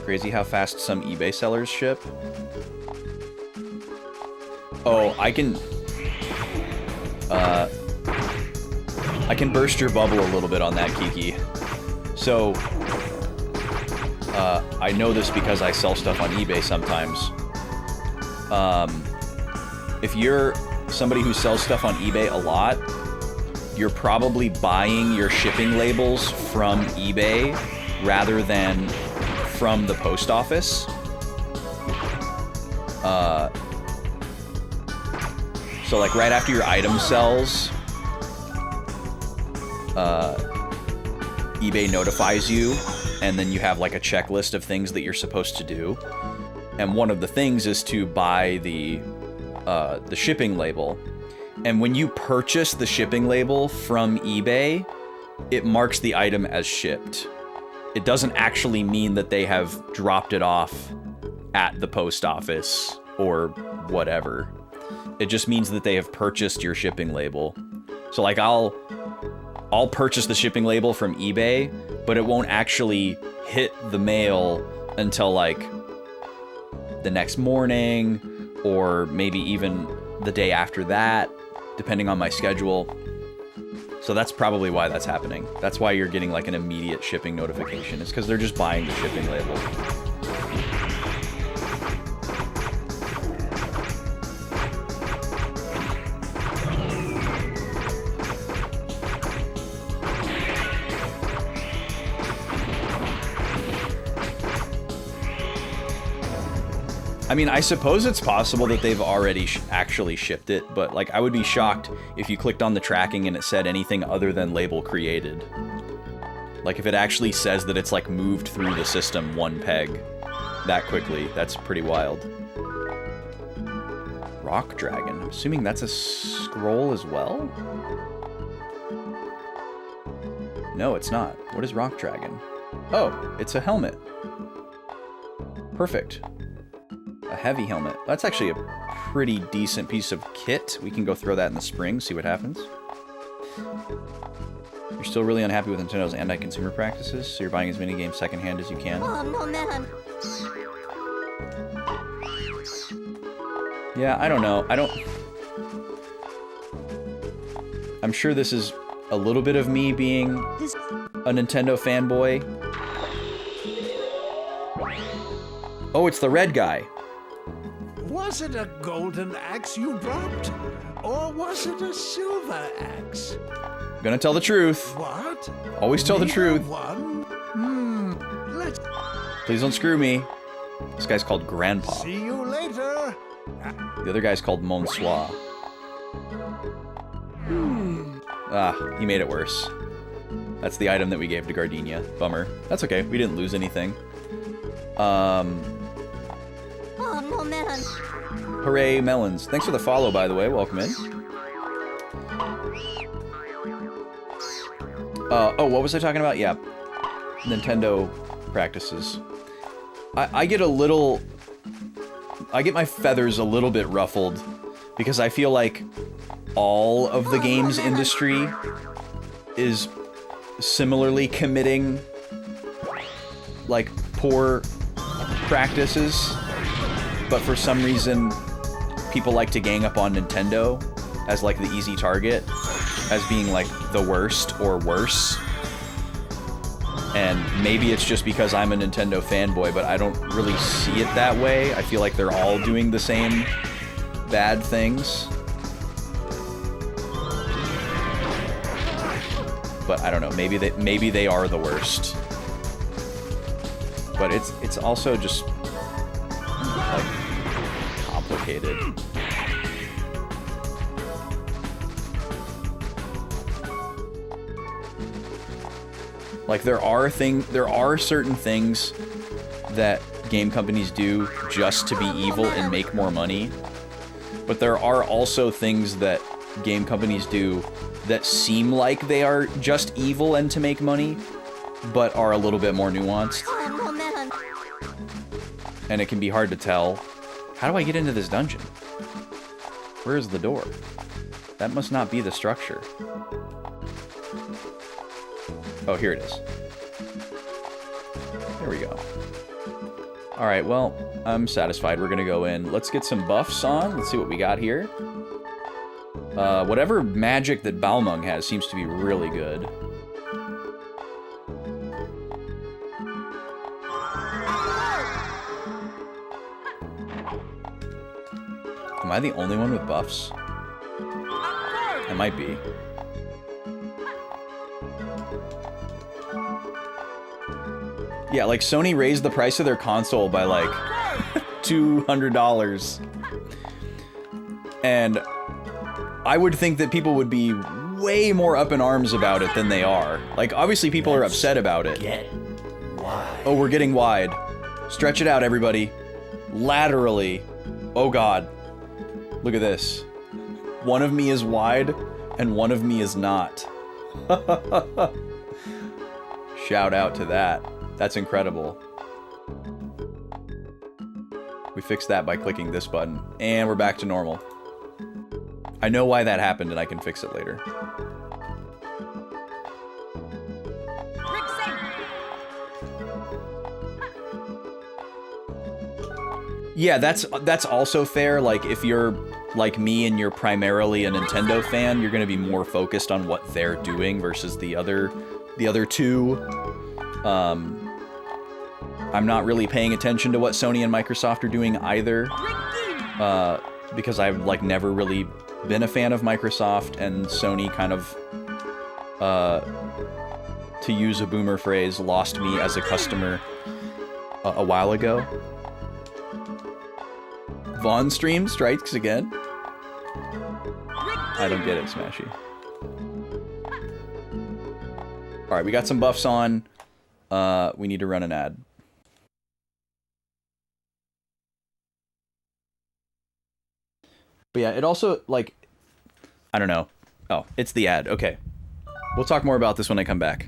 Crazy how fast some eBay sellers ship. Oh, I can burst your bubble a little bit on that, Kiki. So, I know this because I sell stuff on eBay sometimes. If you're somebody who sells stuff on eBay a lot, you're probably buying your shipping labels from eBay rather than from the post office. So like right after your item sells, eBay notifies you, and then you have like a checklist of things that you're supposed to do. And one of the things is to buy the shipping label. And when you purchase the shipping label from eBay, it marks the item as shipped. It doesn't actually mean that they have dropped it off at the post office or whatever. It just means that they have purchased your shipping label. So like I'll purchase the shipping label from eBay, but it won't actually hit the mail until like the next morning or maybe even the day after that, depending on my schedule. So that's probably why that's happening. That's why you're getting like an immediate shipping notification. It's because they're just buying the shipping label. I mean, I suppose it's possible that they've already actually shipped it, but like I would be shocked if you clicked on the tracking and it said anything other than label created. Like if it actually says that it's like moved through the system one peg that quickly, that's pretty wild. Rock Dragon. I'm assuming that's a scroll as well? No, it's not. What is Rock Dragon? Oh, it's a helmet. Perfect. A heavy helmet. That's actually a pretty decent piece of kit. We can go throw that in the spring, see what happens. You're still really unhappy with Nintendo's anti-consumer practices, so you're buying as many games secondhand as you can. Yeah, I don't know. I'm sure this is a little bit of me being a Nintendo fanboy. Oh, it's the red guy. Was it a golden axe you dropped? Or was it a silver axe? Gonna tell the truth. What? Always tell the truth. One? Let's Please don't screw me. This guy's called Grandpa. see you later. The other guy's called Monsoir. Ah, he made it worse. That's the item that we gave to Gardenia. Bummer. That's okay. We didn't lose anything. Hooray, Melons. Thanks for the follow, by the way. Welcome in. Oh, what was I talking about? Yeah. Nintendo practices. I get my feathers a little bit ruffled because I feel like all of the games industry is similarly committing like poor practices, but for some reason people like to gang up on Nintendo as like the easy target, as being like the worst or worse. And maybe it's just because I'm a Nintendo fanboy, but I don't really see it that way. I feel like they're all doing the same bad things. But I don't know, maybe they are the worst. But it's also just like complicated. Like there are certain things that game companies do just to be evil and make more money. But there are also things that game companies do that seem like they are just evil and to make money, but are a little bit more nuanced. And it can be hard to tell. How do I get into this dungeon? Where's the door? That must not be the structure. Oh, here it is. There we go. Alright, well, I'm satisfied. We're gonna go in. Let's get some buffs on. Let's see what we got here. Whatever magic that Balmung has seems to be really good. Am I the only one with buffs? I might be. Yeah, like Sony raised the price of their console by like $200. And I would think that people would be way more up in arms about it than they are. Like, obviously people are upset about it. Oh, we're getting wide. Stretch it out, everybody. Laterally. Oh god. Look at this. One of me is wide, and one of me is not. Shout out to that. That's incredible. We fixed that by clicking this button, and we're back to normal. I know why that happened, and I can fix it later. Yeah, that's also fair. Like, if you're like me and you're primarily a Nintendo fan, you're gonna be more focused on what they're doing versus the other two. I'm not really paying attention to what Sony and Microsoft are doing either, because I've like never really been a fan of Microsoft, and Sony kind of, to use a boomer phrase, lost me as a customer a while ago. Vaughn stream strikes again. I don't get it, Smashy. Alright, we got some buffs on. We need to run an ad. But yeah, it also, like, I don't know. Oh, it's the ad. Okay. We'll talk more about this when I come back.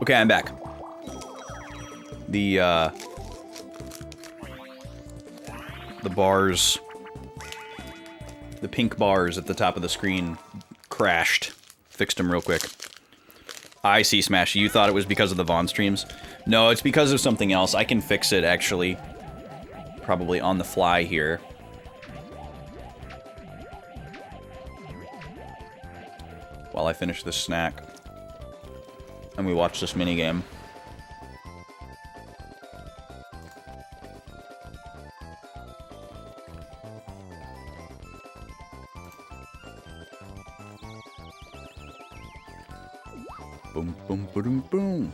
Okay, I'm back. The the bars, the pink bars at the top of the screen crashed. Fixed them real quick. I see, Smashy. You thought it was because of the Vaughn streams? No, it's because of something else. I can fix it, actually. Probably on the fly here. While I finish this snack. And we watch this minigame. Boom, boom, boom, boom.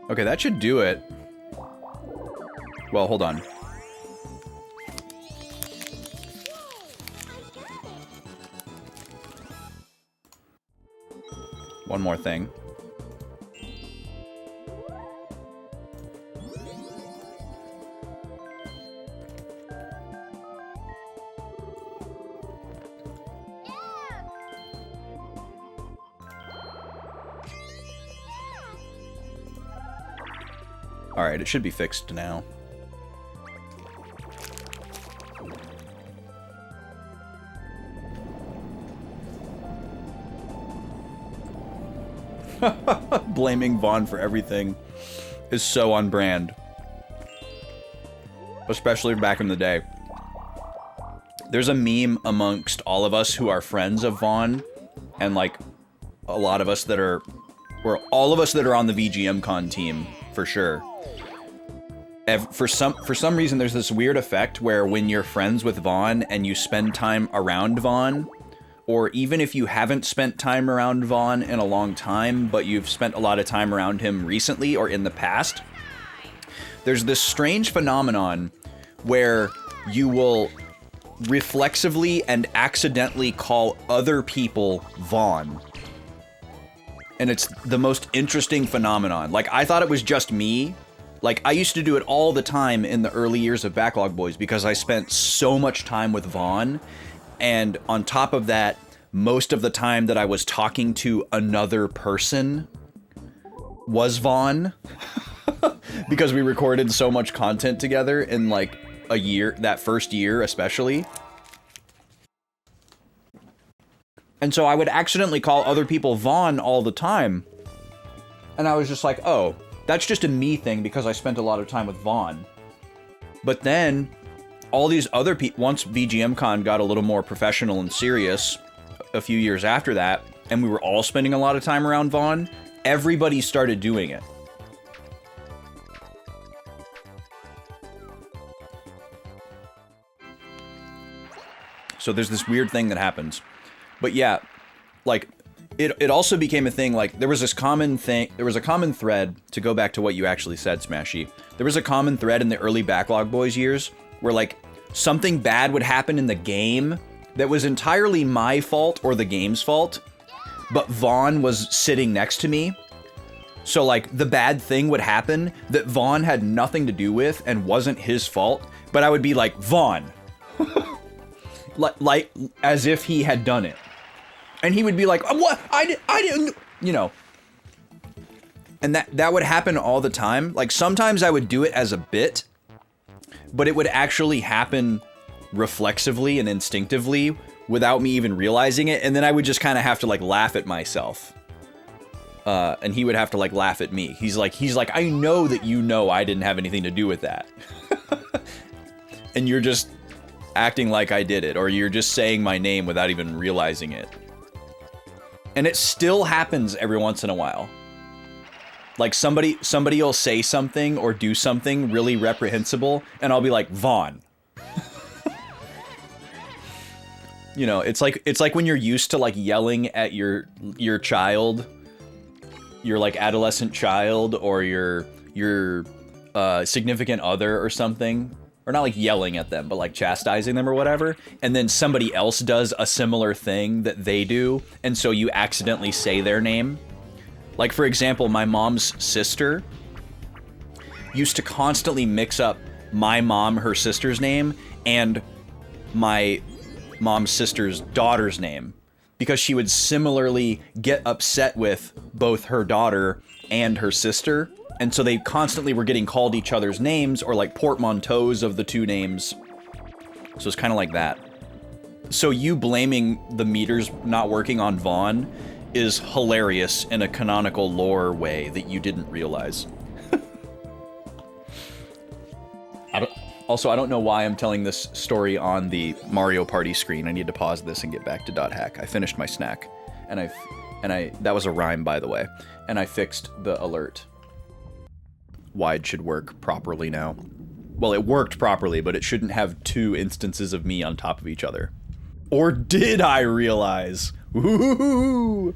Okay, that should do it. Well, hold on. One more thing. Alright, it should be fixed now. Blaming Vaughn for everything is so on brand. Especially back in the day. There's a meme amongst all of us who are friends of Vaughn, and like a lot of us that are, or all of us that are on the VGMCon team, for sure. For some reason, there's this weird effect where when you're friends with Vaughn and you spend time around Vaughn, or even if you haven't spent time around Vaughn in a long time, but you've spent a lot of time around him recently or in the past, there's this strange phenomenon where you will reflexively and accidentally call other people Vaughn. And it's the most interesting phenomenon. Like, I thought it was just me. Like, I used to do it all the time in the early years of Backlog Boys because I spent so much time with Vaughn. And on top of that, most of the time that I was talking to another person was Vaughn. Because we recorded so much content together in, like, a year, that first year especially. And so I would accidentally call other people Vaughn all the time. And I was just like, oh, that's just a me thing because I spent a lot of time with Vaughn. But then, all these other people, once VGMCon got a little more professional and serious, a few years after that, and we were all spending a lot of time around Vaughn, everybody started doing it. So there's this weird thing that happens. But yeah, like, it also became a thing, like, there was a common thread, to go back to what you actually said, Smashy. There was a common thread in the early Backlog Boys years, where, like, something bad would happen in the game that was entirely my fault or the game's fault, but Vaughn was sitting next to me. So, like, the bad thing would happen that Vaughn had nothing to do with and wasn't his fault, but I would be like, Vaughn. like, as if he had done it. And he would be like, what? I didn't, you know. And that would happen all the time. Like, sometimes I would do it as a bit, but it would actually happen reflexively and instinctively without me even realizing it. And then I would just kind of have to, like, laugh at myself. And he would have to like laugh at me. He's like, I know that you know I didn't have anything to do with that. And you're just acting like I did it, or you're just saying my name without even realizing it. And it still happens every once in a while. Like somebody will say something or do something really reprehensible, and I'll be like, Vaughn. You know, it's like when you're used to like yelling at your child, your like adolescent child, or your significant other or something, or not like yelling at them, but like chastising them or whatever, and then somebody else does a similar thing that they do, and so you accidentally say their name. Like, for example, my mom's sister used to constantly mix up my mom, her sister's name, and my mom's sister's daughter's name, because she would similarly get upset with both her daughter and her sister, and so they constantly were getting called each other's names, or like portmanteaus of the two names. So it's kind of like that. So you blaming the meters not working on Vaughn is hilarious in a canonical lore way that you didn't realize. Also, I don't know why I'm telling this story on the Mario Party screen. I need to pause this and get back to .hack. I finished my snack, and that was a rhyme, by the way, and I fixed the alert. Wide should work properly now. Well, it worked properly, but it shouldn't have two instances of me on top of each other. Or did I realize? Woohoo!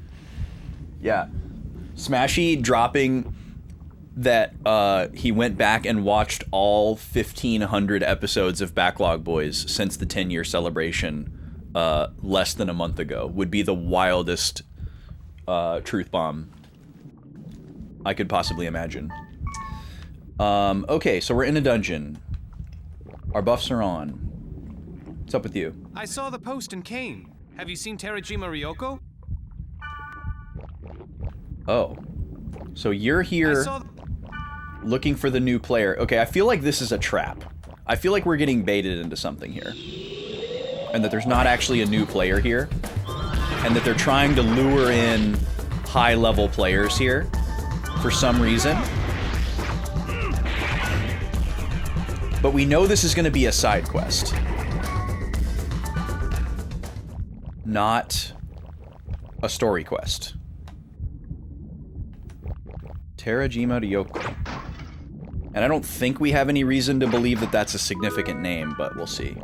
Yeah. Smashy dropping that he went back and watched all 1,500 episodes of Backlog Boys since the 10-year celebration less than a month ago would be the wildest truth bomb I could possibly imagine. Okay, so we're in a dungeon. Our buffs are on. What's up with you? I saw the post and came. Have you seen Terajima Ryoko? Oh. So you're here looking for the new player. Okay, I feel like this is a trap. I feel like we're getting baited into something here. And that there's not actually a new player here. And that they're trying to lure in high-level players here for some reason. But we know this is going to be a side quest. Not a story quest. Terajima Ryoko. And I don't think we have any reason to believe that that's a significant name, but we'll see.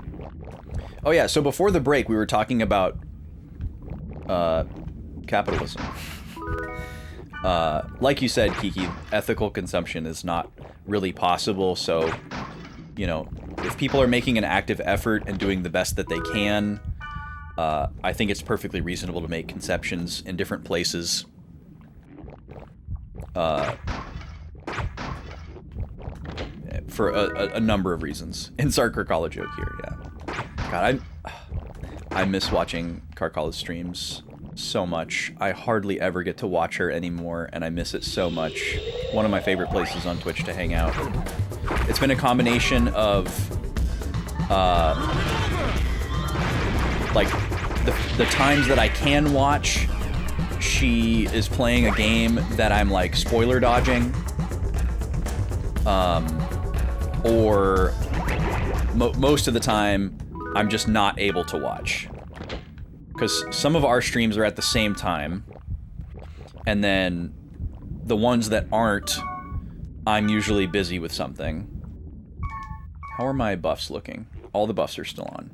Oh yeah, so before the break we were talking about capitalism. Like you said, Kiki, ethical consumption is not really possible, so, you know, if people are making an active effort and doing the best that they can, I think it's perfectly reasonable to make conceptions in different places. For a number of reasons. Insert Karkala joke here, yeah. God, I miss watching Karkala's streams so much. I hardly ever get to watch her anymore, and I miss it so much. One of my favorite places on Twitch to hang out. It's been a combination of, like, the times that I can watch, she is playing a game that I'm, like, spoiler dodging. Or most of the time, I'm just not able to watch. Because some of our streams are at the same time, and then the ones that aren't, I'm usually busy with something. How are my buffs looking? All the buffs are still on.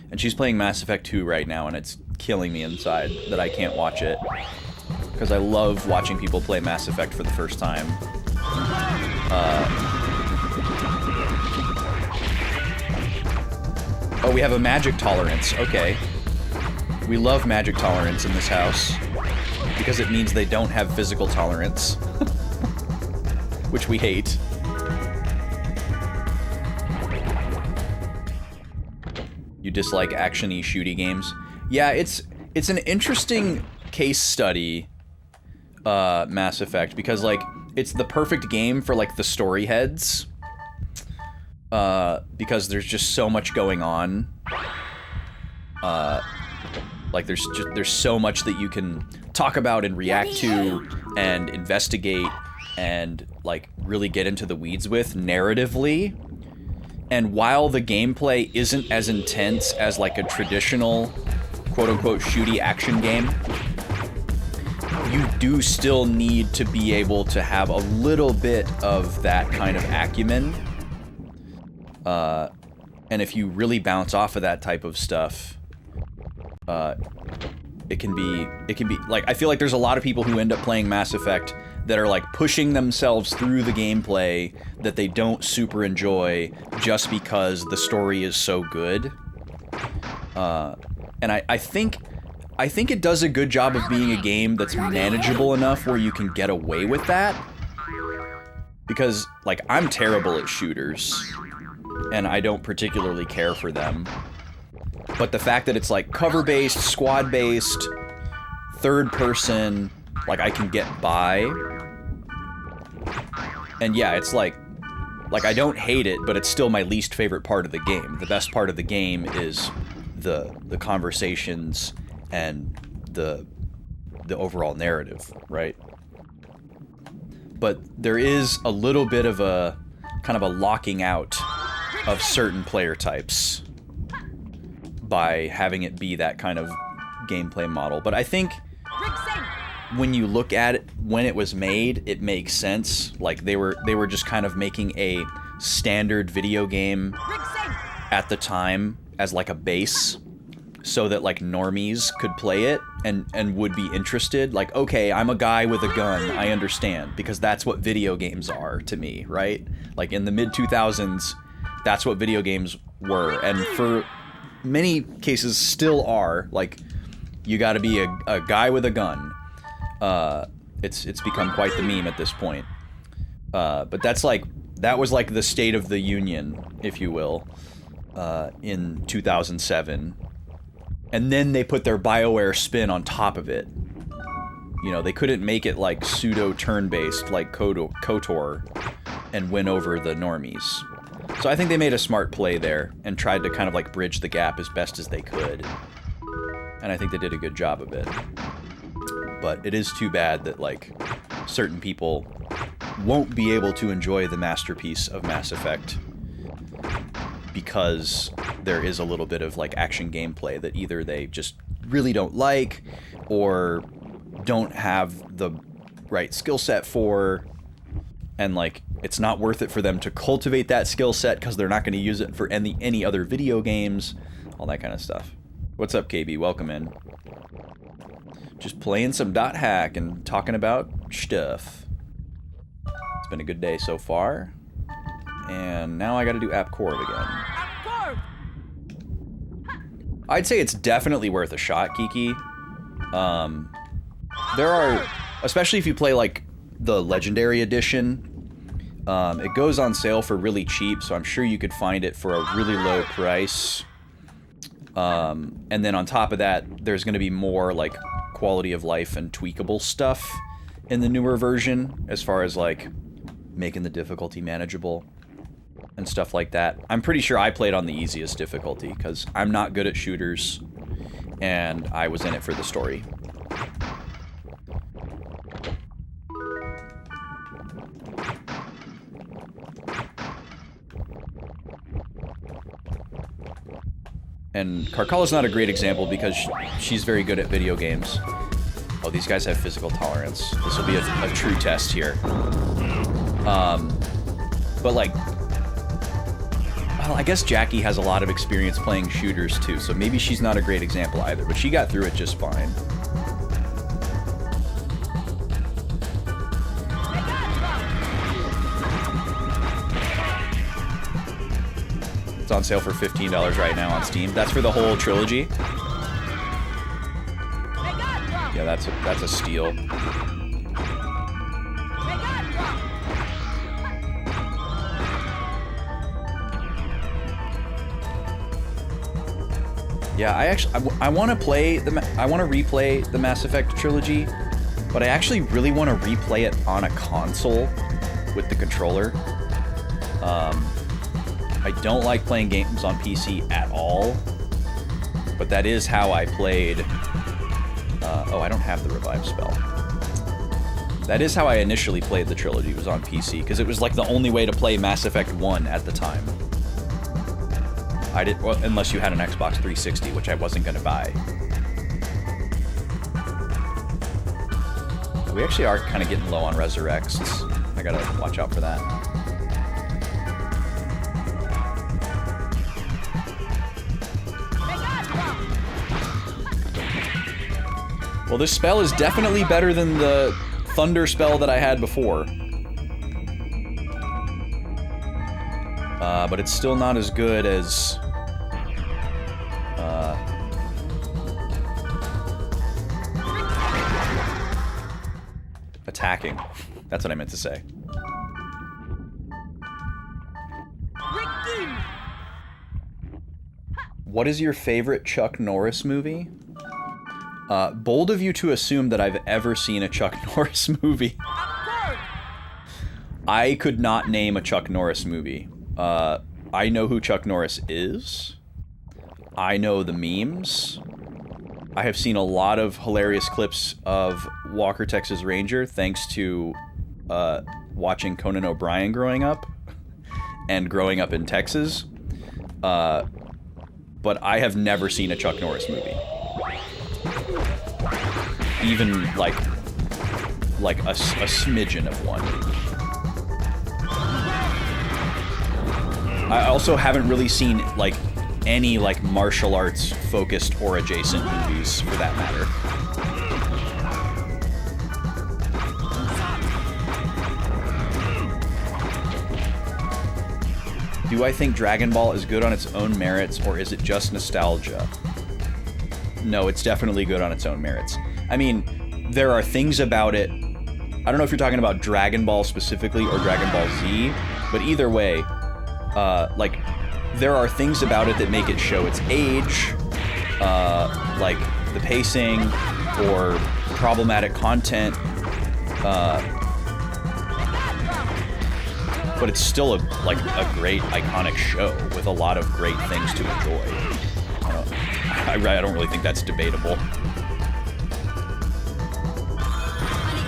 And she's playing Mass Effect 2 right now, and it's killing me inside that I can't watch it. Because I love watching people play Mass Effect for the first time. Oh, we have a magic tolerance. Okay. We love magic tolerance in this house. Because it means they don't have physical tolerance. Which we hate. You dislike action-y, shooty games? Yeah, it's an interesting case study, Mass Effect, because, like, it's the perfect game for, like, the story heads. Because there's just so much going on. Like there's so much that you can talk about and react to and investigate and like really get into the weeds with narratively. And while the gameplay isn't as intense as like a traditional quote-unquote shooty action game, you do still need to be able to have a little bit of that kind of acumen. And if you really bounce off of that type of stuff, it can be like, I feel like there's a lot of people who end up playing Mass Effect that are like pushing themselves through the gameplay that they don't super enjoy just because the story is so good. And I think it does a good job of being a game that's manageable enough where you can get away with that. Because, like, I'm terrible at shooters, and I don't particularly care for them. But the fact that it's, like, cover-based, squad-based, third-person, like, I can get by. And yeah, it's like, I don't hate it, but it's still my least favorite part of the game. The best part of the game is the conversations and the overall narrative, right? But there is a little bit of a kind of a locking out of certain player types by having it be that kind of gameplay model. But I think when you look at it when it was made, it makes sense. Like they were just kind of making a standard video game at the time as like a base, so that like normies could play it and would be interested. Like, okay, I'm a guy with a gun, I understand, because that's what video games are to me, right? Like in the mid-2000s, that's what video games were, and for many cases still are. Like, you gotta be a guy with a gun. It's become quite the meme at this point. But that was like the state of the union, if you will, in 2007. And then they put their BioWare spin on top of it. You know, they couldn't make it like pseudo turn-based like KOTOR and win over the normies. So I think they made a smart play there and tried to kind of like bridge the gap as best as they could. And I think they did a good job of it. But it is too bad that like certain people won't be able to enjoy the masterpiece of Mass Effect because there is a little bit of like action gameplay that either they just really don't like or don't have the right skill set for, and like it's not worth it for them to cultivate that skill set because they're not going to use it for any other video games, all that kind of stuff. What's up, KB? Welcome in. Just playing some dot hack and talking about stuff. It's been a good day so far. And now I gotta do AppCorp again. I'd say it's definitely worth a shot, Kiki. There are, especially if you play like the Legendary Edition, it goes on sale for really cheap, so I'm sure you could find it for a really low price. And then on top of that, there's gonna be more like quality of life and tweakable stuff in the newer version, as far as like making the difficulty manageable and stuff like that. I'm pretty sure I played on the easiest difficulty because I'm not good at shooters and I was in it for the story. And Carcala's not a great example because she's very good at video games. Oh, these guys have physical tolerance. This will be a true test here. But like, well, I guess Jackie has a lot of experience playing shooters too, so maybe she's not a great example either, but she got through it just fine. It's on sale for $15 right now on Steam. That's for the whole trilogy. Yeah, that's a steal. Yeah, I want to replay the Mass Effect trilogy, but I actually really want to replay it on a console with the controller. I don't like playing games on PC at all. But that is how I played... oh, I don't have the revive spell. That is how I initially played the trilogy, was on PC, because it was like the only way to play Mass Effect 1 at the time. Well, unless you had an Xbox 360, which I wasn't going to buy. We actually are kind of getting low on resurrects. I gotta watch out for that. Well, this spell is definitely better than the thunder spell that I had before. But it's still not as good as... attacking. That's what I meant to say. What is your favorite Chuck Norris movie? Bold of you to assume that I've ever seen a Chuck Norris movie. I could not name a Chuck Norris movie. I know who Chuck Norris is. I know the memes. I have seen a lot of hilarious clips of Walker, Texas Ranger, thanks to watching Conan O'Brien growing up, and growing up in Texas. But I have never seen a Chuck Norris movie. Even, like a smidgen of one. I also haven't really seen, like, any, like, martial arts focused or adjacent movies, for that matter. Do I think Dragon Ball is good on its own merits, or is it just nostalgia? No, it's definitely good on its own merits. I mean, there are things about it... I don't know if you're talking about Dragon Ball specifically, or Dragon Ball Z, but either way, like... there are things about it that make it show its age, like the pacing or problematic content, but it's still a great iconic show with a lot of great things to enjoy. I don't really think that's debatable.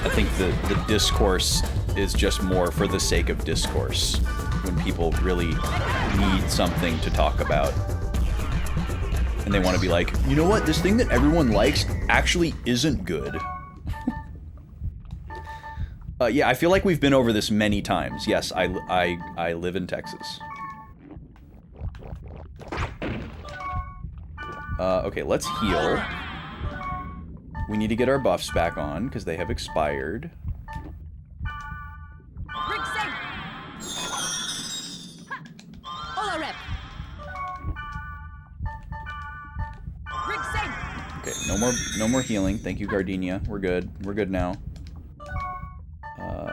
I think the discourse is just more for the sake of discourse. When people really need something to talk about. And they want to be like, you know what, this thing that everyone likes actually isn't good. Yeah, I feel like we've been over this many times. Yes, I live in Texas. Okay, let's heal. We need to get our buffs back on, because they have expired. Okay, no more healing. Thank you, Gardenia. We're good. We're good now.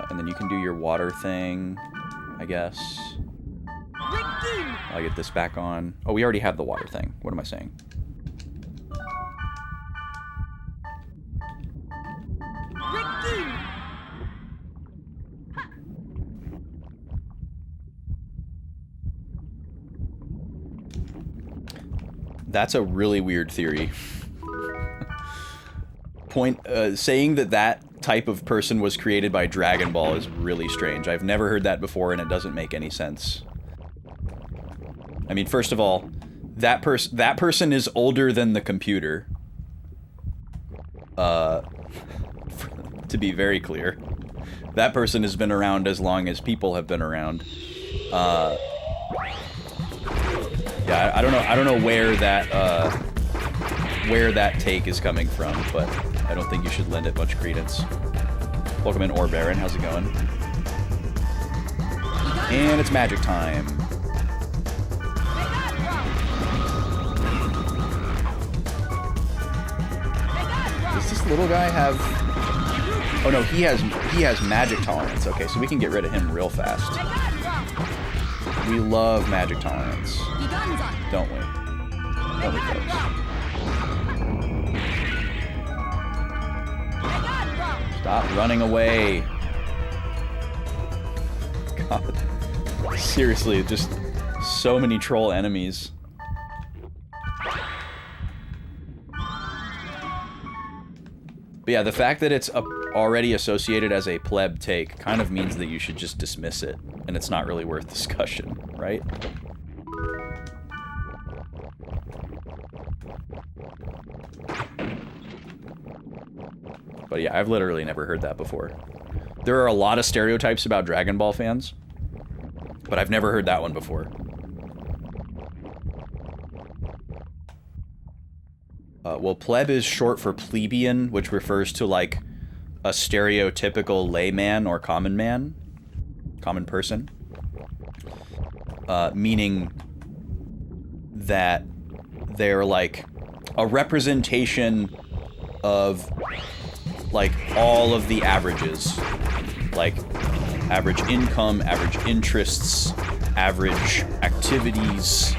And then you can do your water thing, I guess. I'll get this back on. Oh, we already have the water thing. What am I saying? That's a really weird theory. Saying that type of person was created by Dragon Ball is really strange. I've never heard that before, and it doesn't make any sense. I mean, first of all, that person is older than the computer. To be very clear. That person has been around as long as people have been around. Yeah, I don't know where that take is coming from, but I don't think you should lend it much credence. Welcome in, Ore Baron. How's it going? And it's magic time. Does this little guy have... Oh no, he has magic tolerance. Okay, so we can get rid of him real fast. We love magic tolerance. Don't we? Don't we, folks? Stop running away. God. Seriously, just so many troll enemies. But yeah, the fact that it's already associated as a pleb take kind of means that you should just dismiss it, and it's not really worth discussion, right? But yeah, I've literally never heard that before. There are a lot of stereotypes about Dragon Ball fans, but I've never heard that one before. Well, pleb is short for plebeian, which refers to, like, a stereotypical layman or common man. Common person. Meaning that they're, like, a representation of, like, all of the averages. Like, average income, average interests, average activities,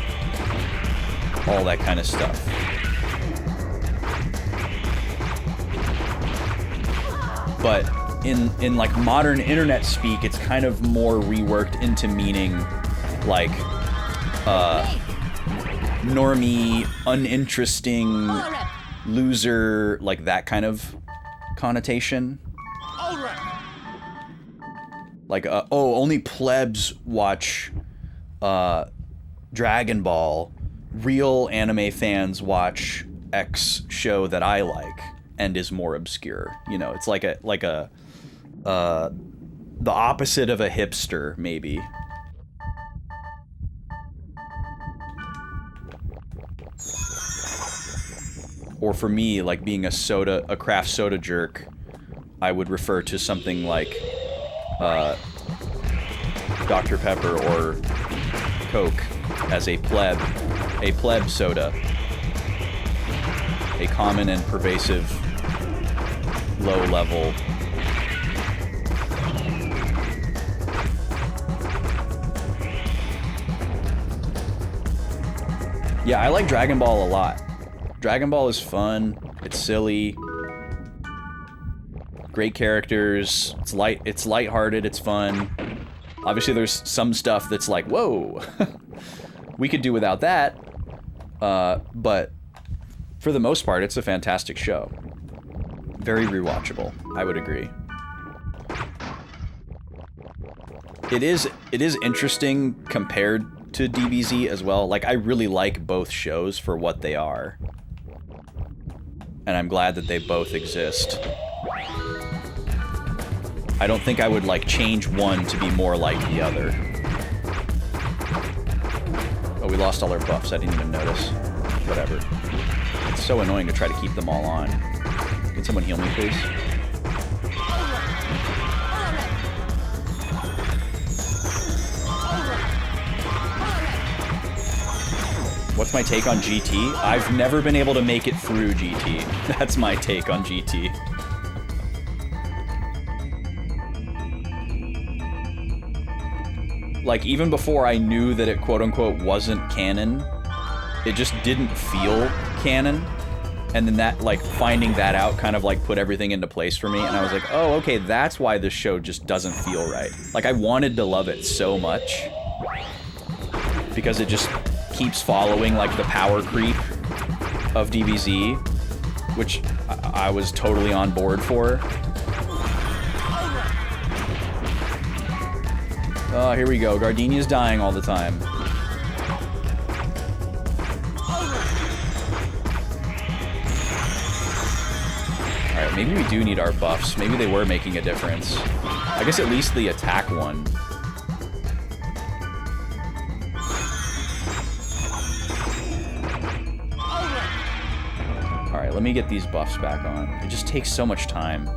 all that kind of stuff. But in like modern internet speak, it's kind of more reworked into meaning like normie, uninteresting, loser, like that kind of connotation. Like, oh, only plebs watch Dragon Ball. Real anime fans watch X show that I like and is more obscure. You know, it's like the opposite of a hipster, maybe. Or for me, like being a craft soda jerk, I would refer to something like Dr. Pepper or Coke as a pleb soda. A common and pervasive low level. Yeah, I like Dragon Ball a lot. Dragon Ball is fun, it's silly, great characters, it's lighthearted, it's fun. Obviously there's some stuff that's like, whoa, we could do without that, but for the most part, it's a fantastic show. Very rewatchable, I would agree. It is interesting compared to DBZ as well. Like, I really like both shows for what they are. And I'm glad that they both exist. I don't think I would, like, change one to be more like the other. Oh, we lost all our buffs. I didn't even notice. Whatever. It's so annoying to try to keep them all on. Can someone heal me, please? What's my take on GT? I've never been able to make it through GT. That's my take on GT. Like, even before I knew that it quote-unquote wasn't canon, it just didn't feel canon. And then that, like, finding that out kind of, like, put everything into place for me. And I was like, oh, okay, that's why this show just doesn't feel right. Like, I wanted to love it so much. Because it just keeps following, like, the power creep of DBZ. Which I was totally on board for. Oh, here we go. Gardenia's dying all the time. Alright, maybe we do need our buffs. Maybe they were making a difference. I guess at least the attack one. Alright, let me get these buffs back on. It just takes so much time.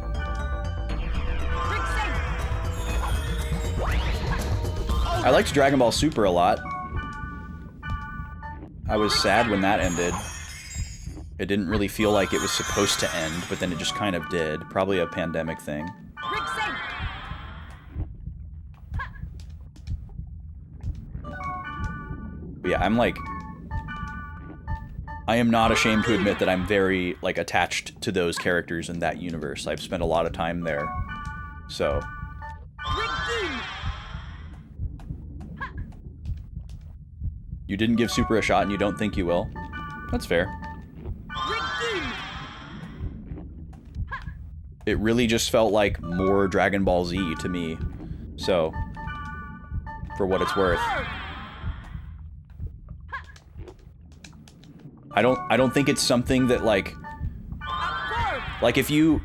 I liked Dragon Ball Super a lot. I was sad when that ended. It didn't really feel like it was supposed to end, but then it just kind of did. Probably a pandemic thing. But yeah, I'm like... I am not ashamed to admit that I'm very, like, attached to those characters in that universe. I've spent a lot of time there. So... You didn't give Super a shot and you don't think you will? That's fair. it really just felt like more Dragon Ball Z to me. So, for what it's worth. I don't think it's something that like if you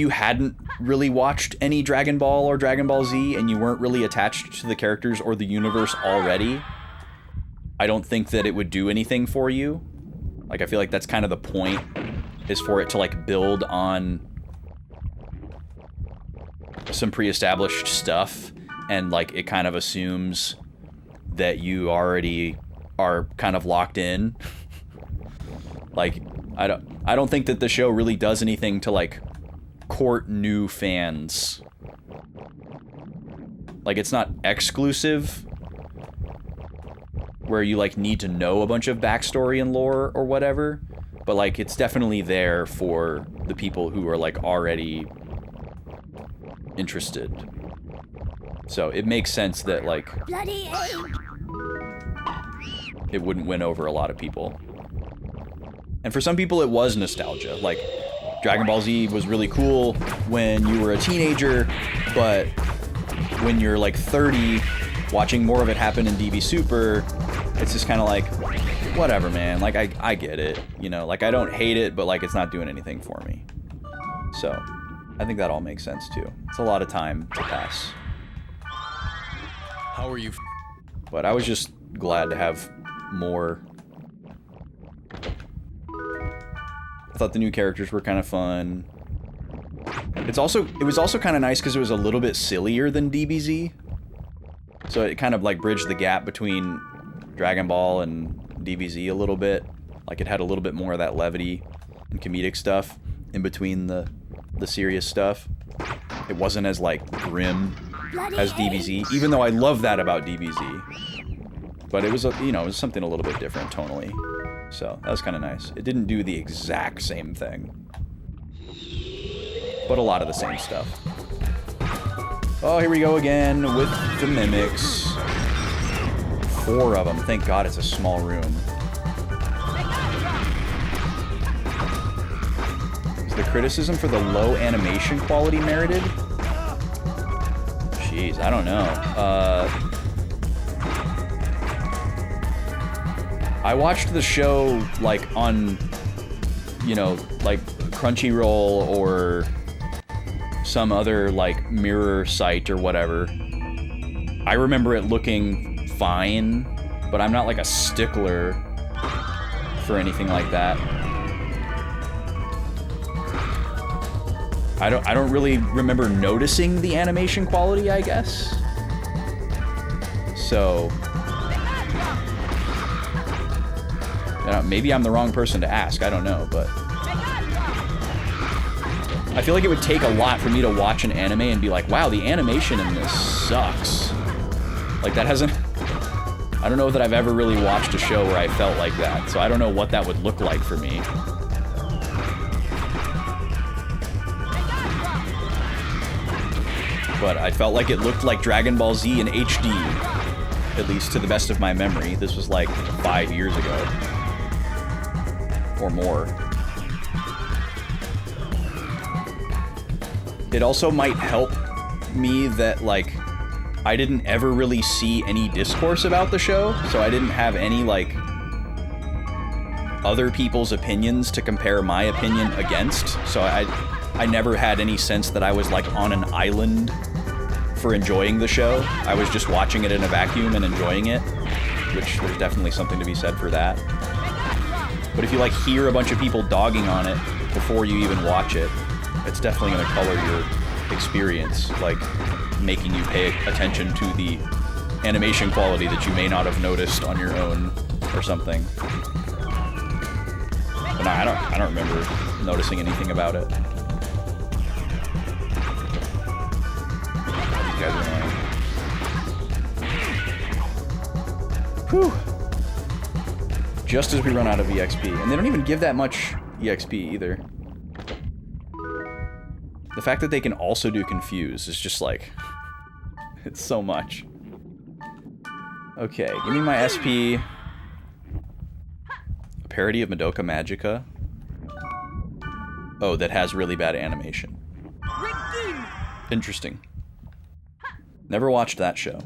hadn't really watched any Dragon Ball or Dragon Ball Z and you weren't really attached to the characters or the universe already, I don't think that it would do anything for you. Like, I feel like that's kind of the point, is for it to like build on some pre-established stuff, and like it kind of assumes that you already are kind of locked in. Like, I don't think that the show really does anything to like court new fans. Like, it's not exclusive, where you like need to know a bunch of backstory and lore or whatever, but like it's definitely there for the people who are like already interested. So it makes sense that like it wouldn't win over a lot of people. And for some people it was nostalgia. Like, Dragon Ball Z was really cool when you were a teenager, but when you're like 30, watching more of it happen in DB Super, it's just kind of like, whatever, man. Like, I get it, you know? Like, I don't hate it, but like it's not doing anything for me. So, I think that all makes sense too. It's a lot of time to pass. How are you? But I was just glad to have more. I thought the new characters were kind of fun. It was also kind of nice because it was a little bit sillier than DBZ. So it kind of like bridged the gap between Dragon Ball and DBZ a little bit. Like, it had a little bit more of that levity and comedic stuff in between the serious stuff. It wasn't as like grim as DBZ, even though I love that about DBZ. But it was, you know, it was something a little bit different tonally. So that was kind of nice. It didn't do the exact same thing, but a lot of the same stuff. Oh, here we go again with the mimics. 4 of them. Thank God it's a small room. Is the criticism for the low animation quality merited? Jeez, I don't know. I watched the show, like, on, you know, like, Crunchyroll or some other, like, mirror site or whatever. I remember it looking fine, but I'm not, like, a stickler for anything like that. I don't really remember noticing the animation quality, I guess. So, maybe I'm the wrong person to ask, I don't know, but I feel like it would take a lot for me to watch an anime and be like, wow, the animation in this sucks. Like, that hasn't... I don't know that I've ever really watched a show where I felt like that, so I don't know what that would look like for me. But I felt like it looked like Dragon Ball Z in HD, at least to the best of my memory. This was like 5 years ago. Or more. It also might help me that, like, I didn't ever really see any discourse about the show, so I didn't have any, like, other people's opinions to compare my opinion against, so I never had any sense that I was, like, on an island for enjoying the show. I was just watching it in a vacuum and enjoying it, which there's definitely something to be said for that. But if you, like, hear a bunch of people dogging on it before you even watch it, it's definitely going to color your experience, like, making you pay attention to the animation quality that you may not have noticed on your own or something. But no, I don't remember noticing anything about it. These guys are annoying. Whew. Just as we run out of EXP. And they don't even give that much EXP either. The fact that they can also do Confuse is just like... it's so much. Okay, give me my SP. A parody of Madoka Magica. Oh, that has really bad animation. Interesting. Never watched that show.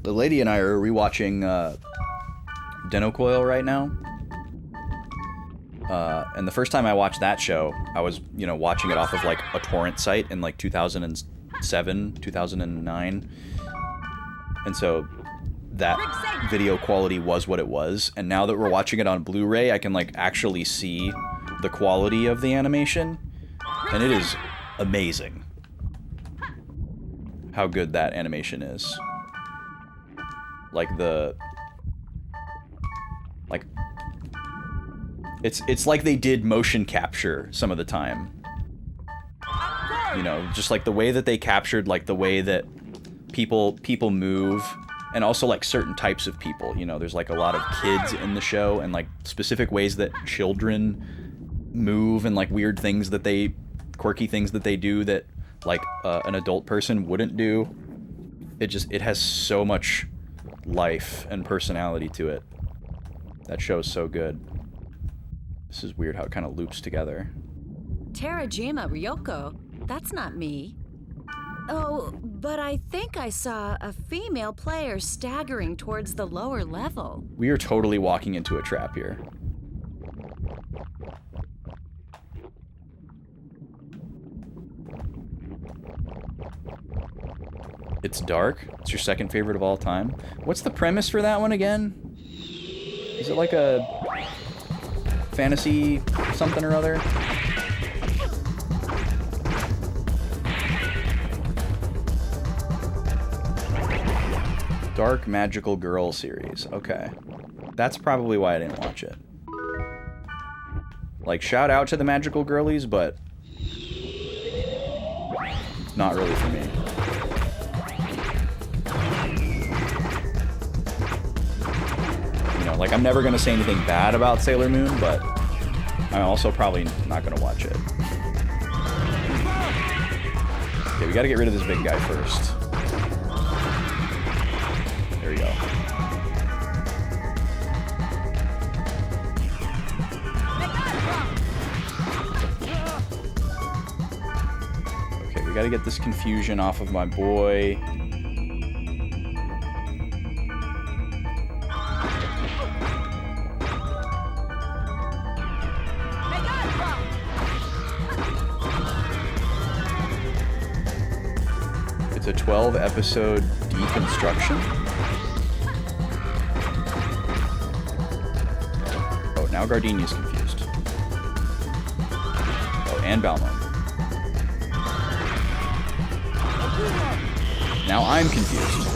The lady and I are rewatching Denocoil right now. And the first time I watched that show, I was, you know, watching it off of like a torrent site in like 2007, 2009. And so that video quality was what it was. And now that we're watching it on Blu-ray, I can like actually see the quality of the animation. And it is amazing how good that animation is. Like it's like they did motion capture some of the time. You know, just like the way that they captured like the way that people move, and also like certain types of people. You know, there's like a lot of kids in the show, and like specific ways that children move, and like weird things that quirky things that they do that like an adult person wouldn't do. It has so much life and personality to it. That show is so good. This is weird how it kind of loops together. Terajima Ryoko? That's not me. Oh, but I think I saw a female player staggering towards the lower level. We are totally walking into a trap here. It's dark. It's your second favorite of all time. What's the premise for that one again? Is it like a fantasy something or other? Dark Magical Girl series. Okay. That's probably why I didn't watch it. Like, shout out to the Magical Girlies, but not really for me. You know, like, I'm never gonna say anything bad about Sailor Moon, but I'm also probably not gonna watch it. Okay, we gotta get rid of this big guy first. There we go. Okay, we gotta get this confusion off of my boy. It's a 12-episode deconstruction. Oh, now Gardenia's confused. Oh, and Balmond. Now I'm confused.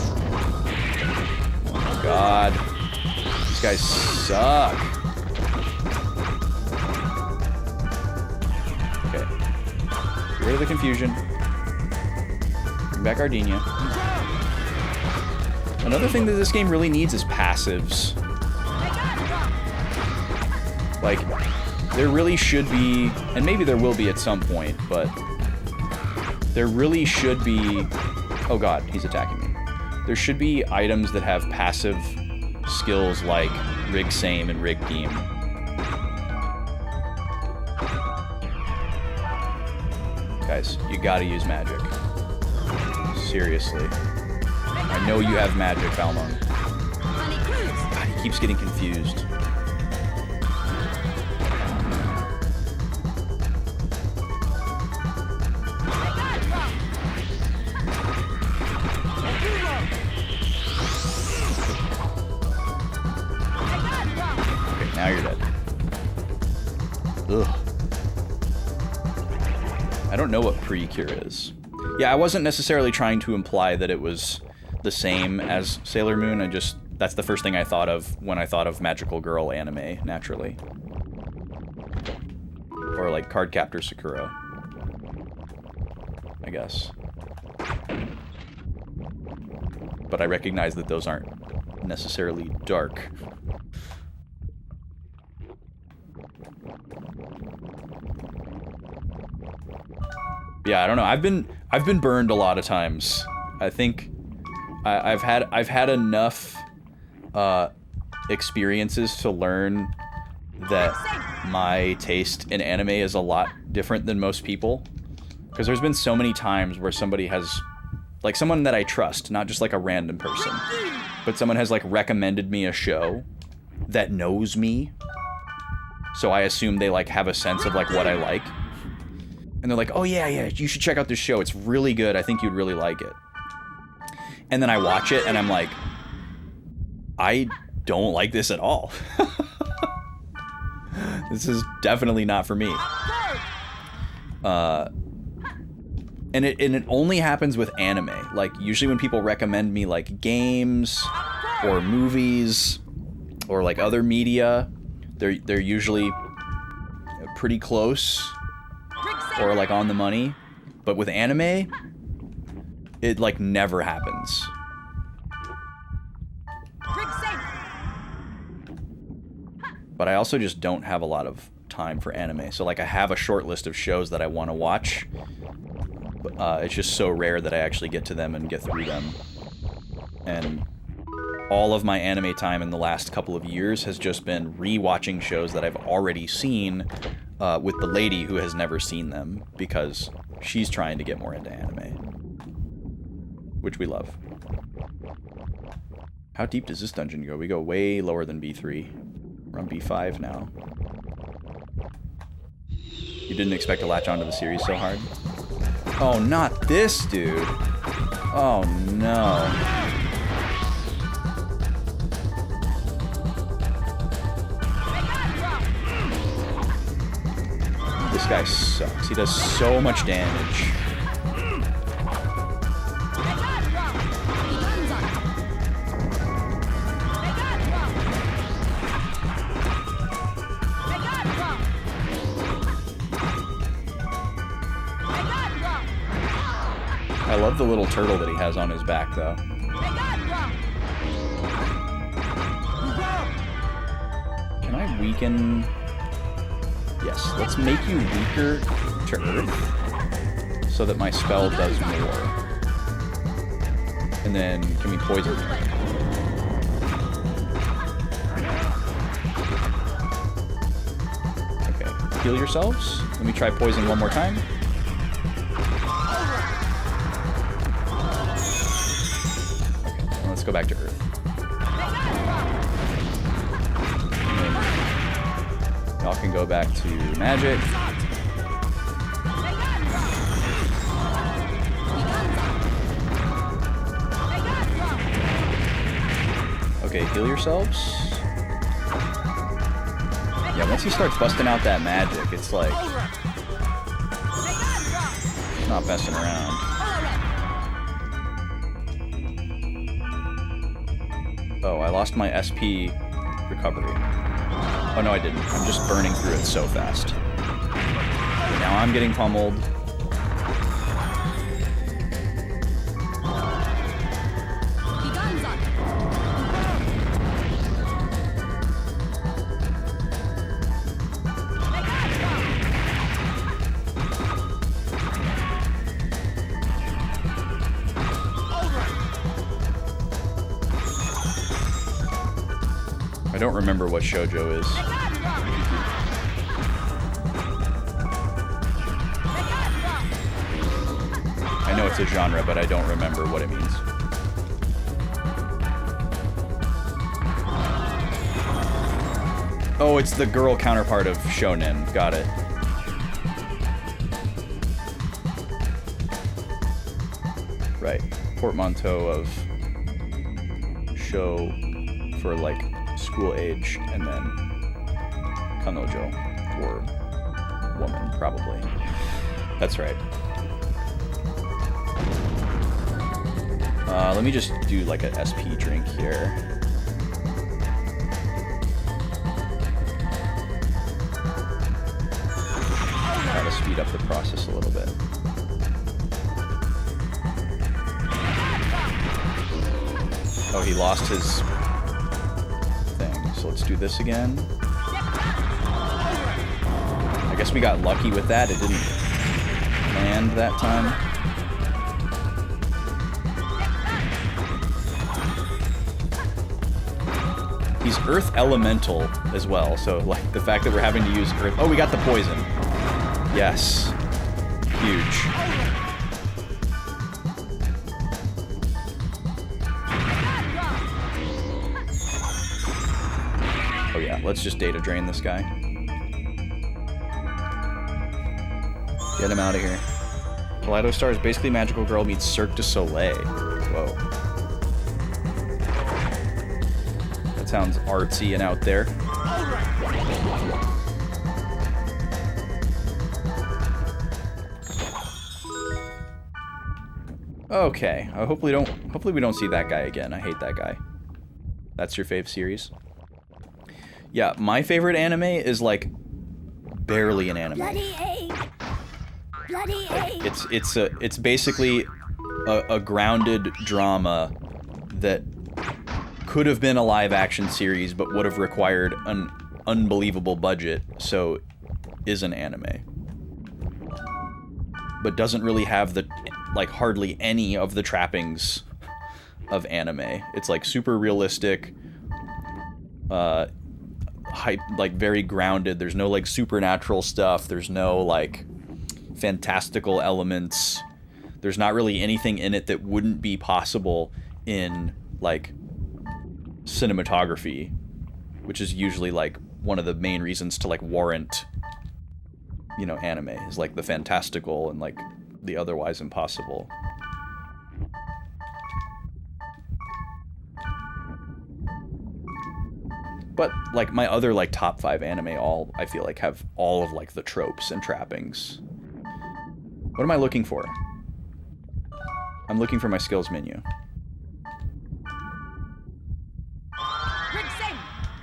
Oh, God. These guys suck. Okay. Get rid of the confusion. Bring back Gardenia. Another thing that this game really needs is passives. Like, there really should be, and maybe there will be at some point, but there really should be, oh god, he's attacking me. There should be items that have passive skills like Rig Same and Rig Beam. Guys, you gotta use magic. Seriously. I know you have magic, Balmond. God, he keeps getting confused. Okay, now you're dead. Ugh. I don't know what Precure is. Yeah, I wasn't necessarily trying to imply that it was the same as Sailor Moon. That's the first thing I thought of when I thought of Magical Girl anime, naturally. Or like Cardcaptor Sakura, I guess. But I recognize that those aren't necessarily dark. Yeah, I don't know. I've been burned a lot of times. I think I've had enough experiences to learn that my taste in anime is a lot different than most people. Because there's been so many times where somebody has, like someone that I trust, not just like a random person, but someone has like recommended me a show that knows me. So I assume they like have a sense of like what I like. And they're like, oh yeah, you should check out this show. It's really good. I think you'd really like it. And then I watch it and I'm like, I don't like this at all. This is definitely not for me. And it only happens with anime. Like, usually when people recommend me, like, games or movies or, like, other media, they're usually pretty close or, like, on the money. But with anime, it, like, never happens. But I also just don't have a lot of time for anime. So, like, I have a short list of shows that I want to watch. It's just so rare that I actually get to them and get through them. And all of my anime time in the last couple of years has just been re-watching shows that I've already seen with the lady who has never seen them, because she's trying to get more into anime. Which we love. How deep does this dungeon go? We go way lower than B3. We're on B5 now. You didn't expect to latch onto the series so hard? Oh, not this dude. Oh, no. This guy sucks. He does so much damage. I love the little turtle that he has on his back, though. Can I weaken? Yes, let's make you weaker to Earth so that my spell does more. And then, can we poison you? Okay, heal yourselves. Let me try poison one more time. Go back to Earth. Y'all can go back to magic. Okay, heal yourselves. Yeah, once he starts busting out that magic, it's like he's not messing around. Oh, I lost my SP recovery. Oh, no, I didn't. I'm just burning through it so fast. Okay, now I'm getting pummeled. I don't remember what shoujo is. I know it's a genre, but I don't remember what it means. Oh, it's the girl counterpart of shonen. Got it. Right. Portmanteau of show for, like, school age, and then kanojo, or woman, probably. That's right. Let me just do like an SP drink here. Try to speed up the process a little bit. Oh, he lost his thing. So let's do this again. I guess we got lucky with that. It didn't land that time. He's Earth Elemental as well, so like the fact that we're having to use Earth... Oh, we got the poison. Yes. Huge. Oh yeah, let's just data drain this guy. Get him out of here. Kaleido Star is basically Magical Girl meets Cirque du Soleil. Whoa. That sounds artsy and out there. Okay. Hopefully we don't see that guy again. I hate that guy. That's your fave series? Yeah, my favorite anime is like barely an anime. Bloody egg. Bloody egg. It's basically a grounded drama that could have been a live action series but would have required an unbelievable budget, so is an anime. But doesn't really have the like hardly any of the trappings of anime. It's like super realistic, like very grounded. There's no like supernatural stuff. There's no like fantastical elements. There's not really anything in it that wouldn't be possible in like cinematography, which is usually like one of the main reasons to like warrant, you know, anime is like the fantastical and like the otherwise impossible. But like my other like top 5 anime all I feel like have all of like the tropes and trappings. What am I looking for? I'm looking for my skills menu.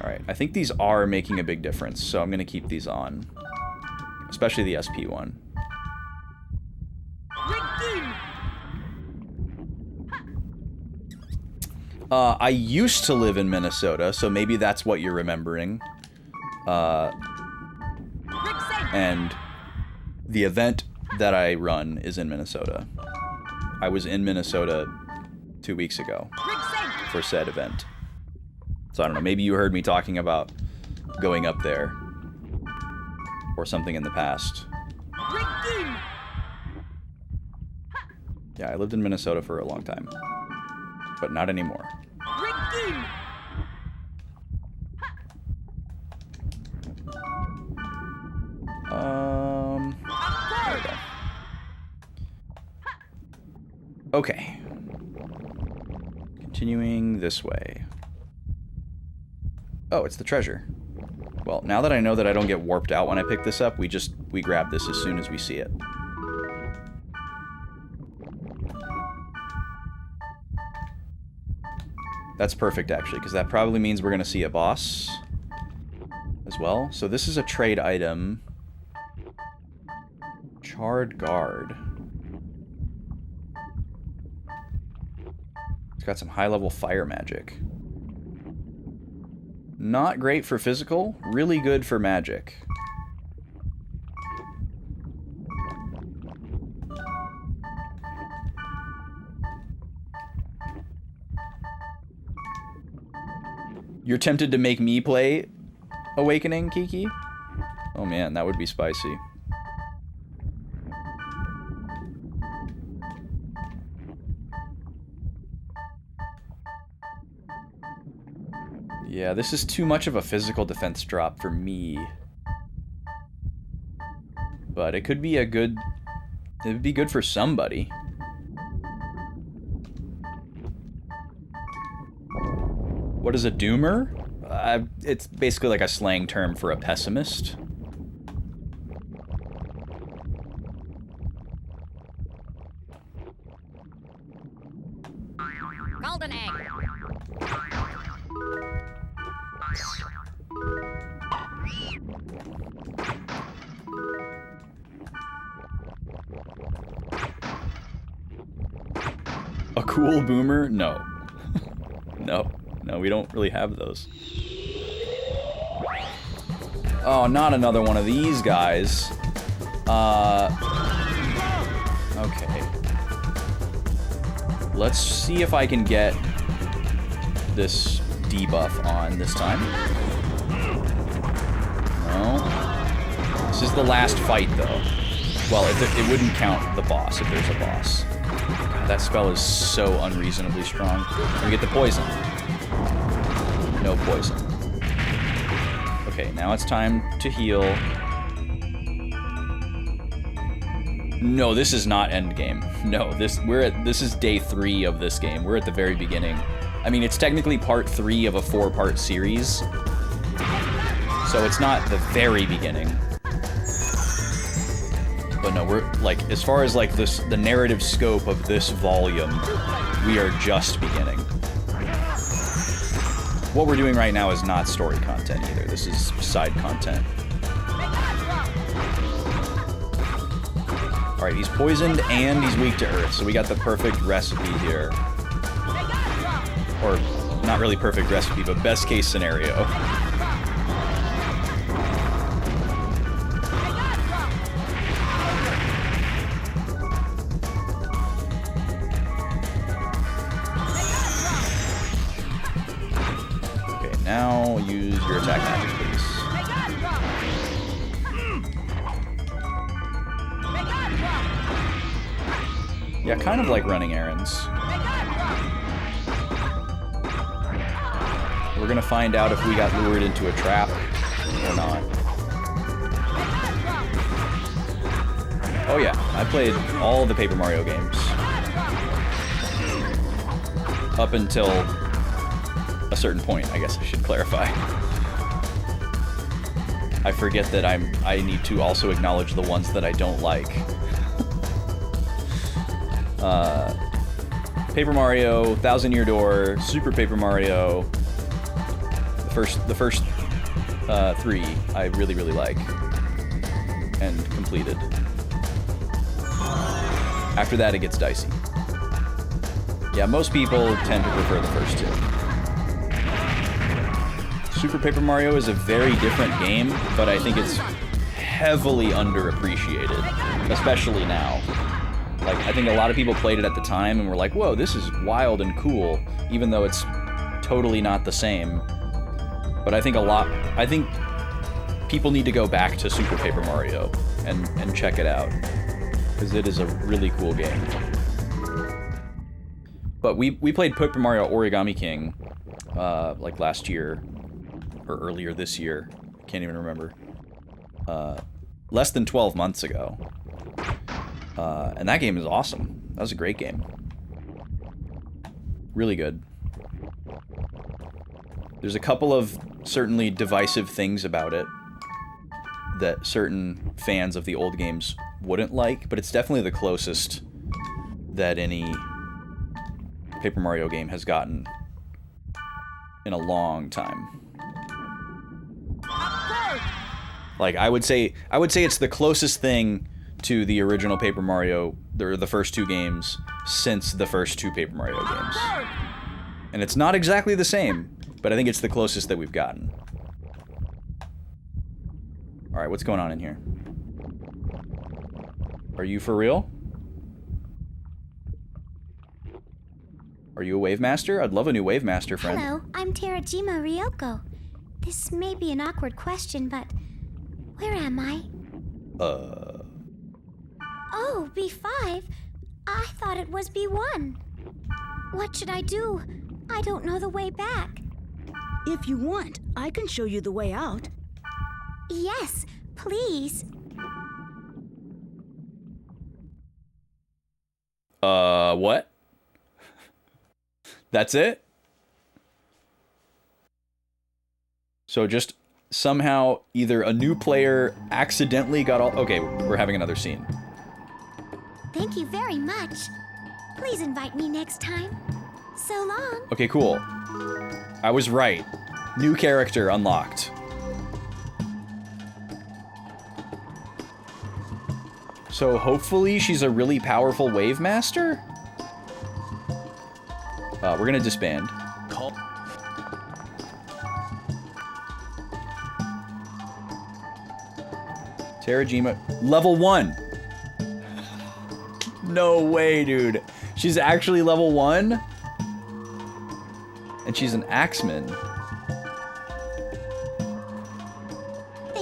Alright, I think these are making a big difference, so I'm gonna keep these on. Especially the SP one. I used to live in Minnesota, so maybe that's what you're remembering. And the event that I run is in Minnesota. I was in Minnesota 2 weeks ago for said event. So I don't know, maybe you heard me talking about going up there or something in the past. Yeah, I lived in Minnesota for a long time, but not anymore. There we go. Okay. Continuing this way. Oh, it's the treasure. Well, now that I know that I don't get warped out when I pick this up, we grab this as soon as we see it. That's perfect, actually, because that probably means we're going to see a boss as well. So this is a trade item. Charred Guard. It's got some high-level fire magic. Not great for physical, really good for magic. You're tempted to make me play Awakening, Kiki? Oh man, that would be spicy. Yeah, this is too much of a physical defense drop for me. But it could be a good... It would be good for somebody. What is a doomer? It's basically like a slang term for a pessimist. Golden egg. A cool boomer? No. No. No, we don't really have those. Oh, not another one of these guys. Okay. Let's see if I can get this debuff on this time. No. This is the last fight, though. Well, it wouldn't count the boss if there's a boss. God, that spell is so unreasonably strong. We get the poison. No poison. Okay, now it's time to heal. No, this is not endgame. No, this is day 3 of this game. We're at the very beginning. I mean, it's technically part 3 of a 4-part series. So it's not the very beginning. But no, we're like, as far as like the narrative scope of this volume, we are just beginning. What we're doing right now is not story content either. This is side content. Alright, he's poisoned and he's weak to earth, so we got the perfect recipe here. Or, not really perfect recipe, but best case scenario. Okay, now use your attack magic, please. Yeah, kind of like running errands. We're gonna find out if we got lured into a trap or not. Oh yeah, I played all the Paper Mario games. Up until a certain point, I guess I should clarify. I forget that I need to also acknowledge the ones that I don't like. Paper Mario, 1000 Year Door, Super Paper Mario. The first 3 I really like and completed. After that, it gets dicey. Yeah, most people tend to prefer the first 2. Super Paper Mario is a very different game, but I think it's heavily underappreciated, especially now. Like, I think a lot of people played it at the time and were like, whoa, this is wild and cool, even though it's totally not the same. But I think people need to go back to Super Paper Mario and check it out, because it is a really cool game. But we played Paper Mario Origami King, like last year, or earlier this year, can't even remember, less than 12 months ago. And that game is awesome. That was a great game. Really good. There's a couple of certainly divisive things about it that certain fans of the old games wouldn't like, but it's definitely the closest that any Paper Mario game has gotten in a long time. Like, I would say it's the closest thing to the original Paper Mario, or the first 2 games, since the first 2 Paper Mario games. And it's not exactly the same, but I think it's the closest that we've gotten. Alright, what's going on in here? Are you for real? Are you a Wave Master? I'd love a new Wave Master, friend. Hello, I'm Terajima Ryoko. This may be an awkward question, but where am I? Oh, B5? I thought it was B1. What should I do? I don't know the way back. If you want, I can show you the way out. Yes, please. What? That's it? So just somehow either a new player accidentally got all... Okay, we're having another scene. Thank you very much. Please invite me next time. So long. Okay, cool. I was right. New character unlocked. So hopefully she's a really powerful Wave Master? We're gonna disband. Terajima, level 1! No way, dude. She's actually level 1? And she's an axeman.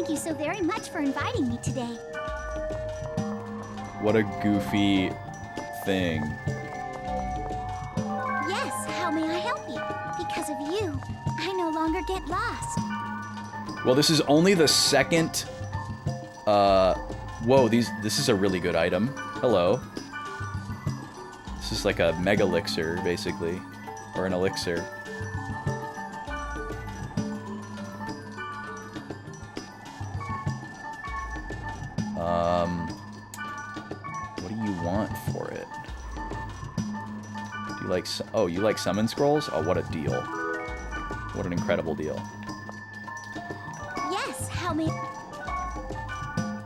Thank you so very much for inviting me today. What a goofy thing. Yes, how may I help you? Because of you, I no longer get lost. Well, this is only the second... Whoa, this is a really good item. Hello. This is like a mega elixir, basically. Or an elixir. What do you want for it? Do you like... Oh, you like summon scrolls? Oh, what a deal. What an incredible deal. Yes, how may...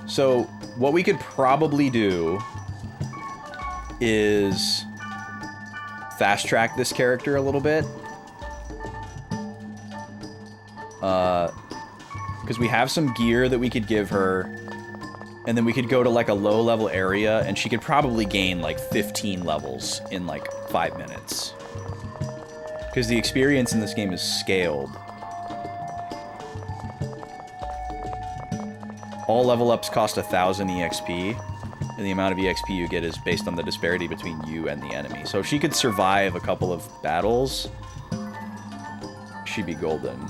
So, what we could probably do is fast track this character a little bit. Because we have some gear that we could give her, and then we could go to like a low level area, and she could probably gain like 15 levels in like 5 minutes. Because the experience in this game is scaled. All level ups cost 1,000 EXP, and the amount of EXP you get is based on the disparity between you and the enemy. So if she could survive a couple of battles, she'd be golden.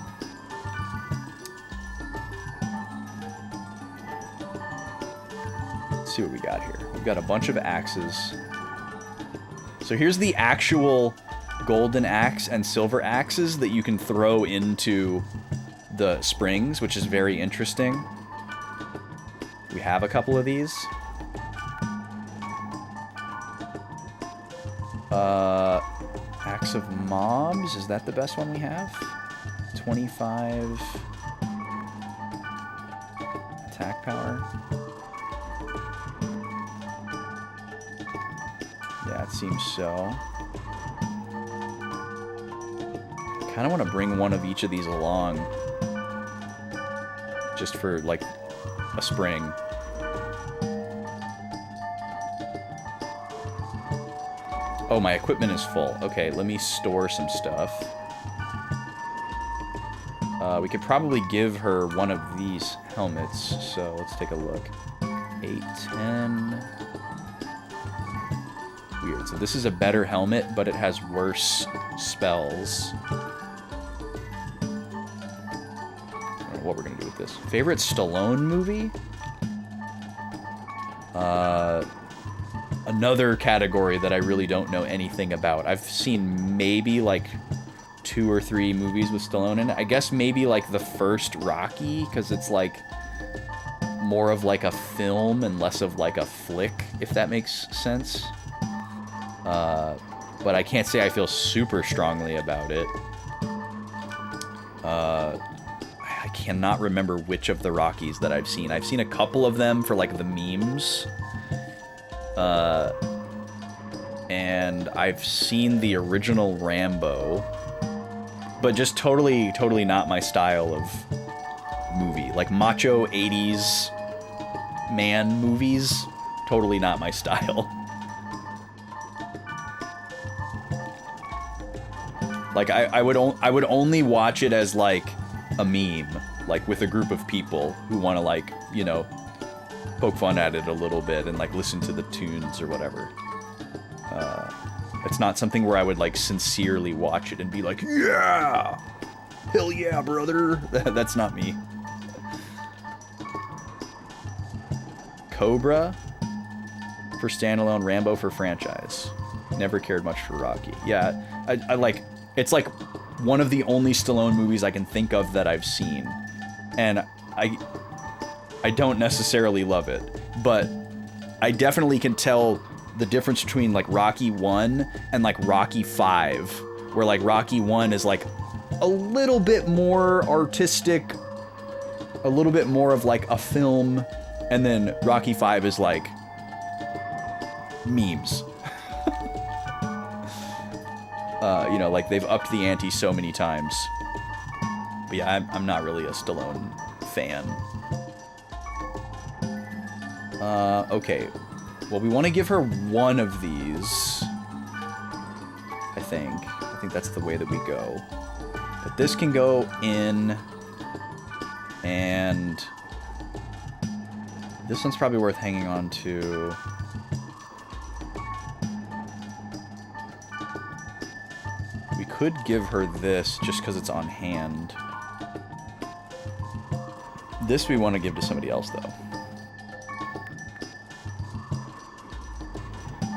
Let's see what we got here. We've got a bunch of axes. So here's the actual golden axe and silver axes that you can throw into the springs, which is very interesting. We have a couple of these. Axe of Mobs, is that the best one we have? 25 attack power. Yeah, it seems so. I kind of want to bring one of each of these along. Just for, like, a spring. Oh, my equipment is full. Okay, let me store some stuff. We could probably give her one of these helmets, so let's take a look. 8, 10... Weird. So this is a better helmet, but it has worse spells. I don't know what we're gonna do with this. Favorite Stallone movie? Another category that I really don't know anything about. I've seen maybe like 2 or 3 movies with Stallone in it. I guess maybe like the first Rocky, because it's like more of like a film and less of like a flick, if that makes sense. But I can't say I feel super strongly about it. I cannot remember which of the Rockies that I've seen. I've seen a couple of them for like the memes. And I've seen the original Rambo, but just totally not my style of movie. Like macho 80s man movies, totally not my style. Like I would only watch it as like a meme, like with a group of people who want to like, you know, poke fun at it a little bit and like listen to the tunes or whatever. It's not something where I would like sincerely watch it and be like, yeah, hell yeah, brother. That's not me. Cobra for standalone, Rambo for franchise. Never cared much for Rocky. Yeah, I like, it's like one of the only Stallone movies I can think of that I've seen. And I don't necessarily love it, but I definitely can tell the difference between like Rocky 1 and like Rocky 5, where like Rocky 1 is like a little bit more artistic, a little bit more of like a film, and then Rocky 5 is like memes. You know, like they've upped the ante so many times. But yeah, I'm not really a Stallone fan. Okay. Well, we want to give her one of these. I think that's the way that we go. But this can go in, and This one's probably worth hanging on to. We could give her this just because it's on hand. This we want to give to somebody else, though.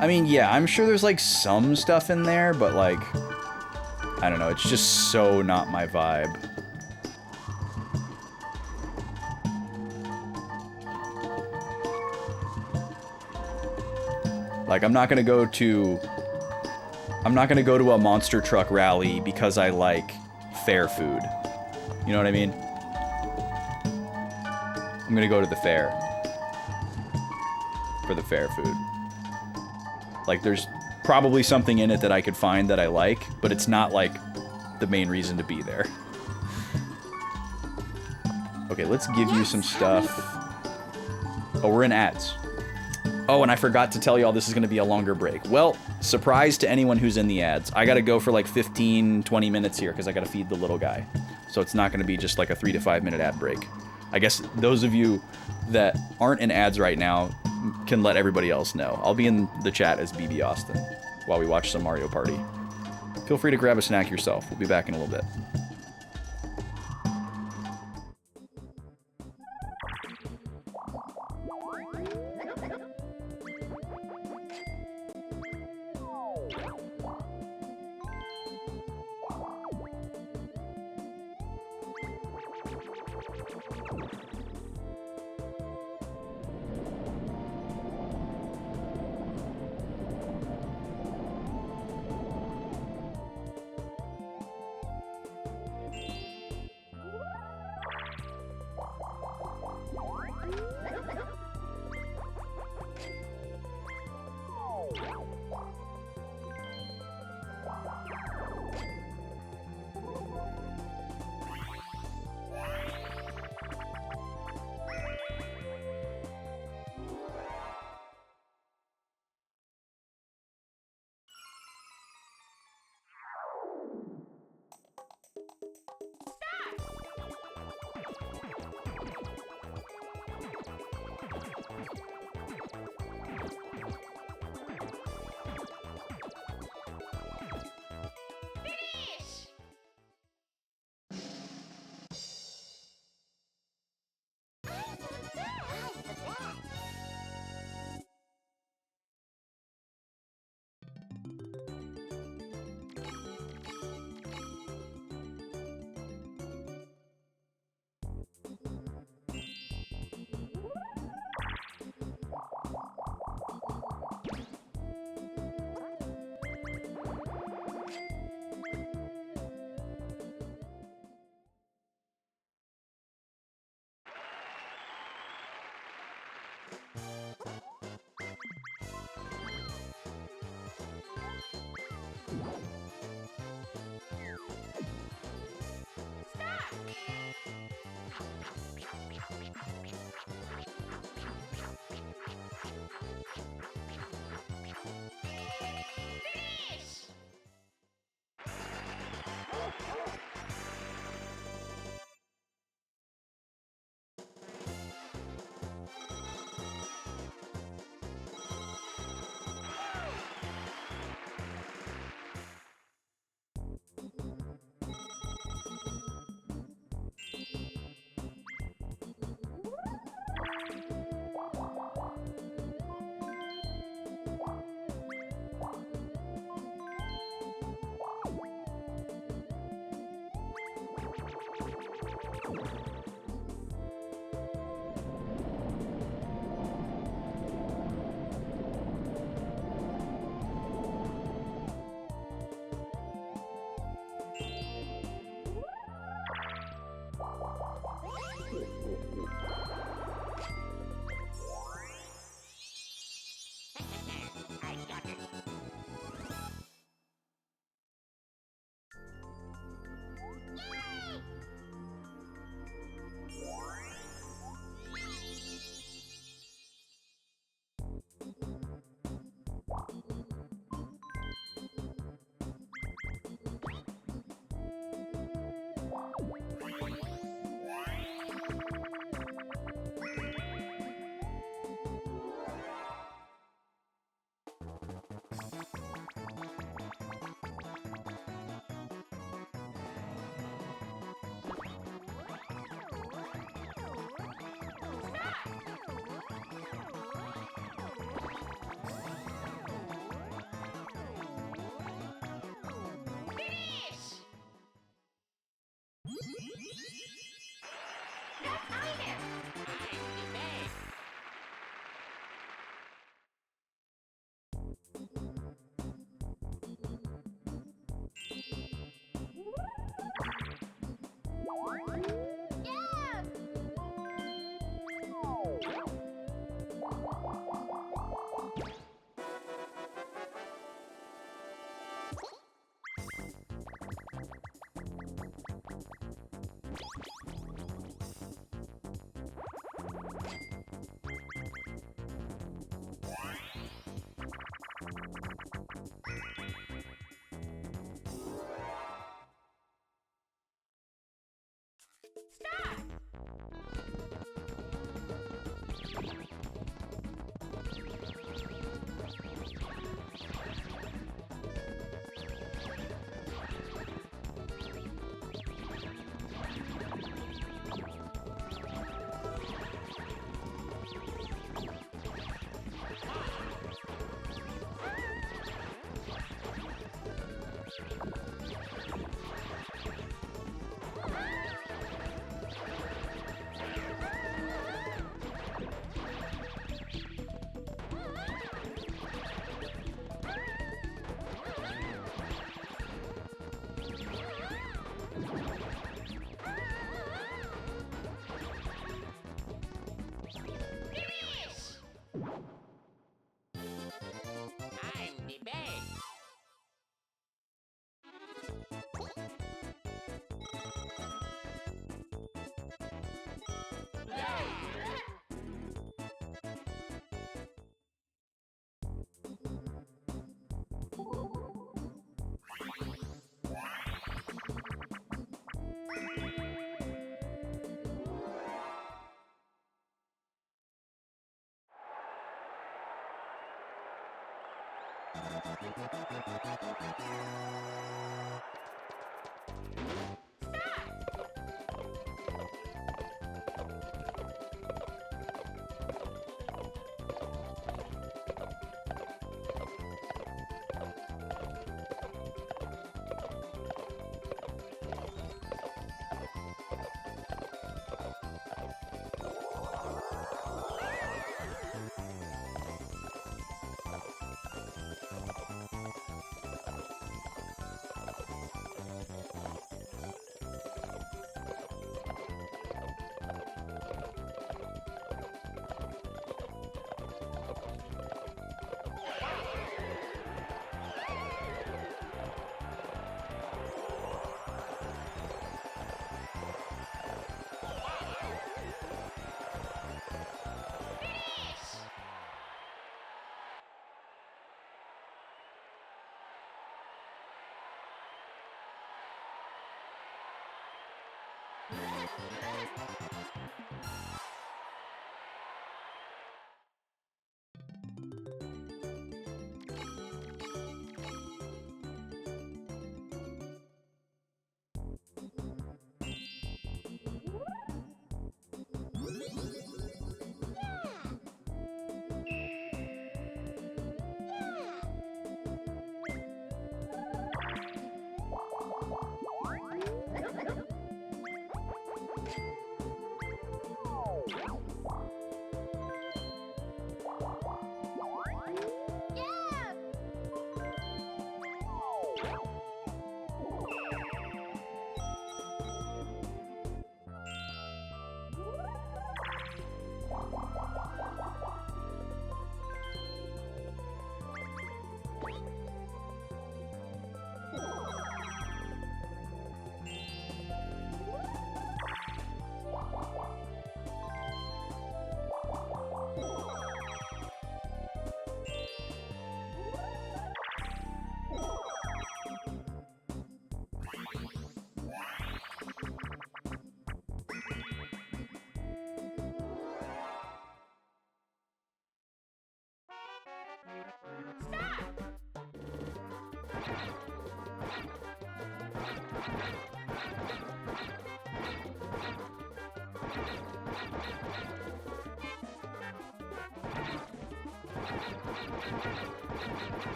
I mean, yeah, I'm sure there's, like, some stuff in there, but, like, I don't know. It's just so not my vibe. Like, I'm not gonna go to a monster truck rally because I like fair food. You know what I mean? I'm gonna go to the fair for the fair food. Like, there's probably something in it that I could find that I like, but it's not, like, the main reason to be there. Okay, let's give you some stuff. Oh, we're in ads. Oh, and I forgot to tell y'all this is going to be a longer break. Well, surprise to anyone who's in the ads. I got to go for like 15, 20 minutes here because I got to feed the little guy. So it's not going to be just like a 3 to 5 minute ad break. I guess those of you that aren't in ads right now can let everybody else know. I'll be in the chat as BB Austin while we watch some Mario Party. Feel free to grab a snack yourself. We'll be back in a little bit.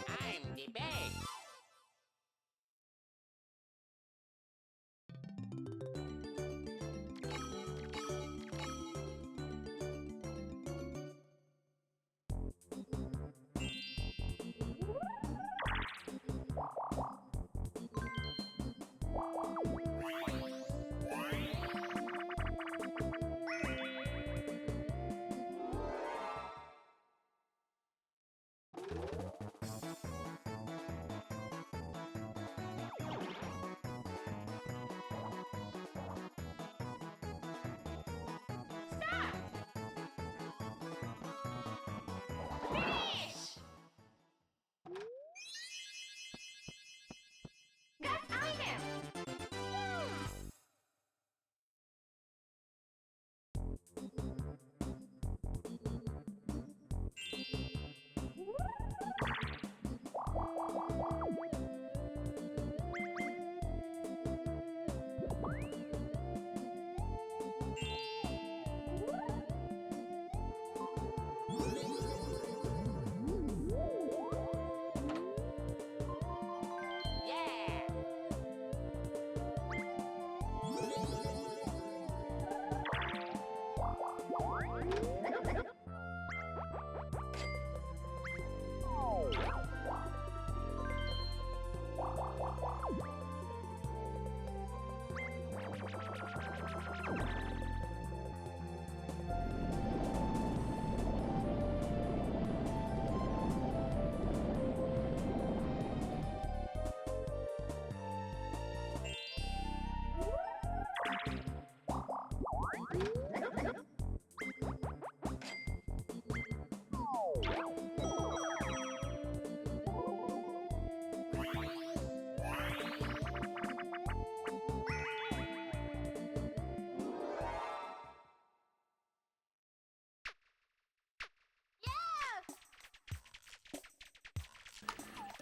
I'm the best.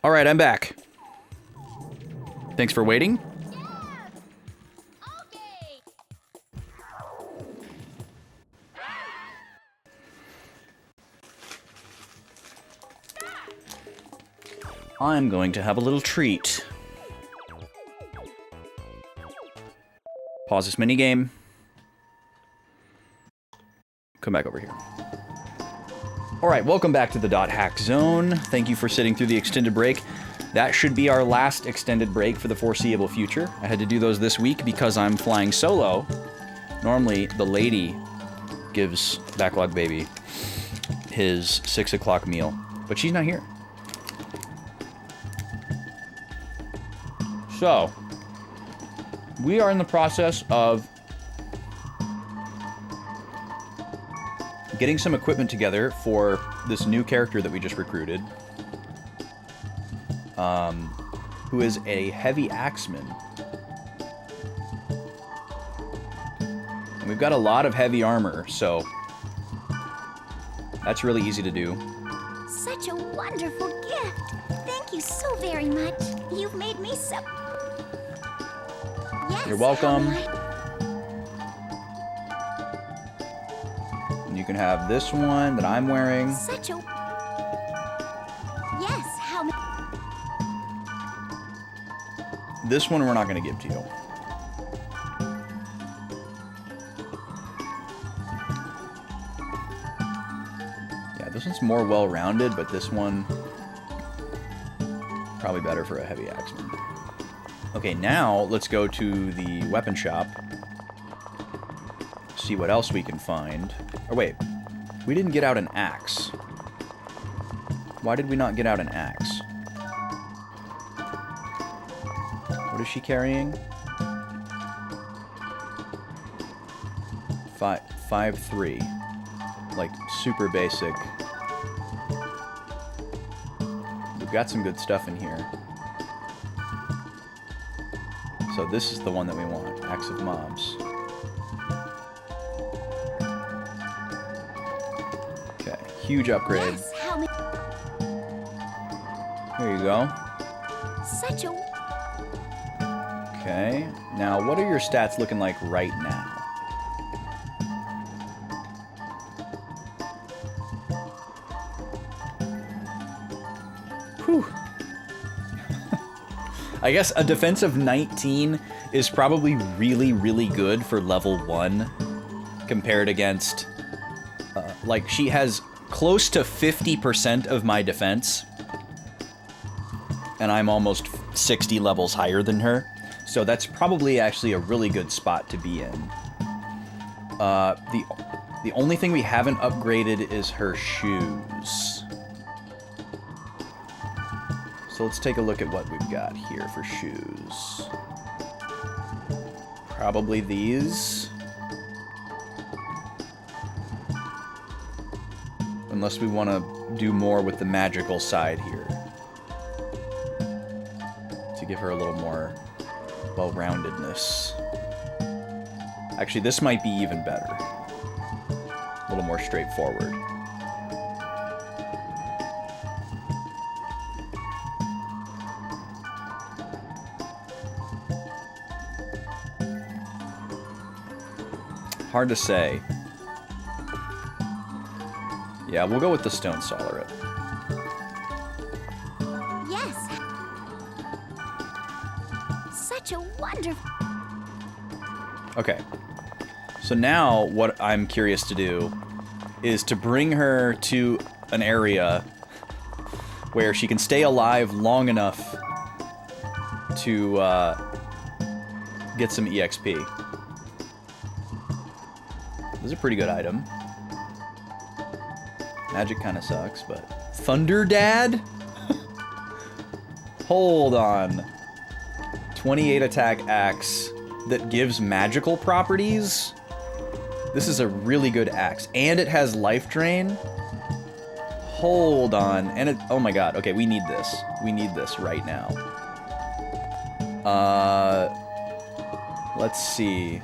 All right, I'm back. Thanks for waiting. I'm going to have a little treat. Pause this minigame. Come back over here. Alright, welcome back to the .hack zone. Thank you for sitting through the extended break. That should be our last extended break for the foreseeable future. I had to do those this week because I'm flying solo. Normally, the lady gives Backlog Baby his 6 o'clock meal, but she's not here. So, we are in the process of getting some equipment together for this new character that we just recruited, who is a heavy axeman. And we've got a lot of heavy armor, so that's really easy to do. Such a wonderful gift. Thank you so very much. You've made me so... Yes, you're welcome. And you can have this one that I'm wearing. Such a... Yes, how many... This one we're not going to give to you. Yeah, this one's more well-rounded, but this one probably better for a heavy axeman. Okay, now let's go to the weapon shop. See what else we can find. Oh wait, we didn't get out an axe. Why did we not get out an axe? What is she carrying? 5-3. Like, super basic. We've got some good stuff in here. So this is the one that we want. Axe of Mobs. Okay, huge upgrade. Yes, how many? There you go. Such a. Okay, now what are your stats looking like right now? Whew. I guess a defense of 19 is probably really, really good for level 1 compared against, like, she has close to 50% of my defense, and I'm almost 60 levels higher than her, so that's probably actually a really good spot to be in. The only thing we haven't upgraded is her shoes. So let's take a look at what we've got here for shoes. Probably these. Unless we want to do more with the magical side here. To give her a little more well-roundedness. Actually, this might be even better. A little more straightforward. Hard to say. Yeah, we'll go with the Stone Soleret. Yes. Such a wonderful. Okay. So now what I'm curious to do is to bring her to an area where she can stay alive long enough to get some EXP. This is a pretty good item. Magic kind of sucks, but... Thunder Dad? Hold on. 28 attack axe that gives magical properties? This is a really good axe. And it has life drain? Hold on. And it... Oh my god. Okay, we need this. We need this right now. Let's see.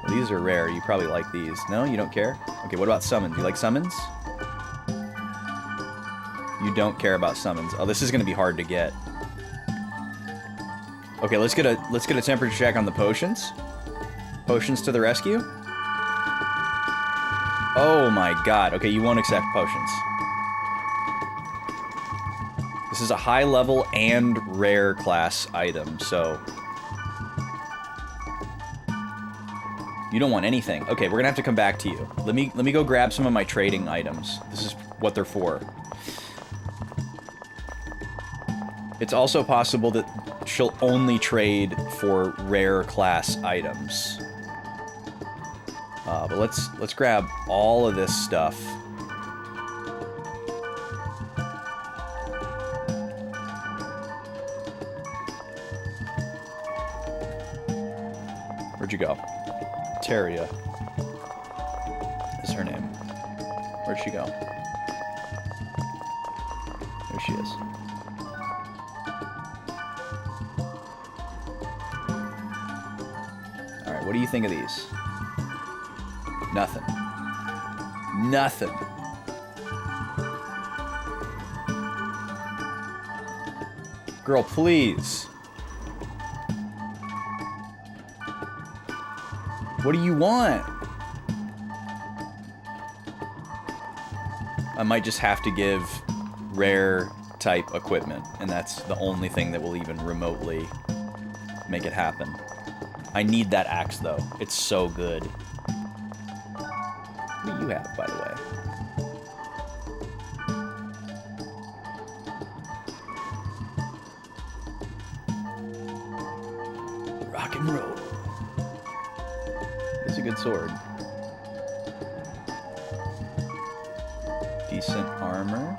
These are rare. You probably like these. No, you don't care? Okay, what about summons? You like summons? You don't care about summons. Oh, this is gonna be hard to get. Okay, let's get a temperature check on the potions. Potions to the rescue. Oh my god. Okay, you won't accept potions. This is a high level and rare class item, so you don't want anything. Okay, we're gonna have to come back to you. Let me go grab some of my trading items. This is what they're for. It's also possible that she'll only trade for rare class items. But let's grab all of this stuff. Where'd you go? Teria is her name. Where'd she go? There she is. Alright, what do you think of these? Nothing. Nothing. Girl, please. What do you want? I might just have to give rare type equipment, and that's the only thing that will even remotely make it happen. I need that axe, though. It's so good. What do you have, by the way? Rock and roll. It's a good sword. Decent armor.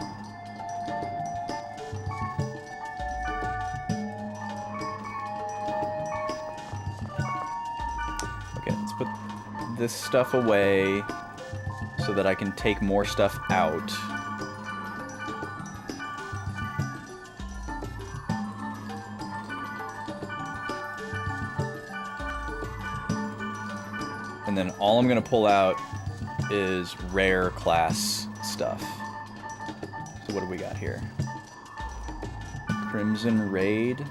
Okay, let's put this stuff away so that I can take more stuff out. And then all I'm gonna pull out is rare class stuff. So what do we got here? Crimson Raid.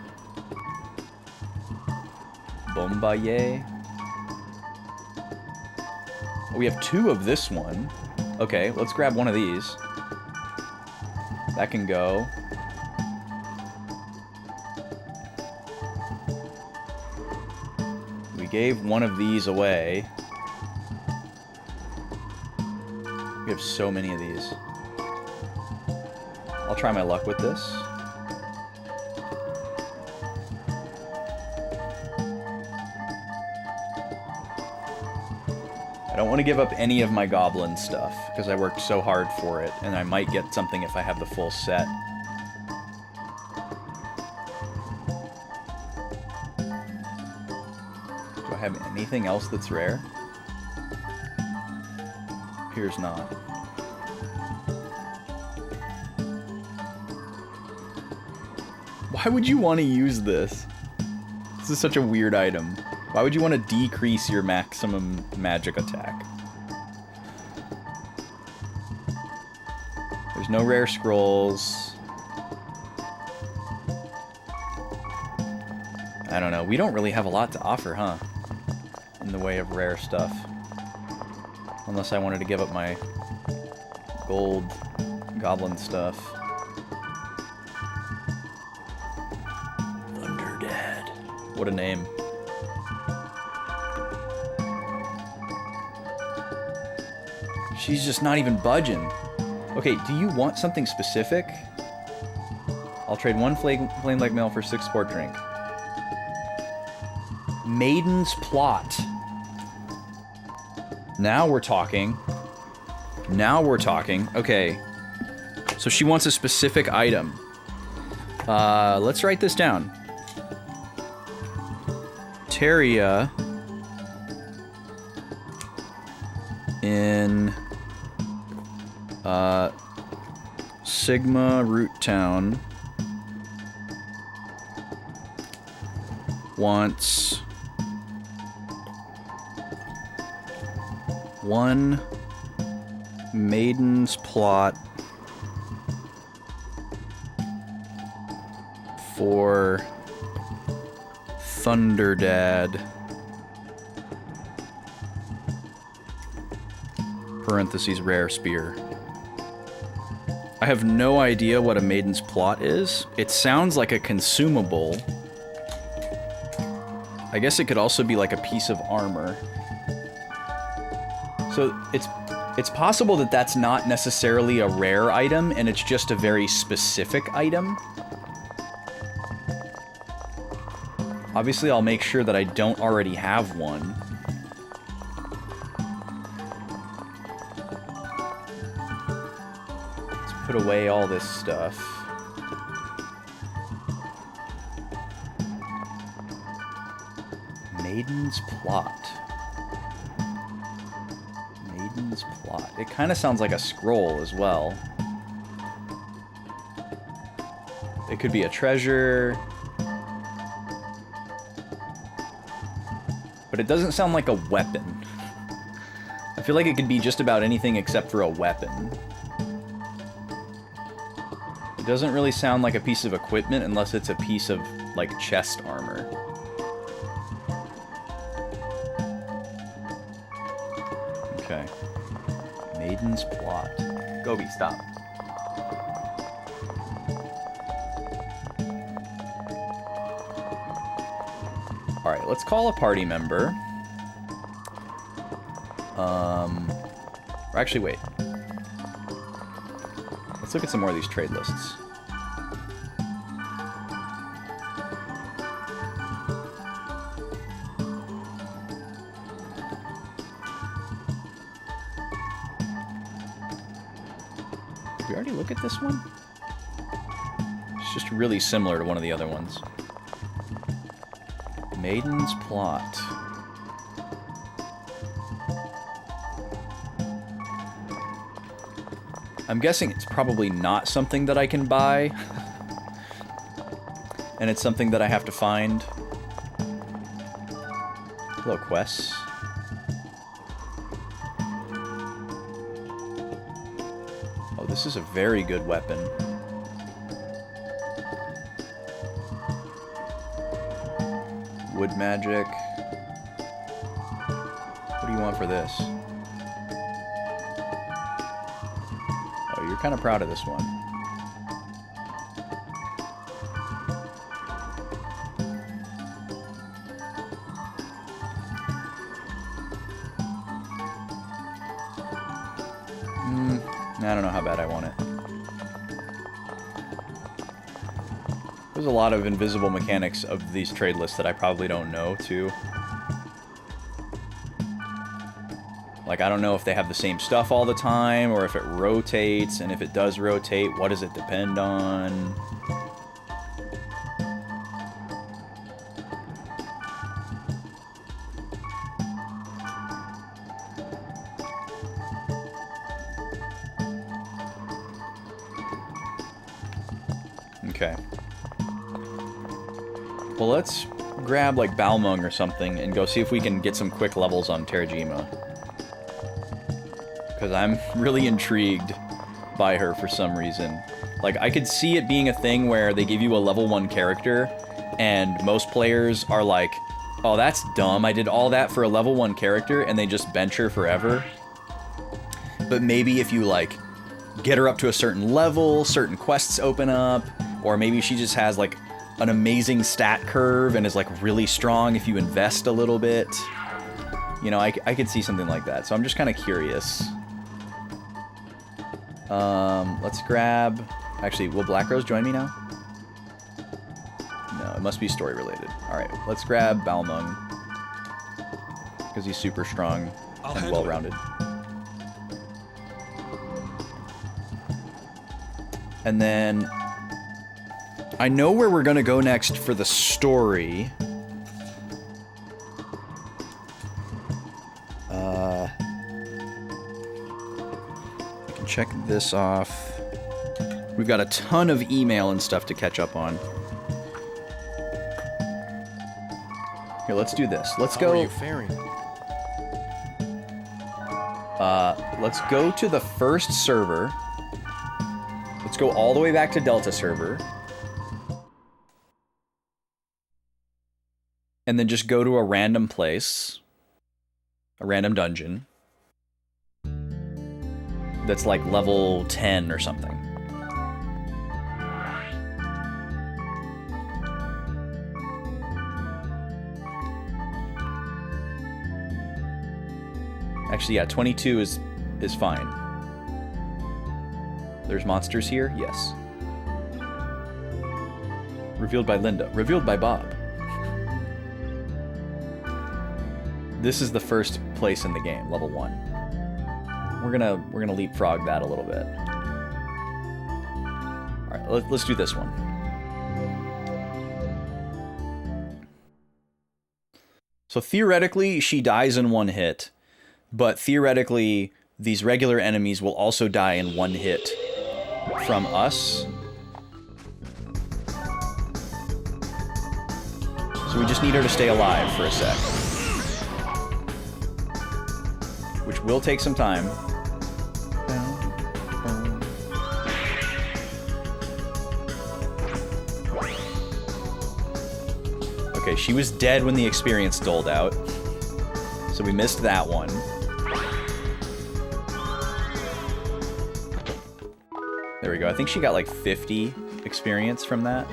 Bombardier. We have 2 of this one. Okay, let's grab one of these. That can go. We gave one of these away. We have so many of these. I'll try my luck with this. I don't want to give up any of my goblin stuff, because I worked so hard for it, and I might get something if I have the full set. Do I have anything else that's rare? Appears not. Why would you want to use this? This is such a weird item. Why would you want to decrease your maximum magic attack? There's no rare scrolls. I don't know. We don't really have a lot to offer, huh? In the way of rare stuff. Unless I wanted to give up my gold goblin stuff. Thunderdad. What a name. She's just not even budging. Okay, do you want something specific? I'll trade 1 flame leg mail for 6 sport drink. Maiden's Plot. Now we're talking. Now we're talking. Okay. So she wants a specific item. Let's write this down. Teria in Sigma Root Town wants 1 Maiden's Plot for Thunderdad parentheses rare spear. I have no idea what a Maiden's Plot is. It sounds like a consumable. I guess it could also be like a piece of armor. So it's possible that that's not necessarily a rare item, and it's just a very specific item. Obviously, I'll make sure that I don't already have one. Let's put away all this stuff. Maiden's Plot. Maiden's Plot. It kind of sounds like a scroll as well. It could be a treasure. But it doesn't sound like a weapon. I feel like it could be just about anything except for a weapon. It doesn't really sound like a piece of equipment unless it's a piece of, like, chest armor. Okay. Maiden's Plot. Gobi, stop. Alright, let's call a party member. Or actually, wait. Let's look at some more of these trade lists. Did we already look at this one? It's just really similar to one of the other ones. Maiden's Plot. I'm guessing it's probably not something that I can buy. And it's something that I have to find. Hello, quests. Oh, this is a very good weapon. Wood magic. What do you want for this? Oh, you're kind of proud of this one. I don't know how bad I want it. There's a lot of invisible mechanics of these trade lists that I probably don't know, too. Like, I don't know if they have the same stuff all the time, or if it rotates, and if it does rotate, what does it depend on? Okay. Well, let's grab, like, Balmung or something and go see if we can get some quick levels on Terajima. Because I'm really intrigued by her for some reason. Like, I could see it being a thing where they give you a level 1 character, and most players are like, oh, that's dumb, I did all that for a level 1 character, and they just bench her forever. But maybe if you, like, get her up to a certain level, certain quests open up, or maybe she just has, like, an amazing stat curve and is, like, really strong if you invest a little bit. You know, I could see something like that, so I'm just kind of curious. Let's grab... Actually, will Black Rose join me now? No, it must be story related. Alright, let's grab Balmung. Because he's super strong and well-rounded. And then... I know where we're gonna go next for the story. I can check this off. We've got a ton of email and stuff to catch up on. Here, let's do this. Let's go. How are you faring? Let's go to the first server. Let's go all the way back to Delta server. And then just go to a random place. A random dungeon. That's like level 10 or something. Actually, yeah, 22 is fine. There's monsters here? Yes. Revealed by Linda. Revealed by Bob. This is the first place in the game, level 1. We're gonna leapfrog that a little bit. All right, let's do this one. So theoretically, she dies in one hit, but theoretically, these regular enemies will also die in one hit from us. So we just need her to stay alive for a sec. Which will take some time. Okay, she was dead when the experience doled out. So we missed that one. There we go. I think she got like 50 experience from that.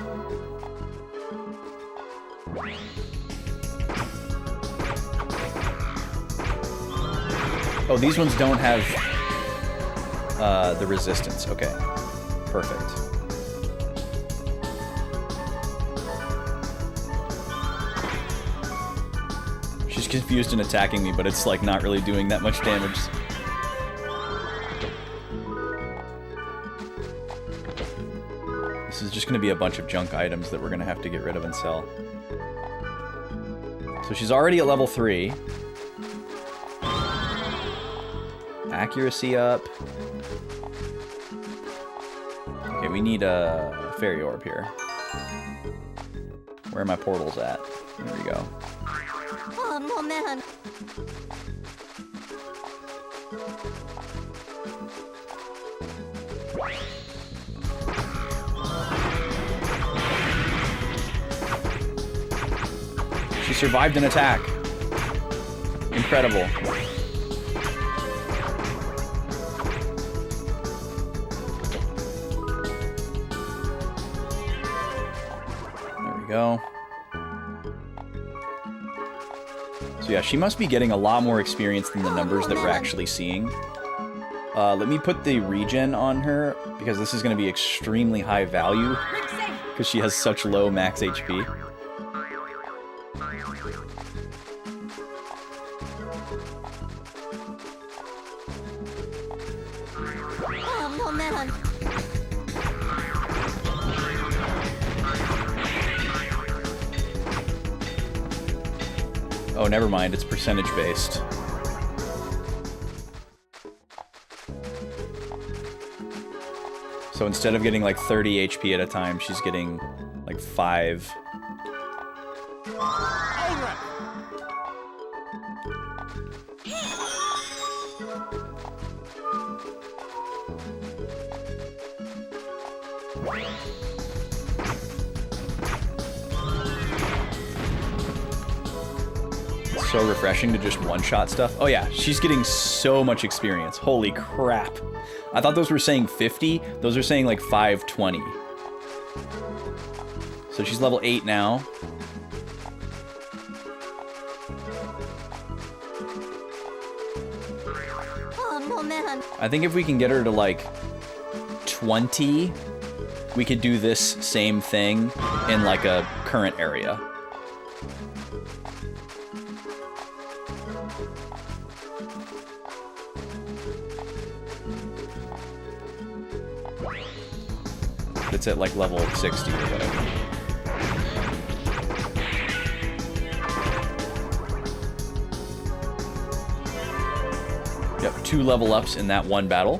Oh, these ones don't have the resistance. Okay, perfect. She's confused and attacking me, but it's like not really doing that much damage. This is just going to be a bunch of junk items that we're going to have to get rid of and sell. So she's already at level 3. Accuracy up. Okay, we need a fairy orb here. Where are my portals at? There we go. Oh, man. She survived an attack. Incredible. There we go. So yeah, she must be getting a lot more experience than the numbers that we're actually seeing. Let me put the regen on her, because this is going to be extremely high value, because she has such low max HP. Oh, man. Oh, never mind, it's percentage based. So instead of getting like 30 HP at a time, she's getting like 5. It's so refreshing to just one-shot stuff. Oh yeah, she's getting so much experience. Holy crap. I thought those were saying 50. Those are saying like 520. So she's level 8 now. Oh, man. I think if we can get her to like 20, we could do this same thing in like a current area. It's at like level 60 or whatever. Yep, 2 level ups in that one battle.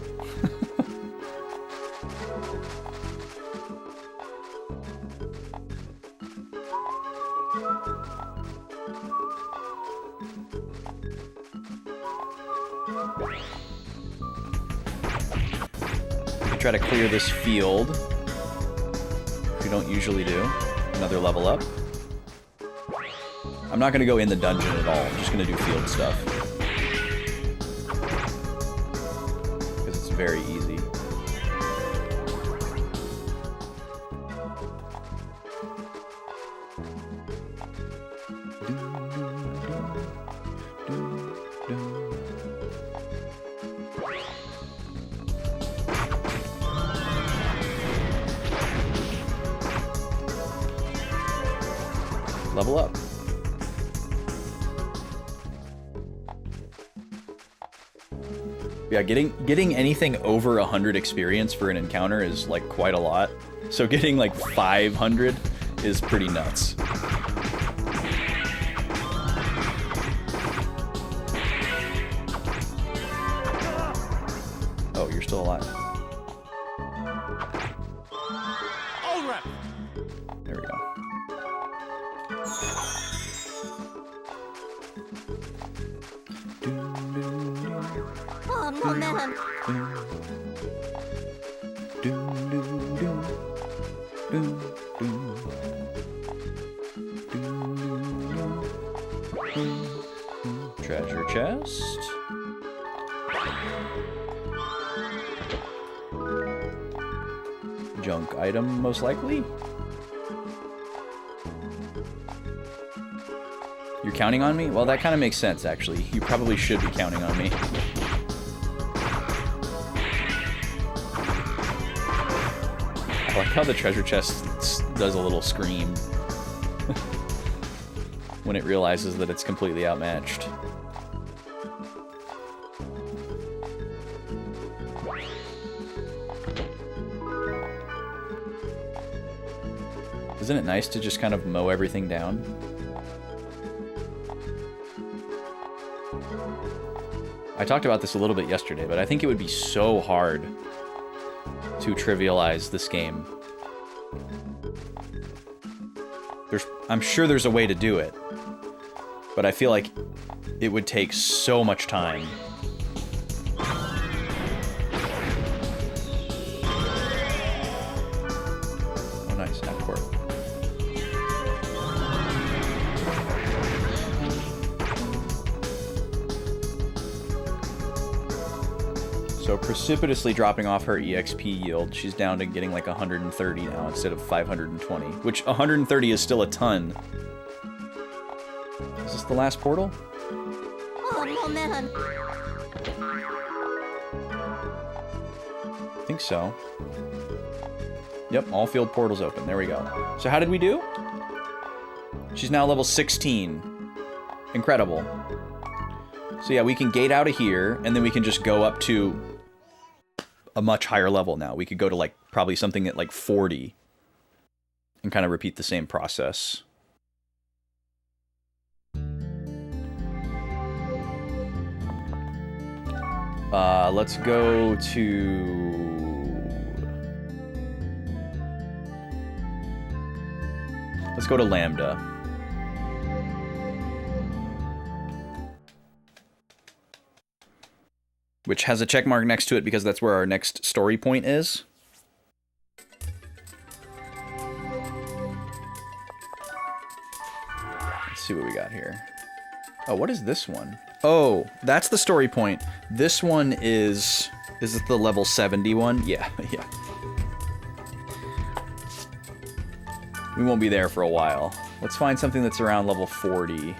Try to clear this field, which we don't usually do. Another level up. I'm not going to go in the dungeon at all. I'm just going to do field stuff. Because it's very easy. Level up. Yeah, getting anything over 100 experience for an encounter is like quite a lot. So getting like 500 is pretty nuts. Oh, you're still alive. All right. There we go. Oh, man. Treasure chest. Junk item, most likely. You're counting on me? Well, that kind of makes sense, actually. You probably should be counting on me. I like how the treasure chest does a little scream when it realizes that it's completely outmatched. Isn't it nice to just kind of mow everything down? I talked about this a little bit yesterday, but I think it would be so hard to trivialize this game. I'm sure there's a way to do it, but I feel like it would take so much time. Oh, nice, half-court. So precipitously dropping off her EXP yield. She's down to getting like 130 now instead of 520, which 130 is still a ton. Is this the last portal? Oh, man. I think so. Yep, all field portals open. There we go. So how did we do? She's now level 16. Incredible. So yeah, we can gate out of here, and then we can just go up to a much higher level now. We could go to like probably something at like 40 and kind of repeat the same process. Let's go to... Let's go to Lambda. Which has a check mark next to it because that's where our next story point is. Let's see what we got here. Oh, what is this one? Oh, that's the story point. This one is... Is it the level 70 one? Yeah, yeah. We won't be there for a while. Let's find something that's around level 40.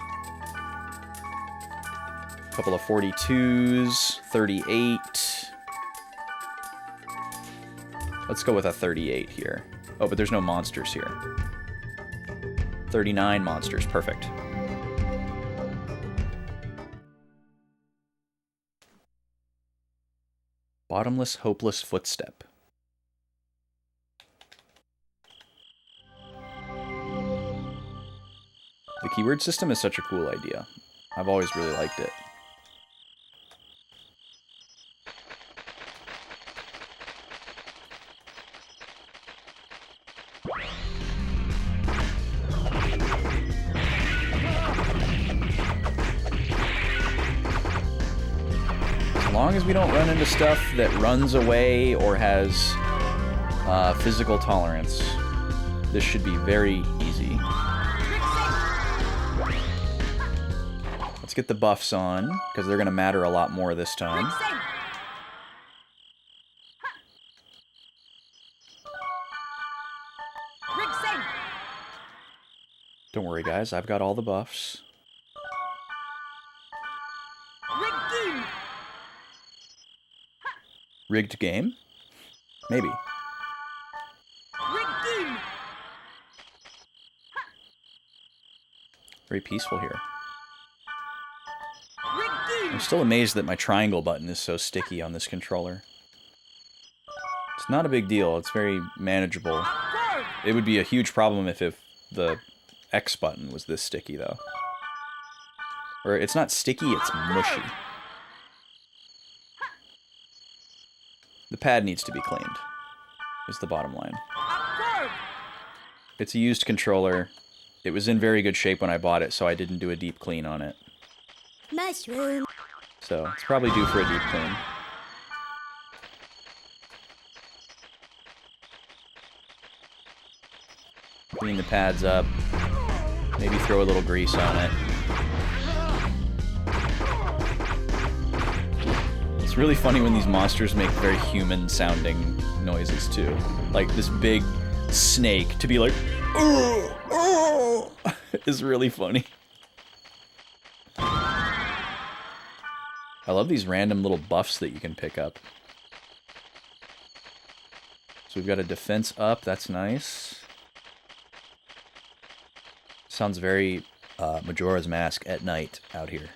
Couple of 42s, 38. Let's go with a 38 here. Oh, but there's no monsters here. 39 monsters, perfect. Bottomless, hopeless footstep. The keyword system is such a cool idea. I've always really liked it. As long as we don't run into stuff that runs away or has physical tolerance, this should be very easy. Let's get the buffs on, because they're going to matter a lot more this time. Don't worry, guys. I've got all the buffs. Rigged game? Maybe. Very peaceful here. I'm still amazed that my triangle button is so sticky on this controller. It's not a big deal. It's very manageable. It would be a huge problem if the X button was this sticky, though. Or it's not sticky, it's mushy. The pad needs to be cleaned, is the bottom line. It's a used controller. It was in very good shape when I bought it, so I didn't do a deep clean on it. Mushroom. So, it's probably due for a deep clean. Clean the pads up. Maybe throw a little grease on it. It's really funny when these monsters make very human-sounding noises, too. Like, this big snake to be like, is really funny. I love these random little buffs that you can pick up. So we've got a defense up, that's nice. Sounds very Majora's Mask at night out here.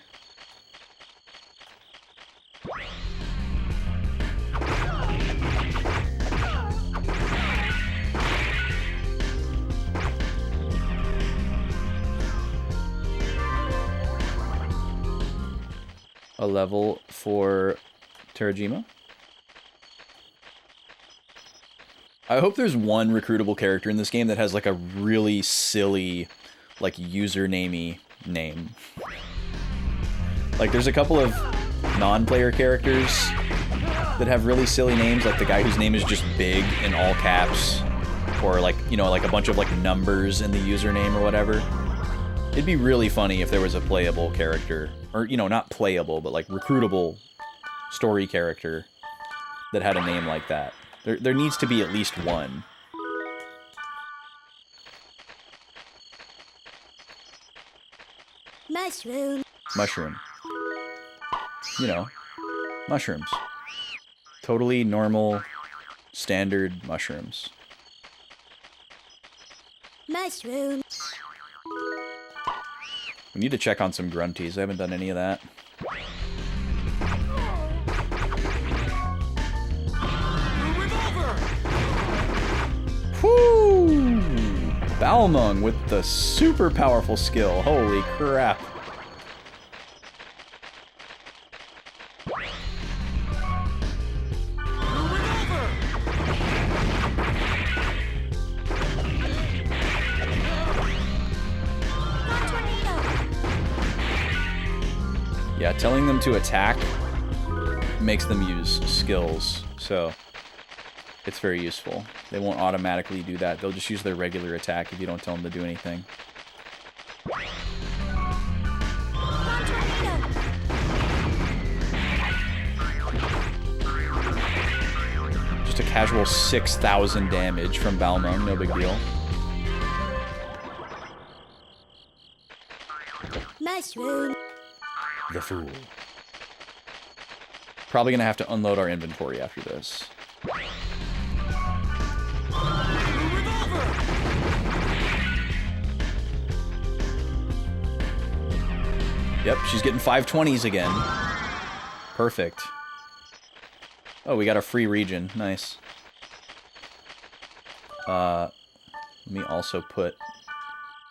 A level for Terajima. I hope there's one recruitable character in this game that has like a really silly, like usernamey name. Like there's a couple of non-player characters that have really silly names, like the guy whose name is just big in all caps, or like, you know, like a bunch of like numbers in the username or whatever. It'd be really funny if there was a playable character, or, you know, not playable, but like recruitable story character that had a name like that. There needs to be at least one. Mushroom. Mushroom. You know, mushrooms. Totally normal, standard mushrooms. Mushroom. We need to check on some grunties. I haven't done any of that. Whoo! Balmung with the super powerful skill. Holy crap. Yeah, telling them to attack makes them use skills, so it's very useful. They won't automatically do that. They'll just use their regular attack if you don't tell them to do anything. Just a casual 6,000 damage from Balmung, no big deal. Mushroom. The fool. Probably gonna have to unload our inventory after this. Yep, she's getting 520s again. Perfect. Oh, we got a free region. Nice. Let me also put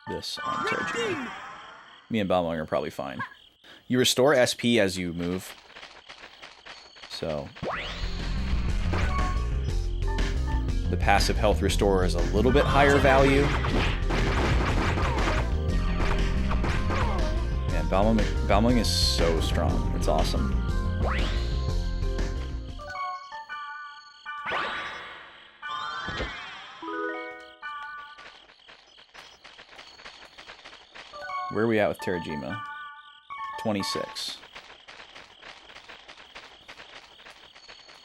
this on Terji. Me and Balmung are probably fine. You restore SP as you move. So the passive health restorer is a little bit higher value. Man, Balmung is so strong. It's awesome. Where are we at with Terajima? 26.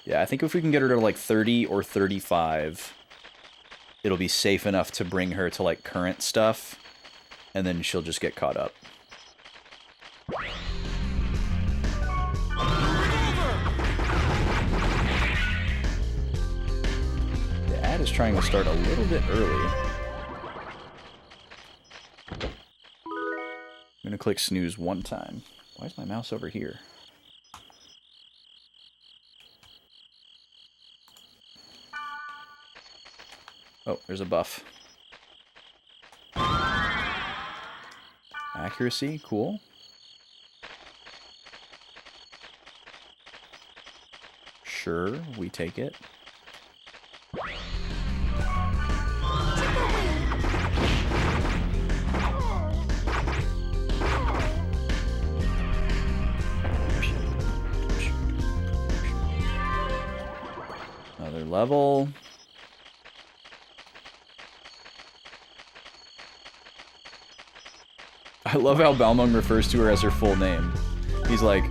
Yeah, I think if we can get her to like 30 or 35, it'll be safe enough to bring her to like current stuff, and then she'll just get caught up. The ad is trying to start a little bit early. I'm gonna click snooze one time. Why is my mouse over here? Oh, there's a buff. Accuracy, cool. Sure, we take it. Another level. I love how Balmung refers to her as her full name. He's like,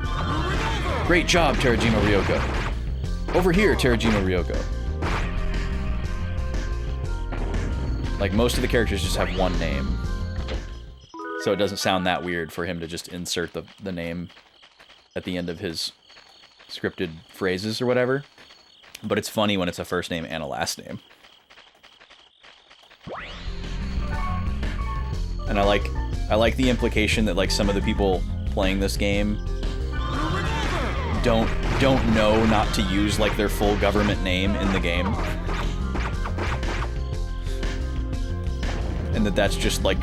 "Great job, Terajima Ryoko. Over here, Terajima Ryoko." Like, most of the characters just have one name. So it doesn't sound that weird for him to just insert the name at the end of his scripted phrases or whatever. But it's funny when it's a first name and a last name. And I like the implication that like some of the people playing this game don't know not to use like their full government name in the game. And that's just like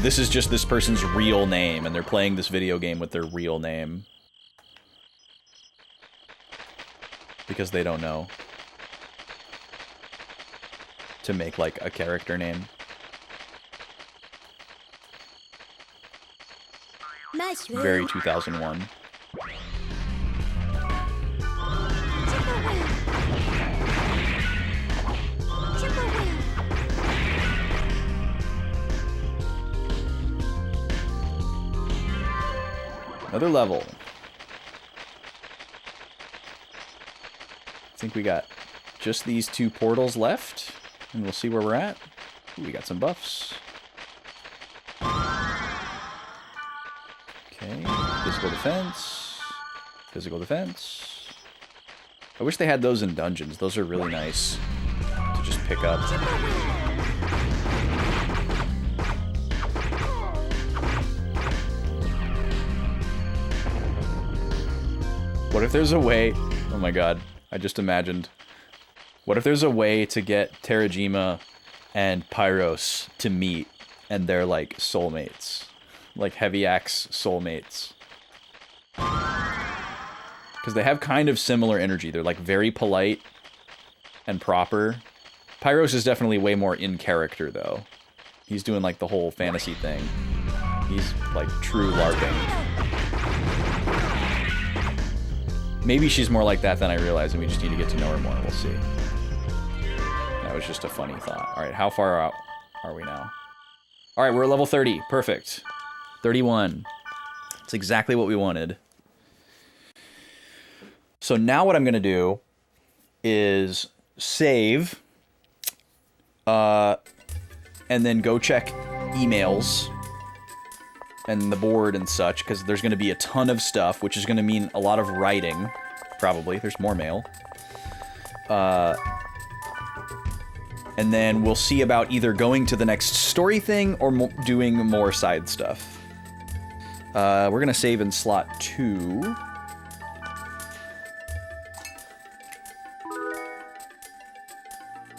this is just this person's real name and they're playing this video game with their real name. Because they don't know. to make like a character name. Mushroom. Very 2001. Another level. I think we got just these 2 portals left, and we'll see where we're at. Ooh, we got some buffs. Okay, physical defense. Physical defense. I wish they had those in dungeons. Those are really nice to just pick up. What if there's a way... Oh my god, I just imagined. What if there's a way to get Terajima and Pyros to meet and they're like soulmates? Like Heavy Axe soulmates. Because they have kind of similar energy. They're like very polite and proper. Pyros is definitely way more in character though. He's doing like the whole fantasy thing. He's like true LARPing. Maybe she's more like that than I realized, and we just need to get to know her more. We'll see. That was just a funny thought. All right, how far out are we now? All right, we're at level 30. Perfect. 31. It's exactly what we wanted. So now what I'm going to do is save, and then go check emails and the board and such, because there's going to be a ton of stuff, which is going to mean a lot of writing, probably. There's more mail. And then we'll see about either going to the next story thing or doing more side stuff. We're going to save in slot 2.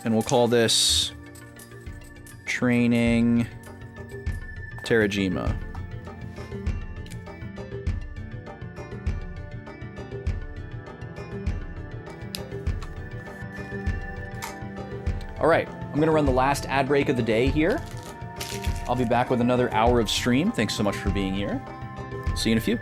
And we'll call this Training Terajima. All right, I'm going to run the last ad break of the day here. I'll be back with another hour of stream. Thanks so much for being here. See you in a few.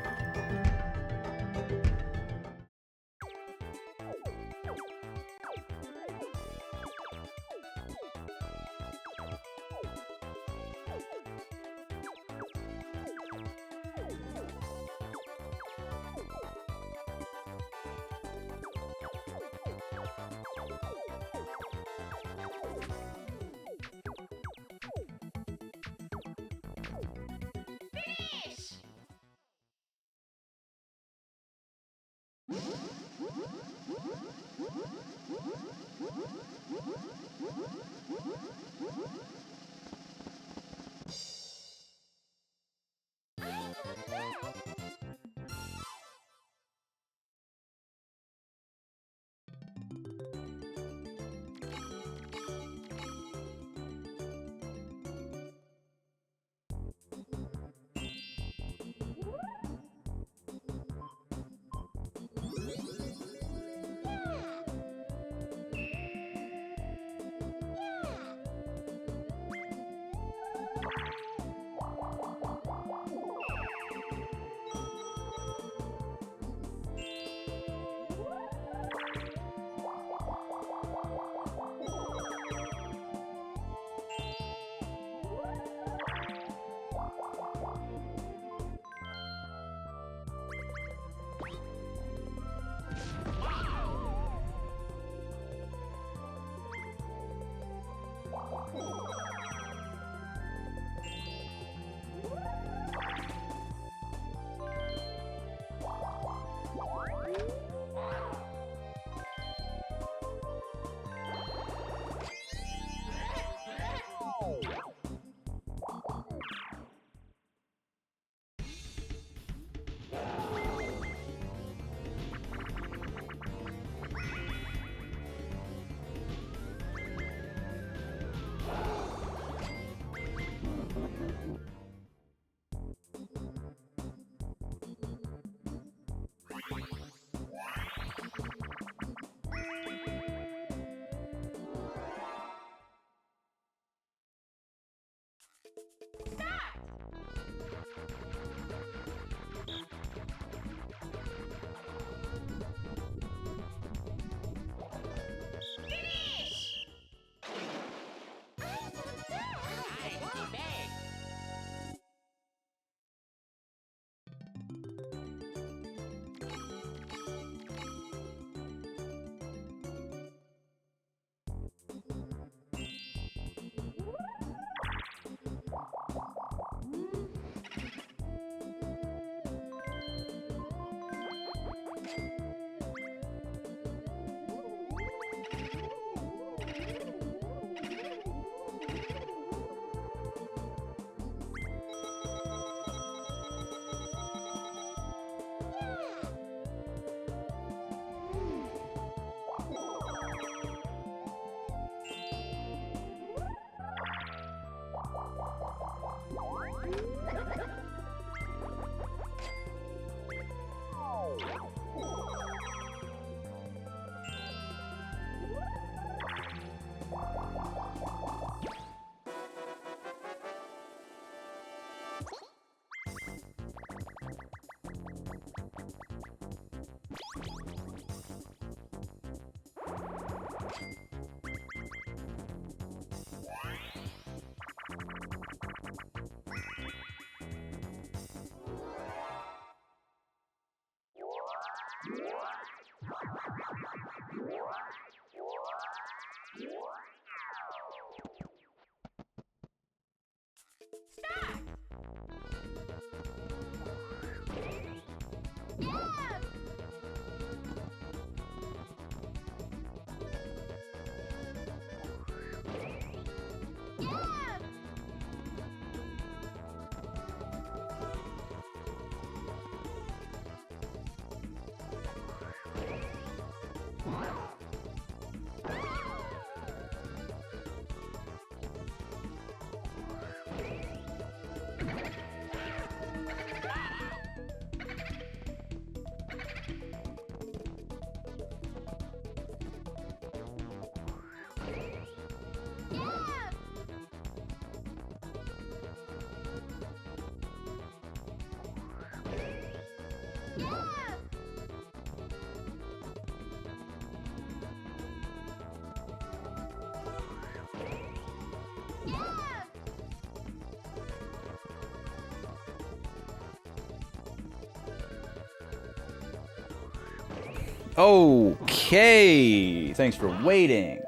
Okay, thanks for waiting.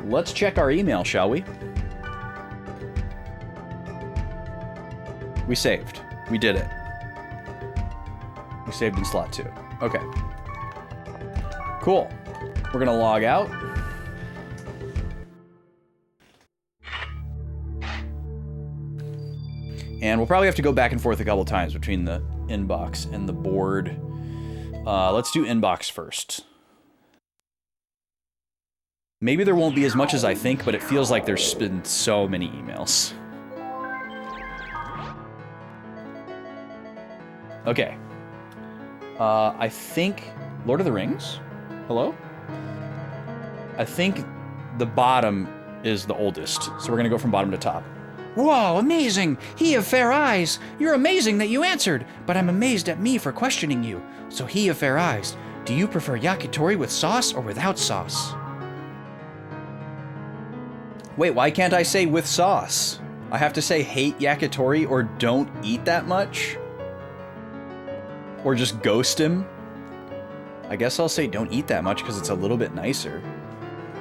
Let's check our email, shall we? We saved. We did it. We saved in slot 2. Okay. Cool. We're gonna log out. And we'll probably have to go back and forth a couple times between the inbox and the board. Let's do inbox first. Maybe there won't be as much as I think, but it feels like there's been so many emails. Okay. I think... Lord of the Rings? Hello? I think the bottom is the oldest, so we're gonna go from bottom to top. Whoa, amazing! He of fair eyes! You're amazing that you answered, but I'm amazed at me for questioning you. So he of fair eyes, do you prefer yakitori with sauce or without sauce? Wait, why can't I say with sauce? I have to say hate yakitori or don't eat that much? Or just ghost him? I guess I'll say don't eat that much because it's a little bit nicer.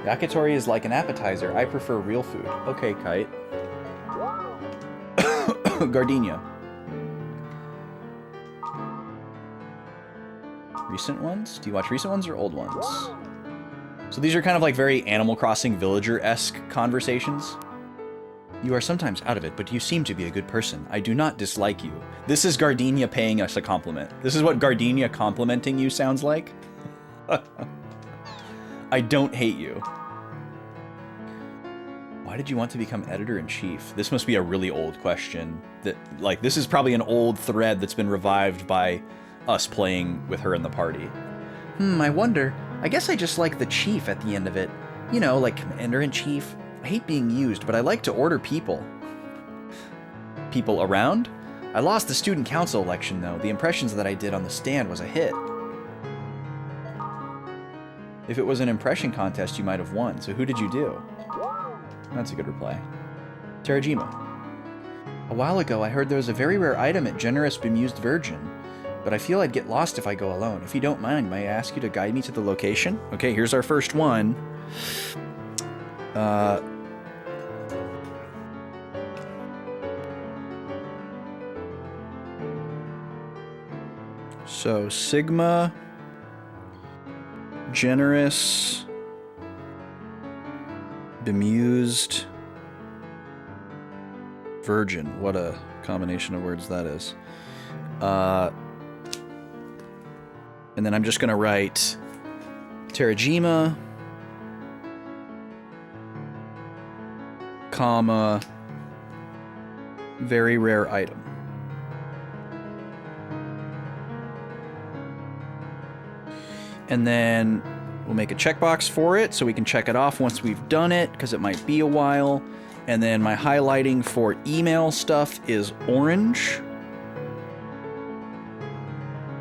Yakitori is like an appetizer. I prefer real food. Okay, Kite. Gardenia. Recent ones? Do you watch recent ones or old ones? So these are kind of like very Animal Crossing villager-esque conversations. You are sometimes out of it, but you seem to be a good person. I do not dislike you. This is Gardenia paying us a compliment. This is what Gardenia complimenting you sounds like. I don't hate you. Why did you want to become editor-in-chief? This must be a really old question. Like, this is probably an old thread that's been revived by us playing with her in the party. I wonder. I guess I just like the chief at the end of it. You know, like Commander-in-Chief. I hate being used, but I like to order people. People around? I lost the student council election, though. The impressions that I did on the stand was a hit. If it was an impression contest, you might have won. So who did you do? That's a good reply. Terajima. A while ago, I heard there was a very rare item at Generous Bemused Virgin, but I feel I'd get lost if I go alone. If you don't mind, may I ask you to guide me to the location? Okay, here's our first one. So, Sigma, Generous, Bemused, Virgin. What a combination of words that is. And then I'm just going to write Terajima, comma, very rare item. And then we'll make a checkbox for it so we can check it off once we've done it, because it might be a while. And then my highlighting for email stuff is orange.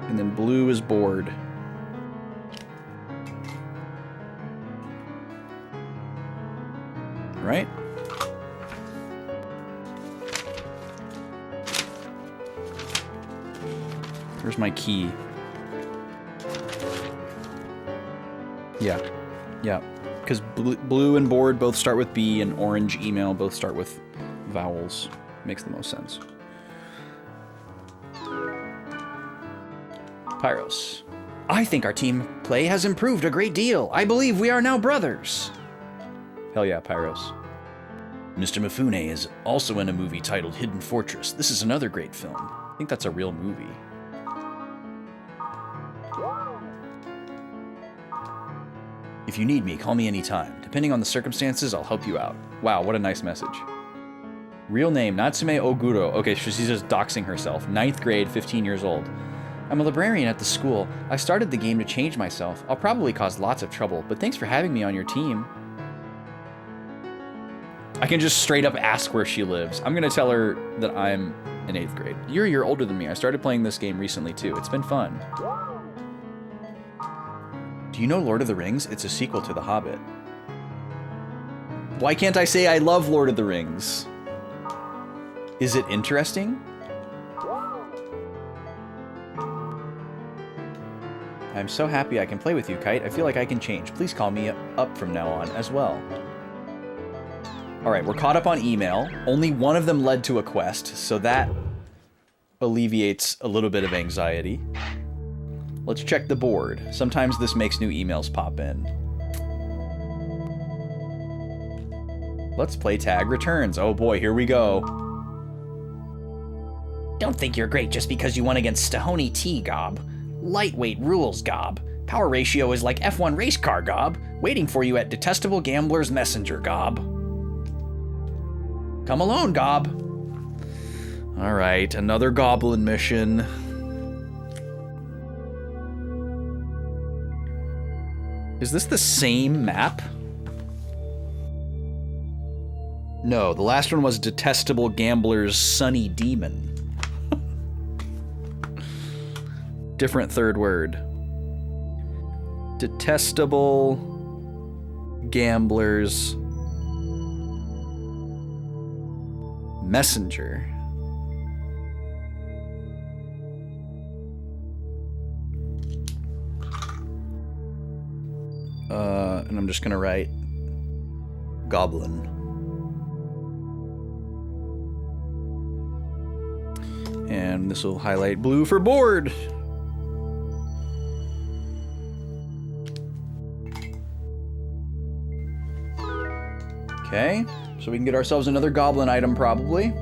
And then blue is board. Right? Where's my key? Yeah. Yeah. Because blue and board both start with B, and orange email both start with vowels. Makes the most sense. Pyros. I think our team play has improved a great deal. I believe we are now brothers. Hell yeah, Pyros. Mr. Mifune is also in a movie titled Hidden Fortress. This is another great film. I think that's a real movie. If you need me, call me anytime. Depending on the circumstances, I'll help you out. Wow, what a nice message. Real name, Natsume Oguro. Okay, so she's just doxing herself. 9th grade, 15 years old. I'm a librarian at the school. I started the game to change myself. I'll probably cause lots of trouble, but thanks for having me on your team. I can just straight up ask where she lives. I'm gonna tell her that I'm in 8th grade. You're a year older than me. I started playing this game recently too. It's been fun. Do you know Lord of the Rings? It's a sequel to The Hobbit. Why can't I say I love Lord of the Rings? Is it interesting? I'm so happy I can play with you, Kite. I feel like I can change. Please call me up from now on as well. Alright, we're caught up on email. Only one of them led to a quest, so that alleviates a little bit of anxiety. Let's check the board. Sometimes this makes new emails pop in. Let's play tag returns. Oh boy, here we go. Don't think you're great just because you won against Stahoni T, Gob. Lightweight rules, Gob. Power ratio is like F1 race car, Gob. Waiting for you at Detestable Gambler's Messenger, Gob. Come alone, Gob. Alright, another goblin mission. Is this the same map? No, the last one was Detestable Gambler's Sunny Demon. Different third word. Detestable Gambler's Messenger. And I'm just gonna write Goblin. And this will highlight blue for board. Okay, so we can get ourselves another goblin item probably.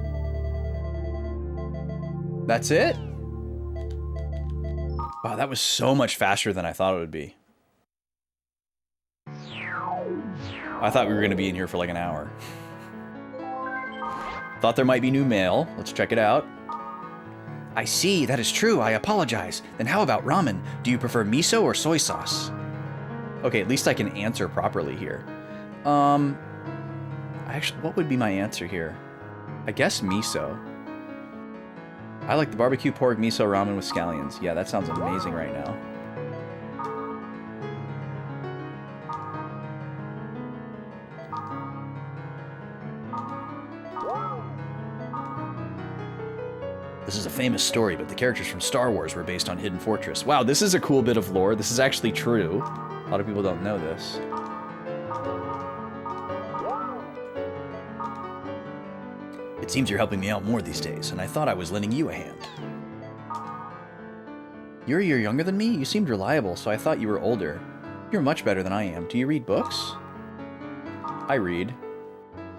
That's it? Wow, that was so much faster than I thought it would be. I thought we were gonna be in here for like an hour. Thought there might be new mail. Let's check it out. I see, that is true. I apologize. Then how about ramen? Do you prefer miso or soy sauce? Okay, at least I can answer properly here. Actually, what would be my answer here? I guess miso. I like the barbecue pork miso ramen with scallions. Yeah, that sounds amazing right now. This is a famous story, but the characters from Star Wars were based on Hidden Fortress. Wow, this is a cool bit of lore. This is actually true. A lot of people don't know this. It seems you're helping me out more these days, and I thought I was lending you a hand. You're a year younger than me? You seemed reliable, so I thought you were older. You're much better than I am. Do you read books? I read.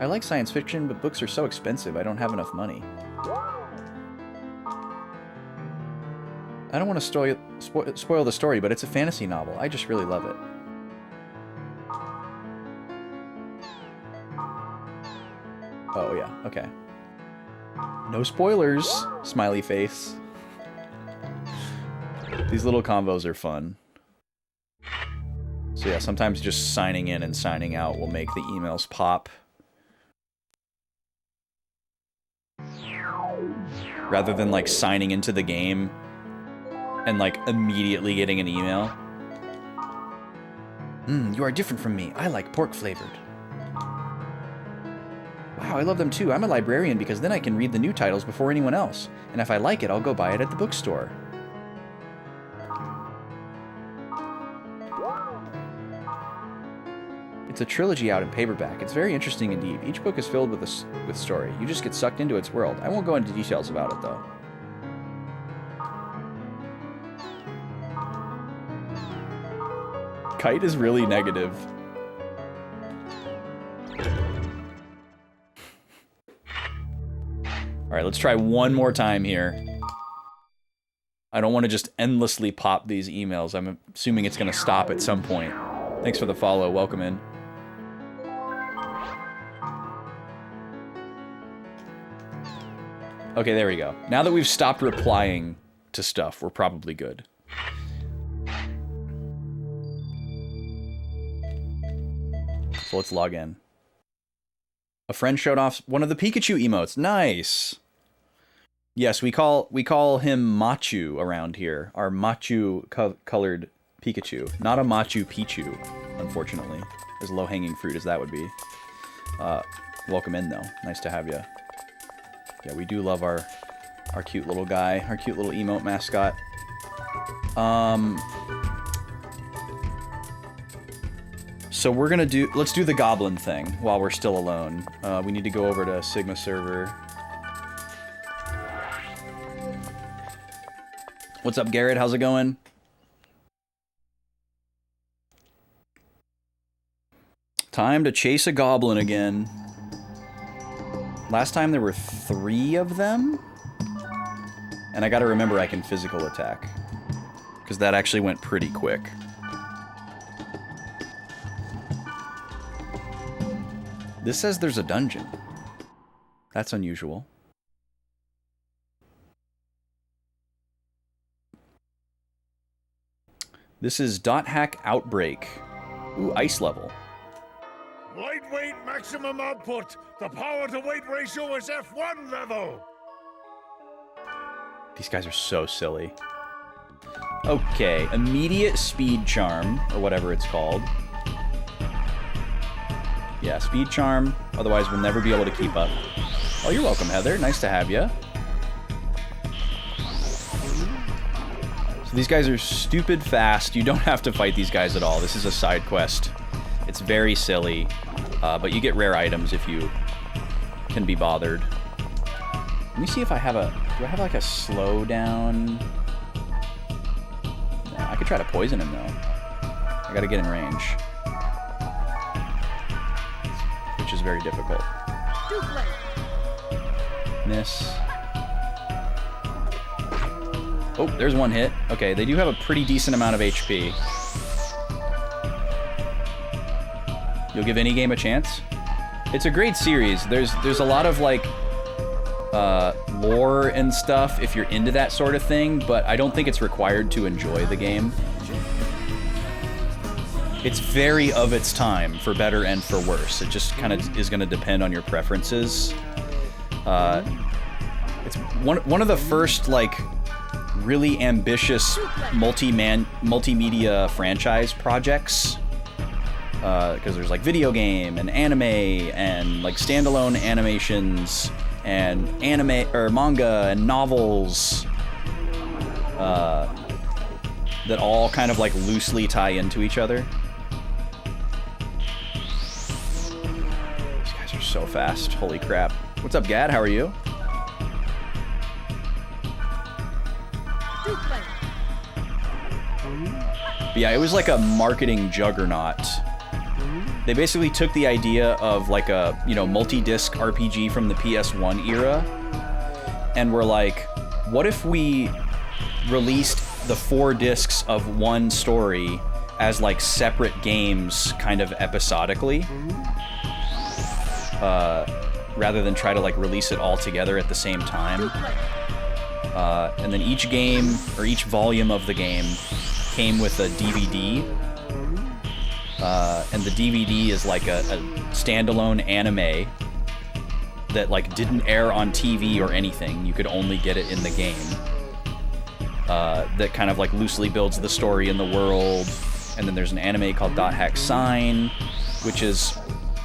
I like science fiction, but books are so expensive, I don't have enough money. I don't want to spoil the story, but it's a fantasy novel. I just really love it. Oh, yeah. Okay. No spoilers, smiley face. These little combos are fun. So yeah, sometimes just signing in and signing out will make the emails pop. Rather than like signing into the game and like immediately getting an email. You are different from me. I like pork flavored. Wow, I love them too. I'm a librarian because then I can read the new titles before anyone else. And if I like it, I'll go buy it at the bookstore. It's a trilogy out in paperback. It's very interesting indeed. Each book is filled with story. You just get sucked into its world. I won't go into details about it though. Kite is really negative. Alright, let's try one more time here. I don't want to just endlessly pop these emails. I'm assuming it's going to stop at some point. Thanks for the follow. Welcome in. Okay, there we go. Now that we've stopped replying to stuff, we're probably good. So let's log in. A friend showed off one of the Pikachu emotes. Nice. Yes, we call him Machu around here. Our Machu colored Pikachu, not a Machu Picchu, unfortunately. As low-hanging fruit as that would be. Welcome in though. Nice to have you. Yeah, we do love our cute little guy, our cute little emote mascot. So we're gonna let's do the goblin thing while we're still alone. We need to go over to Sigma server. What's up, Garrett? How's it going? Time to chase a goblin again. Last time there were 3 of them. And I gotta remember I can physical attack. Because that actually went pretty quick. This says there's a dungeon. That's unusual. This is .hack Outbreak. Ooh, ice level. Lightweight maximum output. The power to weight ratio is F1 level. These guys are so silly. Okay, immediate speed charm, or whatever it's called. Yeah, speed charm, otherwise we'll never be able to keep up. Oh, you're welcome, Heather. Nice to have you. So these guys are stupid fast. You don't have to fight these guys at all. This is a side quest. It's very silly, but you get rare items if you can be bothered. Let me see if I have do I have like a slowdown? Yeah, I could try to poison him though. I gotta get in range. Which is very difficult. Miss. Oh, there's one hit. Okay, they do have a pretty decent amount of HP. You'll give any game a chance? It's a great series. There's a lot of like lore and stuff if you're into that sort of thing, but I don't think it's required to enjoy the game. It's very of its time, for better and for worse. It just kind of is going to depend on your preferences. It's one of the first, like, really ambitious multimedia franchise projects. Because there's, like, video game and anime and, like, standalone animations and anime or manga and novels that all kind of, like, loosely tie into each other. These guys are so fast. Holy crap. What's up, Gad? How are you? But yeah, it was like a marketing juggernaut. They basically took the idea of like a, you know, multi-disc RPG from the PS1 era and were like, what if we released the 4 discs of one story as like separate games kind of episodically, rather than try to like release it all together at the same time. And then each game, or each volume of the game, came with a DVD. And the DVD is like a standalone anime that like didn't air on TV or anything. You could only get it in the game. That kind of like loosely builds the story in the world. And then there's an anime called .hack Sign, which is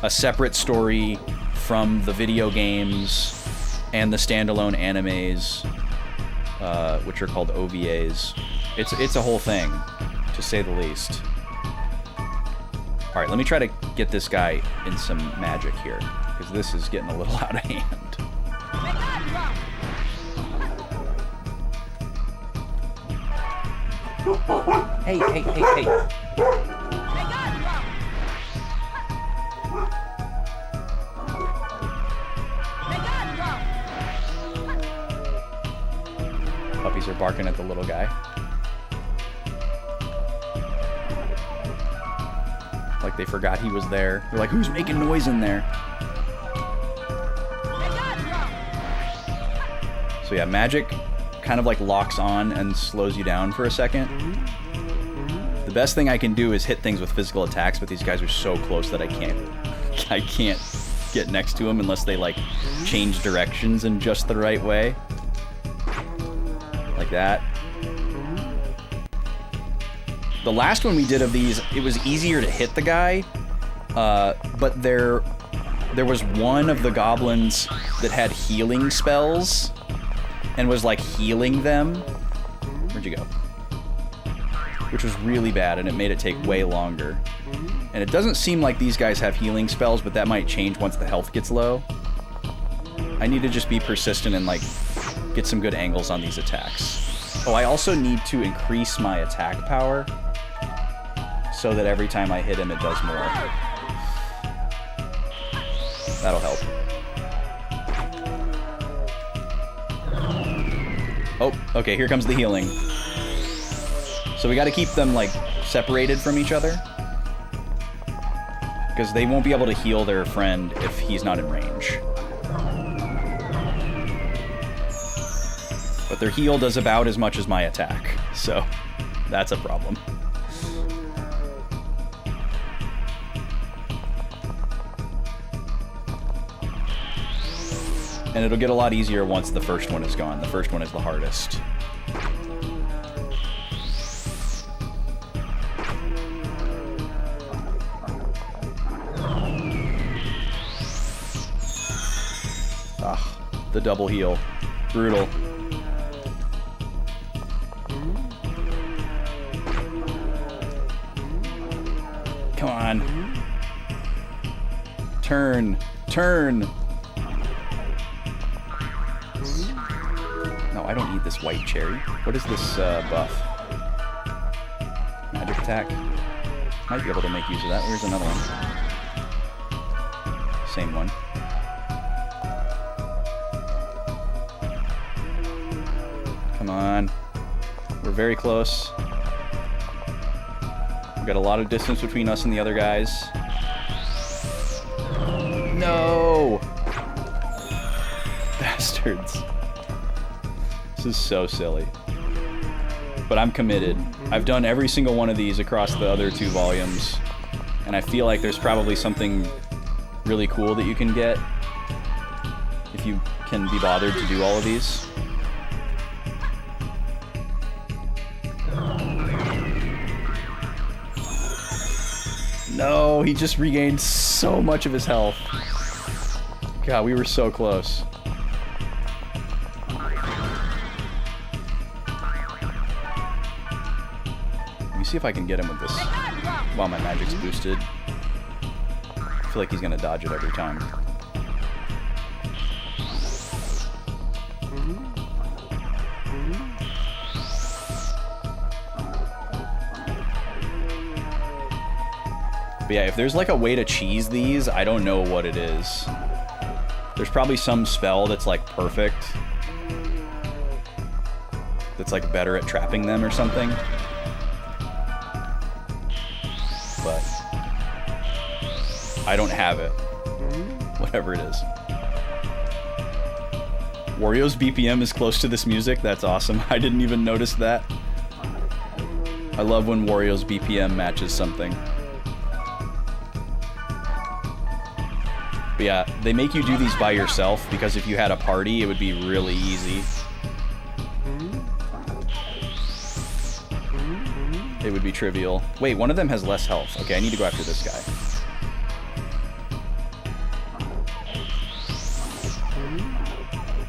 a separate story from the video games and the standalone animes, which are called OVAs. It's a whole thing, to say the least. All right, let me try to get this guy in some magic here, because this is getting a little out of hand. Hey. Puppies are barking at the little guy. Like they forgot he was there. They're like, who's making noise in there? So yeah, magic kind of like locks on and slows you down for a second. The best thing I can do is hit things with physical attacks, but these guys are so close that I can't get next to them unless they like change directions in just the right way. Like that. The last one we did of these, it was easier to hit the guy, but there was one of the goblins that had healing spells and was like healing them. Where'd you go? Which was really bad, and it made it take way longer. And it doesn't seem like these guys have healing spells, but that might change once the health gets low. I need to just be persistent and like get some good angles on these attacks. Oh, I also need to increase my attack power so that every time I hit him, it does more. That'll help. Oh, okay, here comes the healing. So we gotta keep them, like, separated from each other. Because they won't be able to heal their friend if he's not in range. But their heal does about as much as my attack, so that's a problem. And it'll get a lot easier once the first one is gone. The first one is the hardest. Ah, the double heal. Brutal. Come on. Turn. Turn. No, I don't need this white cherry. What is this buff? Magic attack. Might be able to make use of that. Where's another one? Same one. Come on. We're very close. We've got a lot of distance between us and the other guys. No! Bastards. This is so silly. But I'm committed. I've done every single one of these across the other 2 volumes. And I feel like there's probably something really cool that you can get if you can be bothered to do all of these. No, he just regained so much of his health. God, we were so close. Let me see if I can get him with this while my magic's boosted. I feel like he's gonna dodge it every time. But yeah, if there's like a way to cheese these, I don't know what it is. There's probably some spell that's like perfect. That's like better at trapping them or something. But I don't have it. Whatever it is. Wario's BPM is close to this music. That's awesome. I didn't even notice that. I love when Wario's BPM matches something. But yeah, they make you do these by yourself because if you had a party, it would be really easy. It would be trivial. Wait, one of them has less health. Okay, I need to go after this guy.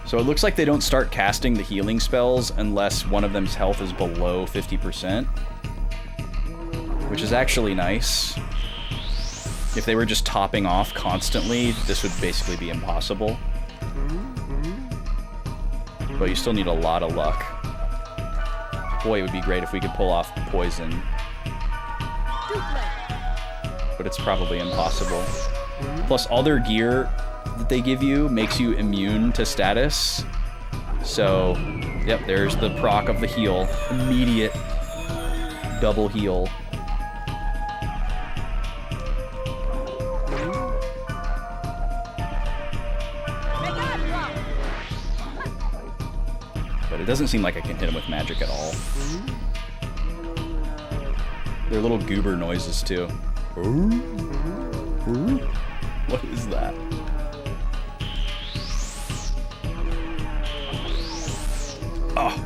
So it looks like they don't start casting the healing spells unless one of them's health is below 50%. Which is actually nice. If they were just topping off constantly, this would basically be impossible. But you still need a lot of luck. Boy, it would be great if we could pull off poison. But it's probably impossible. Plus, all their gear that they give you makes you immune to status. So, yep, there's the proc of the heal. Immediate double heal. But it doesn't seem like I can hit him with magic at all. They're little goober noises too. What is that? Oh.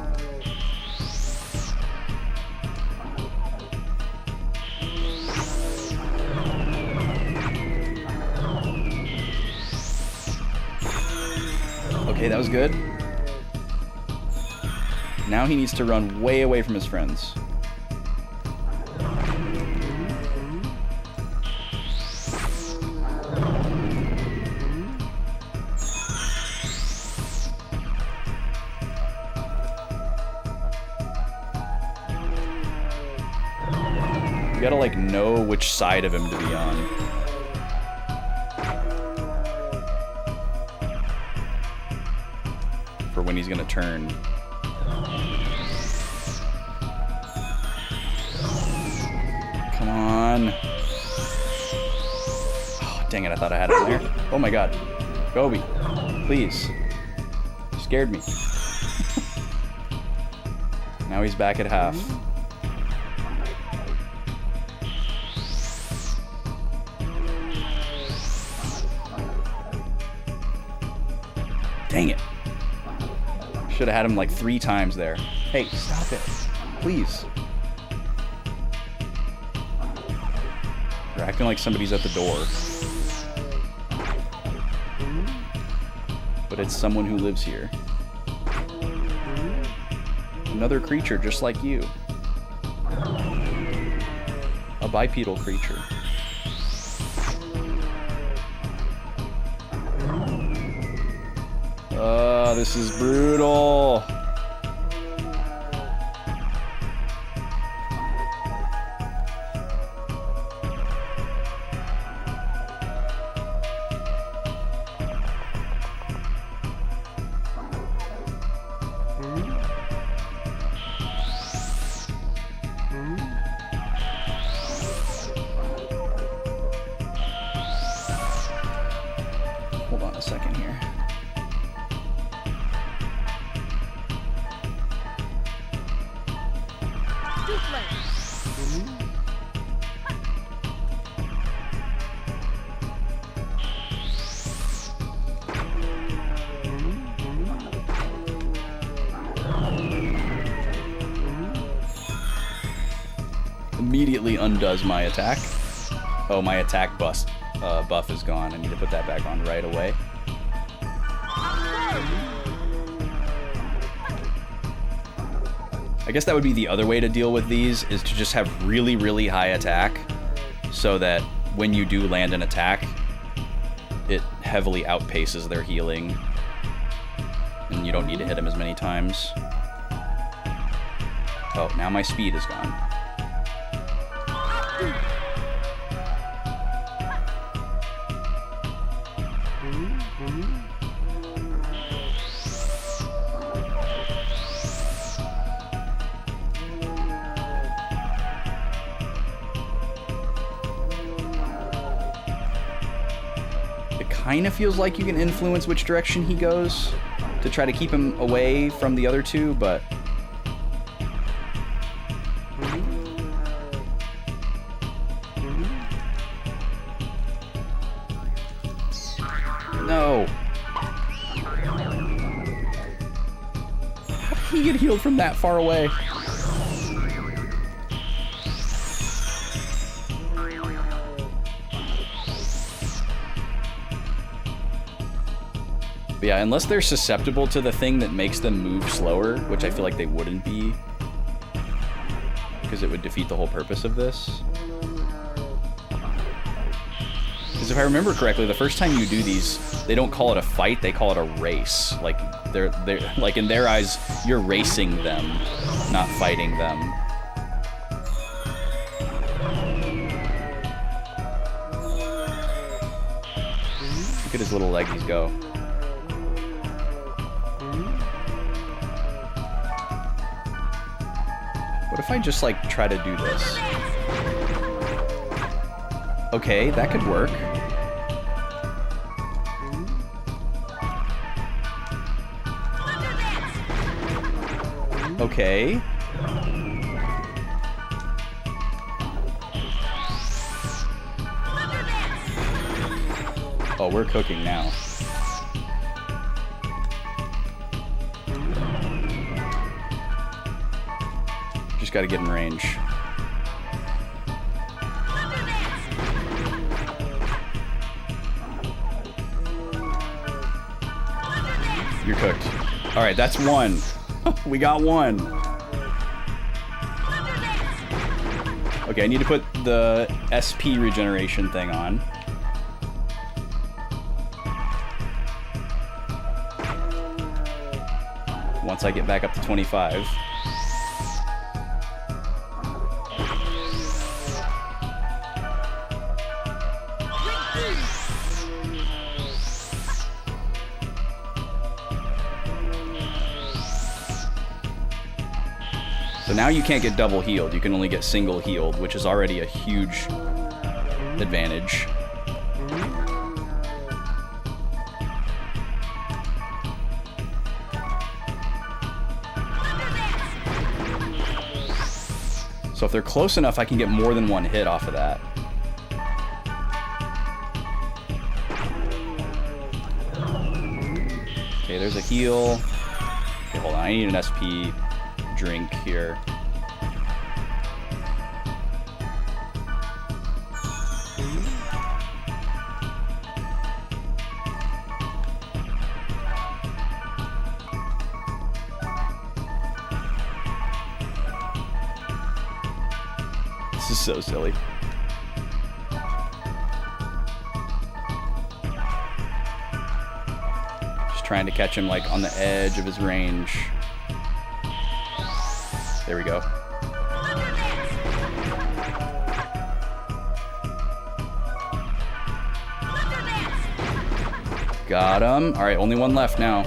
Okay, that was good. Now he needs to run way away from his friends. You gotta like know which side of him to be on. For when he's gonna turn. Come on. Oh, dang it, I thought I had him there. Oh my god. Gobi, please. You scared me. Now he's back at half. Dang it. Should have had him like 3 times there. Hey, stop it. Please. You're acting like somebody's at the door. But it's someone who lives here. Another creature just like you. A bipedal creature. This is brutal. Hold on a second here. immediately undoes my attack. Oh, my attack buff is gone. I need to put that back on right away. I guess that would be the other way to deal with these, is to just have really, really high attack, so that when you do land an attack, it heavily outpaces their healing, and you don't need to hit them as many times. Oh, now my speed is gone. Kind of feels like you can influence which direction he goes to try to keep him away from the other two, but no. How did he get healed from that far away? But yeah, unless they're susceptible to the thing that makes them move slower, which I feel like they wouldn't be, because it would defeat the whole purpose of this. Because if I remember correctly, the first time you do these, they don't call it a fight, they call it a race. Like they're like, in their eyes, you're racing them, not fighting them. Look at his little leggies go. What if I just, like, try to do this? Okay, that could work. Okay. Oh, we're cooking now. Just gotta get in range. You're cooked. Alright, that's one. We got one. Okay, I need to put the SP regeneration thing on. Once I get back up to 25. So now you can't get double healed, you can only get single healed, which is already a huge advantage. So if they're close enough, I can get more than one hit off of that. Okay, there's a heal. Okay, hold on, I need an SP drink here. This is so silly. Just trying to catch him like on the edge of his range. There we go. Got him. All right, only one left now.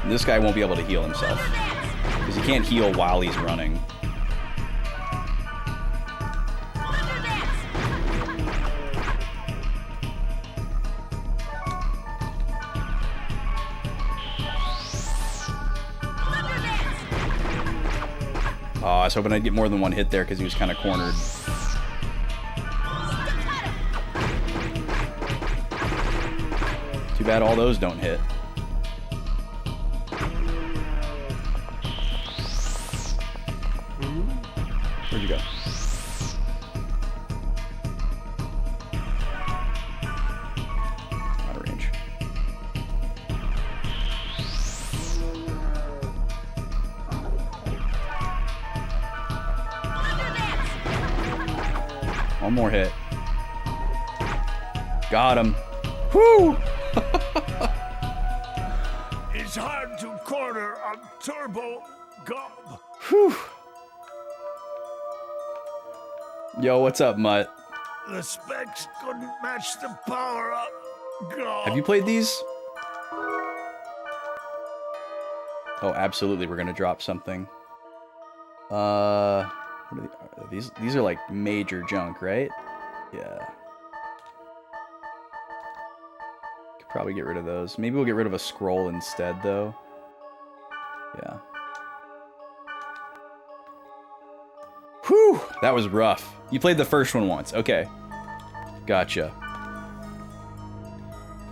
This guy won't be able to heal himself because he can't heal while he's running. Oh, I was hoping I'd get more than one hit there because he was kind of cornered. Too bad all those don't hit. Where'd you go? Out of range. One more hit. Got him. Woo! It's hard to corner a turbo gob. Whew. Yo, what's up, Mutt? The specs couldn't match the power up. Gob. Have you played these? Oh, absolutely. We're gonna drop something. What are these? These are like major junk, right? Yeah. Could probably get rid of those. Maybe we'll get rid of a scroll instead, though. Yeah. Whew! That was rough. You played the first one once. Okay. Gotcha.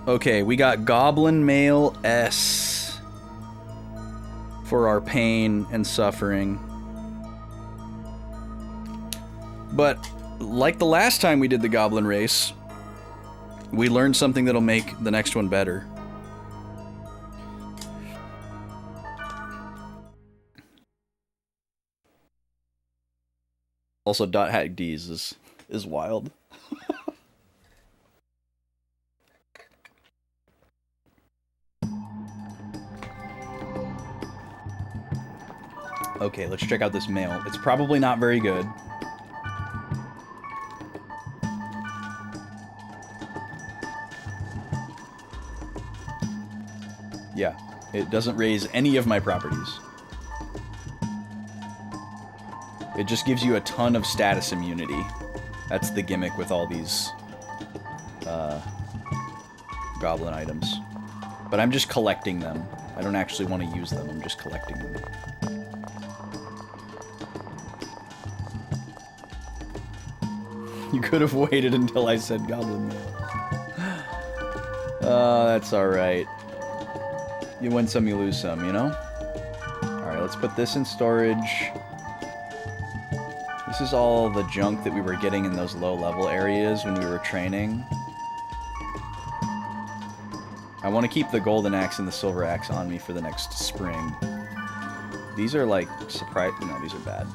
Okay, we got Goblin Male S for our pain and suffering. But, like the last time we did the Goblin race, we learned something that'll make the next one better. Also, .hackDs is wild. Okay, let's check out this mail. It's probably not very good. Yeah, it doesn't raise any of my properties. It just gives you a ton of status immunity. That's the gimmick with all these goblin items. But I'm just collecting them. I don't actually want to use them, I'm just collecting them. You could have waited until I said goblin mail. That's alright. You win some, you lose some, you know? Alright, let's put this in storage. This is all the junk that we were getting in those low-level areas when we were training. I want to keep the golden axe and the silver axe on me for the next spring. These are like surprise. No, these are bad.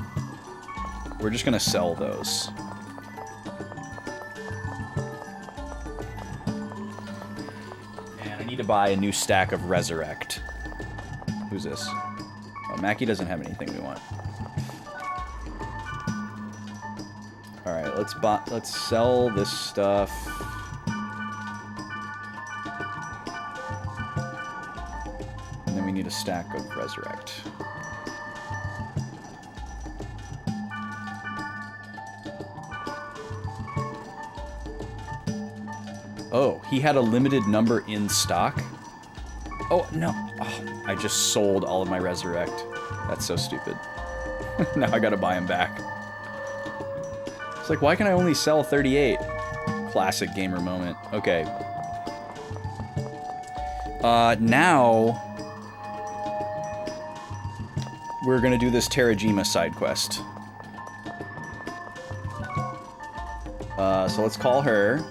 We're just gonna sell those. And I need to buy a new stack of Resurrect. Who's this? Oh, Mackie doesn't have anything we want. Alright, let's sell this stuff. And then we need a stack of Resurrect. Oh, he had a limited number in stock? Oh, no. Oh, I just sold all of my Resurrect. That's so stupid. Now I gotta buy him back. It's like, why can I only sell 38? Classic gamer moment. Okay. Now we're gonna do this Terajima side quest. So let's call her.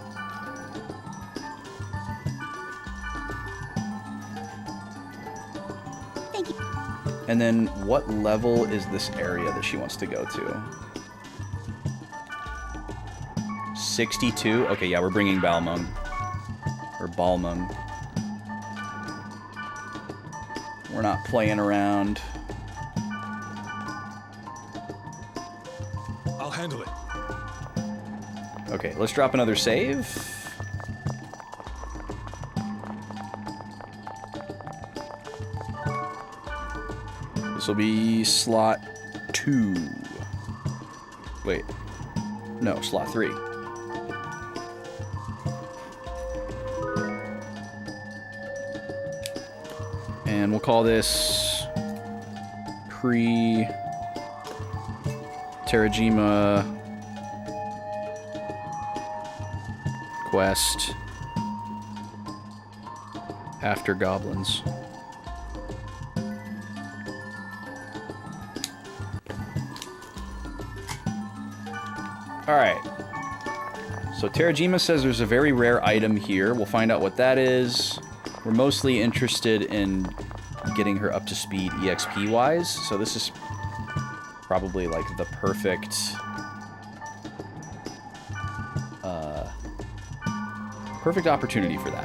Thank you. And then what level is this area that she wants to go to? 62? Okay, yeah, we're bringing Balmung. Or Balmung. We're not playing around. I'll handle it. Okay, let's drop another save. This will be slot 2. Wait. No, slot 3. And we'll call this Terajima quest after goblins. Alright. So Terajima says there's a very rare item here. We'll find out what that is. We're mostly interested in getting her up to speed EXP-wise. So this is probably like the perfect... perfect opportunity for that.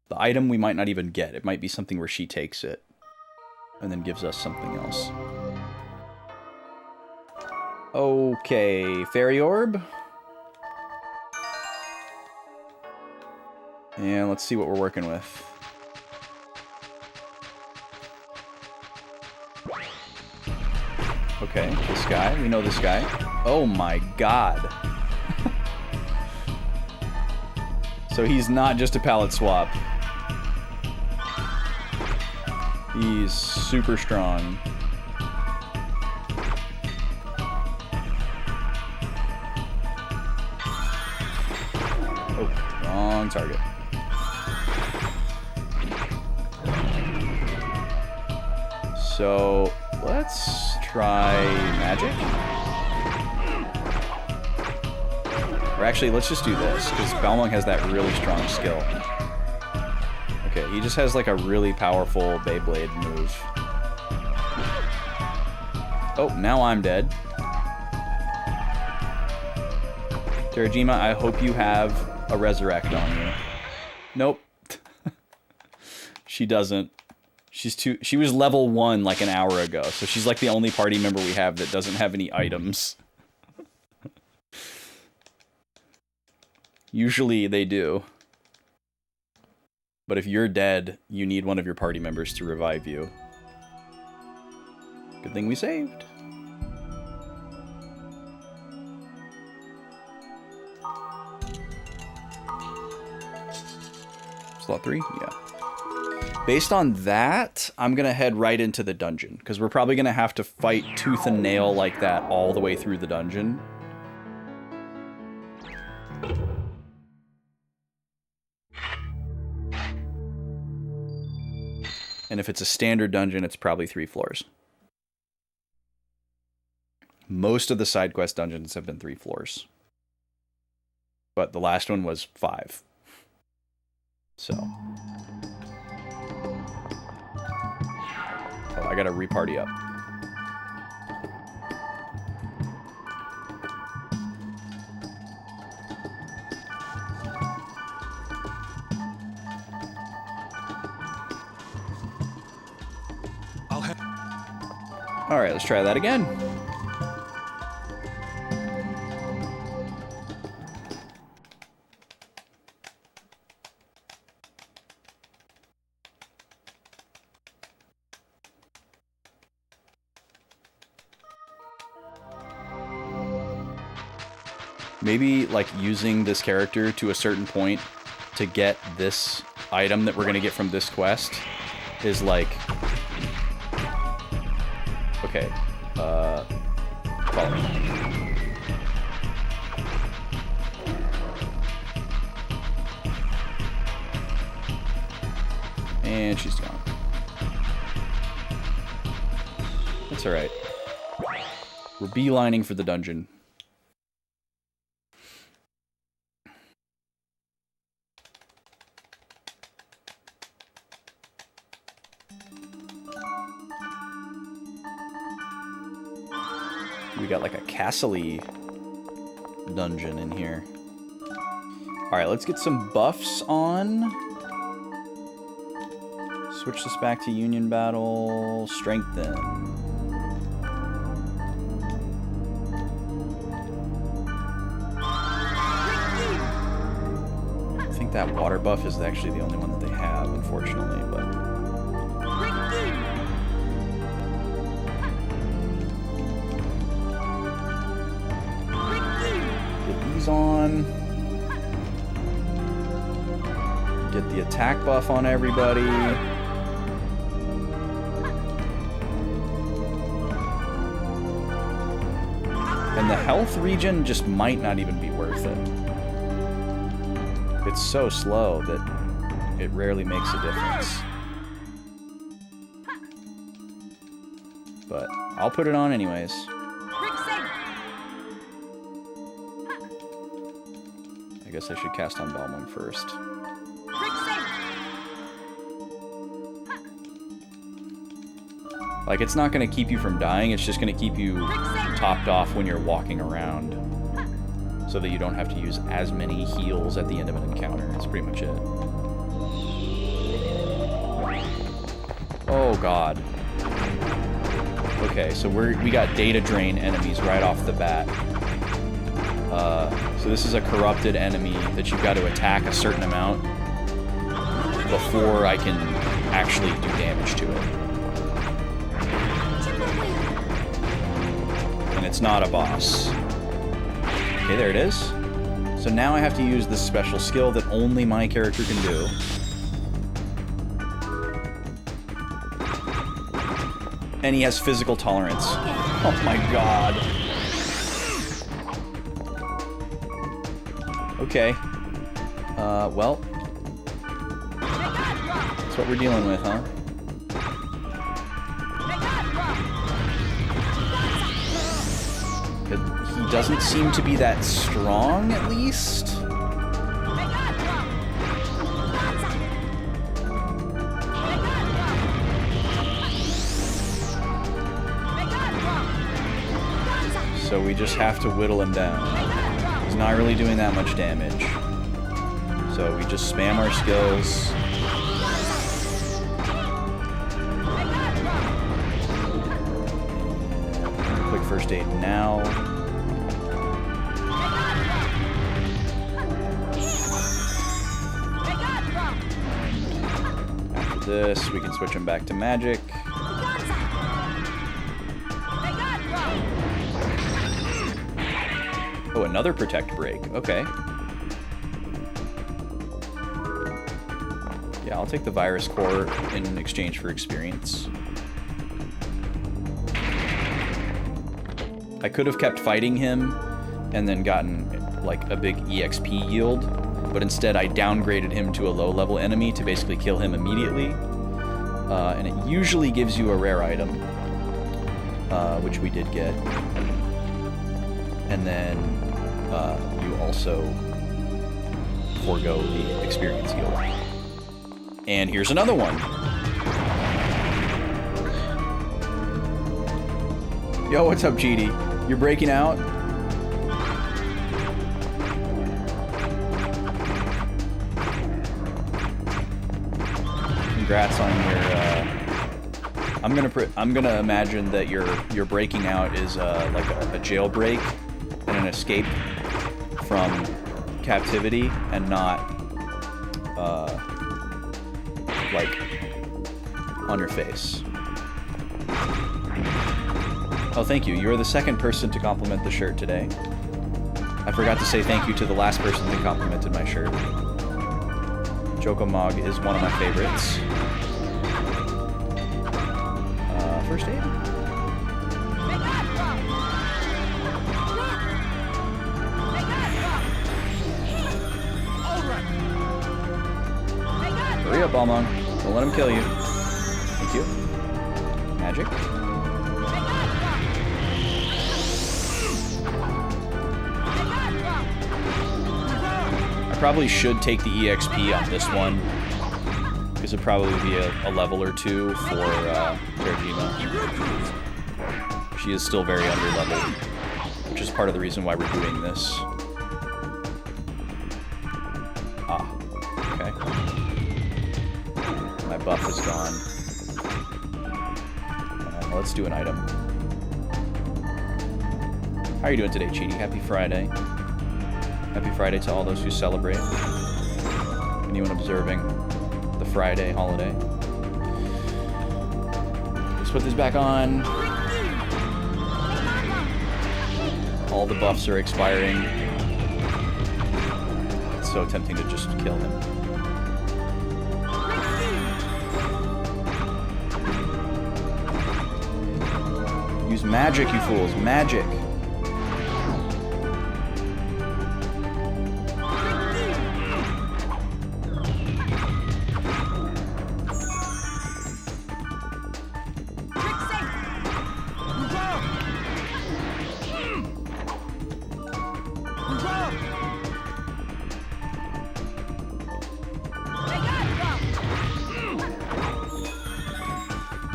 The item we might not even get. It might be something where she takes it and then gives us something else. Okay, Fairy Orb. And let's see what we're working with. Okay, this guy. We know this guy. Oh my god. So he's not just a palette swap. He's super strong. Oh, wrong target. So, let's try magic. Or actually, let's just do this, because Balmung has that really strong skill. Okay, he just has like a really powerful Beyblade move. Oh, now I'm dead. Terajima, I hope you have a resurrect on you. Nope. She doesn't. She was level 1 like an hour ago, so she's like the only party member we have that doesn't have any items. Usually they do. But if you're dead, you need one of your party members to revive you. Good thing we saved. Slot 3? Yeah. Based on that, I'm going to head right into the dungeon, because we're probably going to have to fight tooth and nail like that all the way through the dungeon. And if it's a standard dungeon, it's probably 3 floors. Most of the side quest dungeons have been 3 floors. But the last one was 5. So. Oh, I gotta reparty up. Alright, let's try that again. Maybe, like, using this character to a certain point to get this item that we're gonna get from this quest is, like... Okay, follow me. And she's gone. That's alright. We're beelining for the dungeon. We got like a castle-y dungeon in here. Alright, let's get some buffs on. Switch this back to Union Battle. Strengthen. I think that water buff is actually the only one that they have, unfortunately, but... on. Get the attack buff on everybody. And the health regen just might not even be worth it. It's so slow that it rarely makes a difference. But I'll put it on anyways. I guess I should cast on Belmont first. Like, it's not going to keep you from dying, it's just going to keep you topped off when you're walking around. So that you don't have to use as many heals at the end of an encounter. That's pretty much it. Oh god. Okay, so we got data drain enemies right off the bat. So this is a corrupted enemy that you've got to attack a certain amount before I can actually do damage to it. And it's not a boss. Okay, there it is. So now I have to use this special skill that only my character can do. And he has physical tolerance. Oh my god. Okay. Well. That's what we're dealing with, huh? He doesn't seem to be that strong, at least. So we just have to whittle him down. He's not really doing that much damage. So we just spam our skills. Quick first aid now. After this, we can switch him back to magic. Oh, another protect break. Okay. Yeah, I'll take the virus core in exchange for experience. I could have kept fighting him and then gotten like a big EXP yield, but instead I downgraded him to a low-level enemy to basically kill him immediately. And it usually gives you a rare item, which we did get. And then you also forego the experience yield. And here's another one. Yo, what's up, GD? You're breaking out? Congrats on your. I'm gonna imagine that your breaking out is like a jailbreak and an escape from captivity, and not like on your face. Oh, thank you. You're the second person to compliment the shirt today. I forgot to say thank you to the last person that complimented my shirt. Jokomog is one of my favorites. First aid? Hurry up, Balmong. Don't let him kill you. Thank you. Magic. I probably should take the EXP on this one, because it'd probably be a level or two for Terajima. She is still very under-leveled, which is part of the reason why we're doing this. Ah, okay. My buff is gone. Let's do an item. How are you doing today, Cheaty? Happy Friday. Happy Friday to all those who celebrate. Anyone observing the Friday holiday. Let's put this back on. All the buffs are expiring. It's so tempting to just kill him. Use magic, you fools. Magic.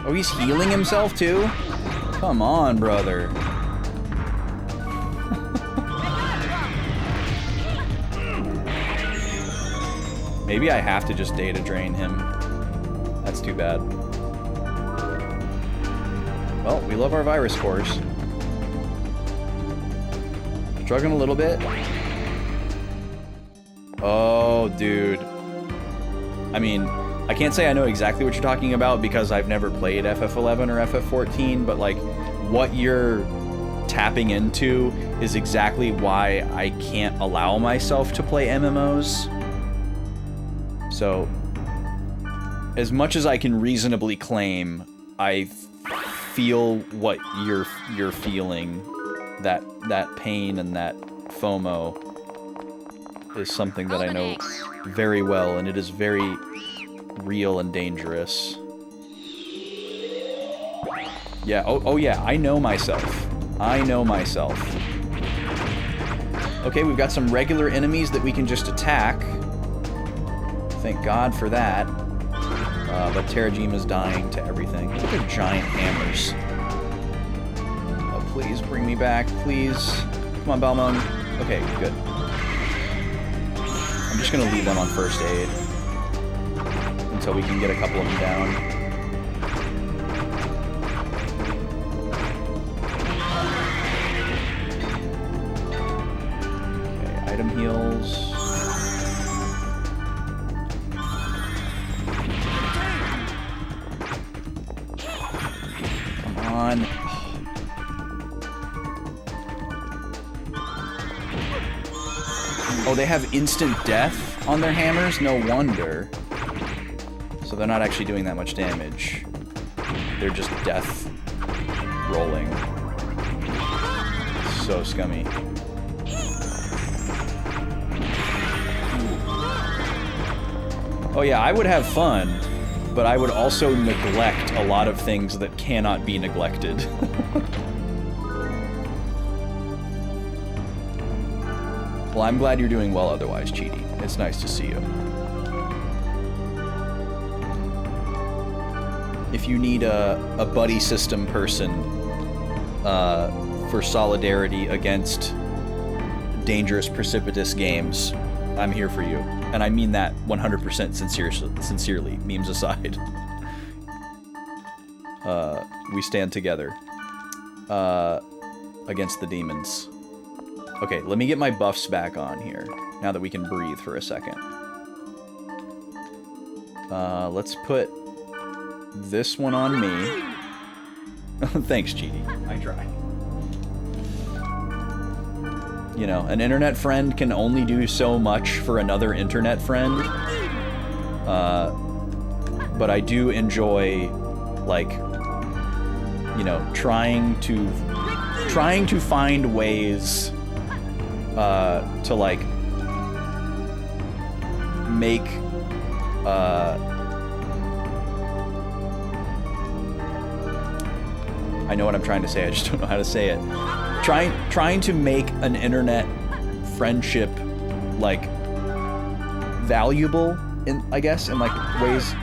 Oh, he's healing himself too? Come on, brother. Maybe I have to just data drain him. That's too bad. Well, we love our virus cores. Struggling a little bit. Oh, dude. I mean, I can't say I know exactly what you're talking about because I've never played FF11 or FF14, but like, what you're tapping into is exactly why I can't allow myself to play MMOs. So, as much as I can reasonably claim, I feel what you're feeling. That pain and that FOMO is something that I know very well, and it is very real and dangerous. Yeah, oh yeah, I know myself. I know myself. Okay, we've got some regular enemies that we can just attack. Thank God for that. But Terrajima's dying to everything. Look at their giant hammers. Oh, please bring me back, please. Come on, Balmung. Okay, good. I'm just gonna leave them on first aid until we can get a couple of them down. Okay, item heals. On. Oh, they have instant death on their hammers? No wonder. So they're not actually doing that much damage. They're just death rolling. So scummy. Oh yeah, I would have fun, but I would also neglect a lot of things that cannot be neglected. Well, I'm glad you're doing well otherwise, Cheaty. It's nice to see you. If you need a buddy system person for solidarity against dangerous, precipitous games, I'm here for you. And I mean that 100% sincerely, memes aside. We stand together against the demons. Okay, let me get my buffs back on here, now that we can breathe for a second. Let's put this one on me. Thanks, Cheaty. I try. You know, an internet friend can only do so much for another internet friend. But I do enjoy, like, you know, trying to find ways to, like, make I know what I'm trying to say, I just don't know how to say it. Trying to make an internet friendship, like, valuable in, I guess, in like ways,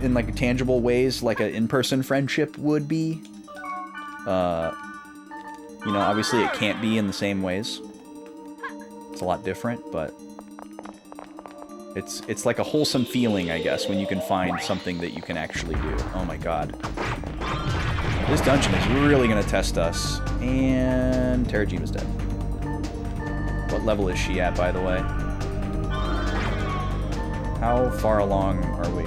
in like tangible ways, like an in-person friendship would be. You know, obviously it can't be in the same ways. It's a lot different, but it's like a wholesome feeling, I guess, when you can find something that you can actually do. Oh my god. This dungeon is really gonna test us. And Terrajima's dead. What level is she at, by the way? How far along are we?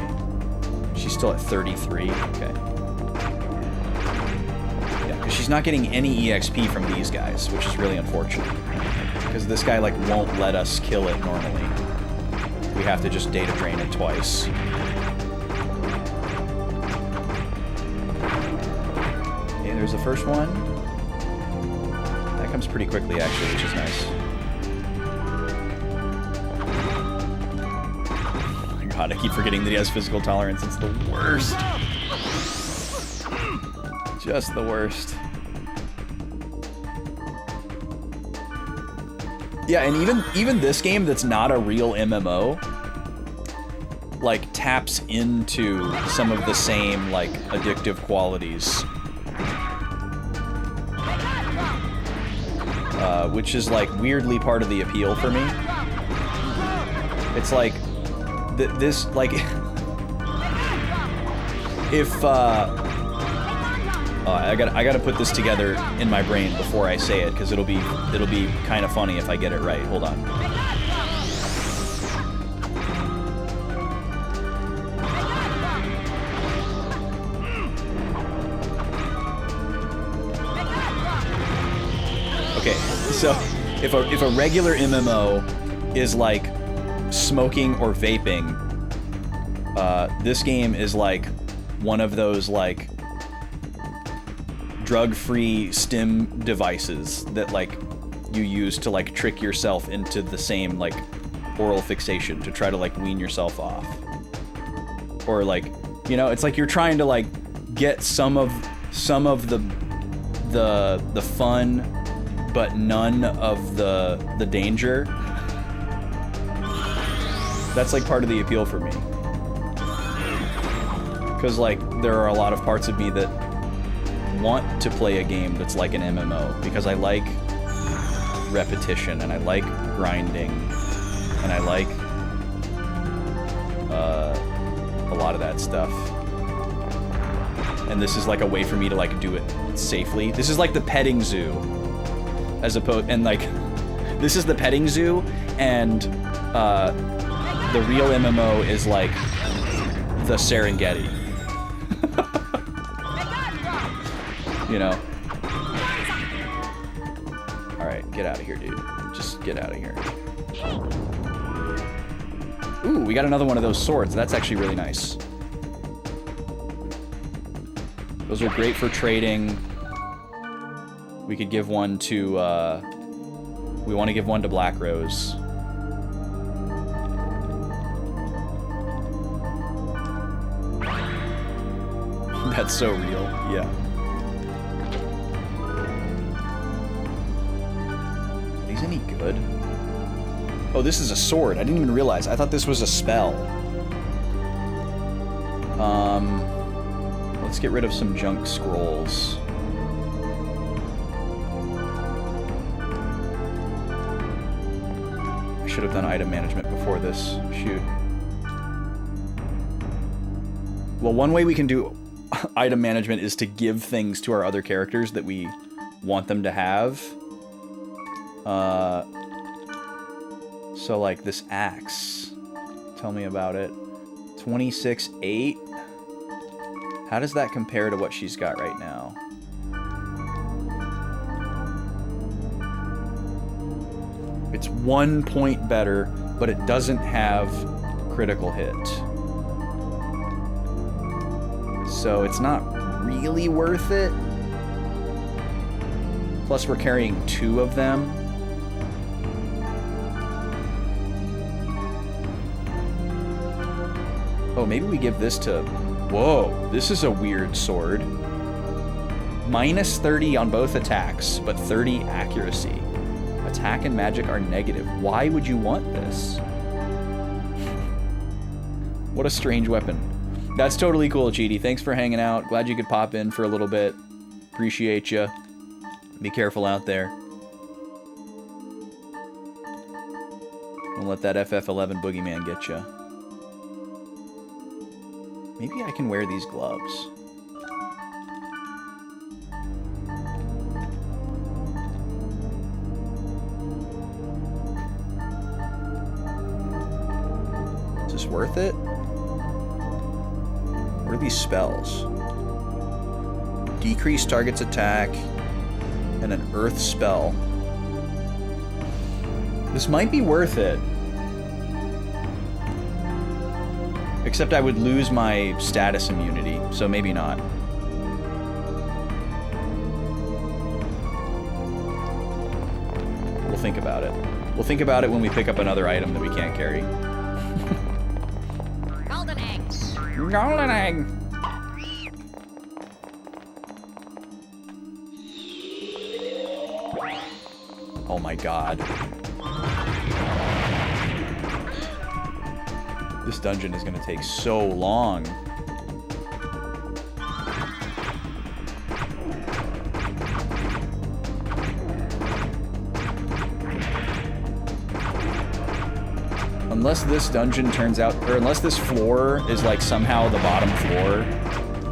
She's still at 33. Okay. Yeah, because she's not getting any EXP from these guys, which is really unfortunate. Because this guy, like, won't let us kill it normally. We have to just data drain it twice. Okay, there's the first one. That comes pretty quickly, actually, which is nice. Oh my god, I keep forgetting that he has physical tolerance. It's the worst. Just the worst. Yeah, and even this game that's not a real MMO, like taps into some of the same like addictive qualities. Which is like weirdly part of the appeal for me. It's like this like if I gotta put this together in my brain before I say it, because it'll be kind of funny if I get it right. Hold on. Okay, so if a regular MMO is like smoking or vaping, this game is like one of those like drug-free stim devices that like you use to like trick yourself into the same like oral fixation to try to like wean yourself off. Or like, you know, it's like you're trying to like get some of the fun but none of the danger. That's like part of the appeal for me. Because like there are a lot of parts of me that want to play a game that's like an MMO, because I like repetition and I like grinding and I like a lot of that stuff. And this is like a way for me to like do it safely. This is like the petting zoo, as opposed, and like this is the petting zoo, and the real MMO is like the Serengeti. You know? Alright, get out of here, dude. Just get out of here. Ooh, we got another one of those swords. That's actually really nice. Those are great for trading. We could give one to, we want to give one to Black Rose. That's so real, yeah. Any good? Oh, this is a sword. I didn't even realize. I thought this was a spell. Let's get rid of some junk scrolls. I should have done item management before this. Shoot. Well, one way we can do item management is to give things to our other characters that we want them to have. So like this axe, tell me about it. 26.8. How does that compare to what she's got right now? It's 1 point better, but it doesn't have critical hit. So it's not really worth it. Plus we're carrying 2 of them. Oh, maybe we give this to... Whoa, this is a weird sword. Minus 30 on both attacks, but 30 accuracy. Attack and magic are negative. Why would you want this? What a strange weapon. That's totally cool, Cheaty. Thanks for hanging out. Glad you could pop in for a little bit. Appreciate you. Be careful out there. Don't let that FF11 boogeyman get you. Maybe I can wear these gloves. Is this worth it? What are these spells? Decrease target's attack and an earth spell. This might be worth it. Except I would lose my status immunity, so maybe not. We'll think about it. We'll think about it when we pick up another item that we can't carry. Golden eggs. Golden egg! Oh my god. This dungeon is gonna take so long. Unless this dungeon turns out, or unless this floor is like somehow the bottom floor,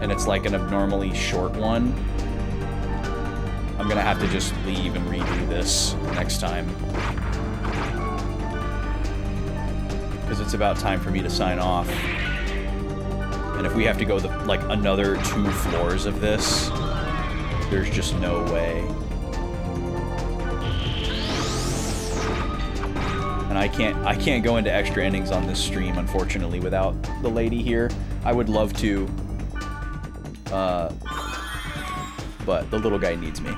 and it's like an abnormally short one, I'm gonna have to just leave and redo this next time. Because it's about time for me to sign off. And if we have to go like another 2 floors of this, there's just no way. And I can't go into extra endings on this stream, unfortunately, without the lady here. I would love to, but the little guy needs me.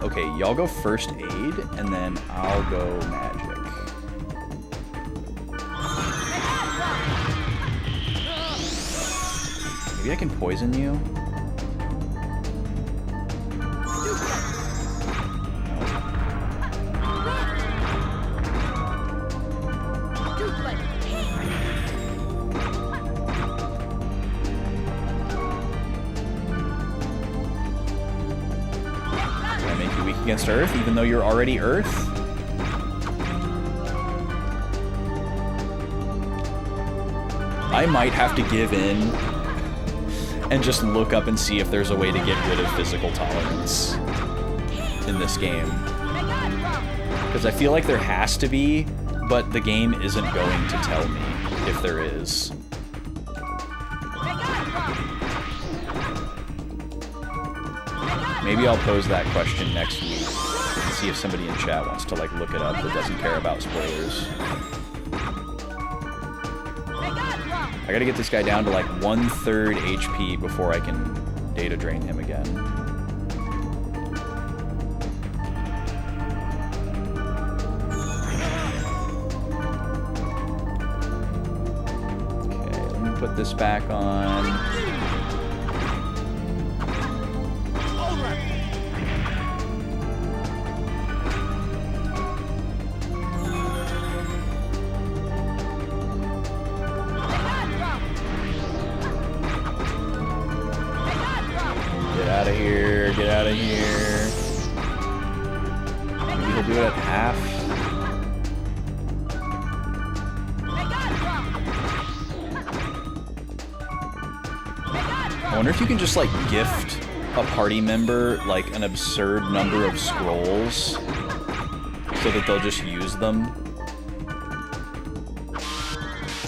Okay, y'all go first aid, and then I'll go magic. Maybe I can poison you? Against Earth, even though you're already Earth? I might have to give in and just look up and see if there's a way to get rid of physical tolerance in this game. Because I feel like there has to be, but the game isn't going to tell me if there is. Maybe I'll pose that question next week and see if somebody in chat wants to like look it up that doesn't care about spoilers. I gotta get this guy down to like 1/3 HP before I can data drain him again. Okay, let me put this back on. Get out of here. Maybe he'll do it at half. I wonder if you can just like gift a party member like an absurd number of scrolls so that they'll just use them.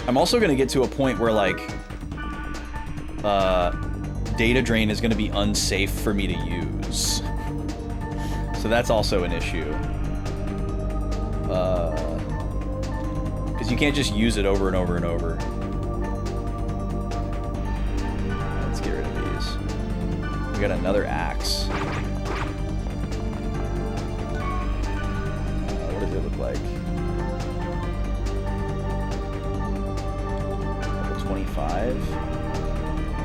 I'm also gonna get to a point where like data drain is going to be unsafe for me to use. So that's also an issue. Because you can't just use it over and over and over. Let's get rid of these. We got another axe. What does it look like? Level 25.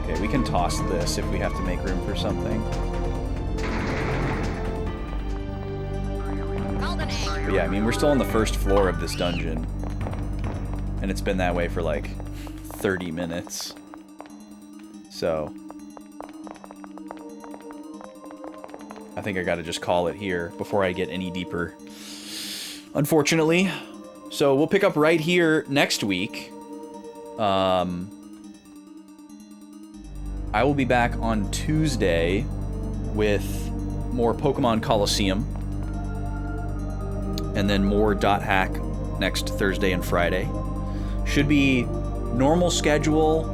Okay, we can toss this if we have to make room for something. But yeah, I mean, we're still on the first floor of this dungeon. And it's been that way for like 30 minutes. So I think I gotta just call it here before I get any deeper, unfortunately. So we'll pick up right here next week. I will be back on Tuesday with more Pokemon Coliseum, and then more .hack next Thursday and Friday. Should be normal schedule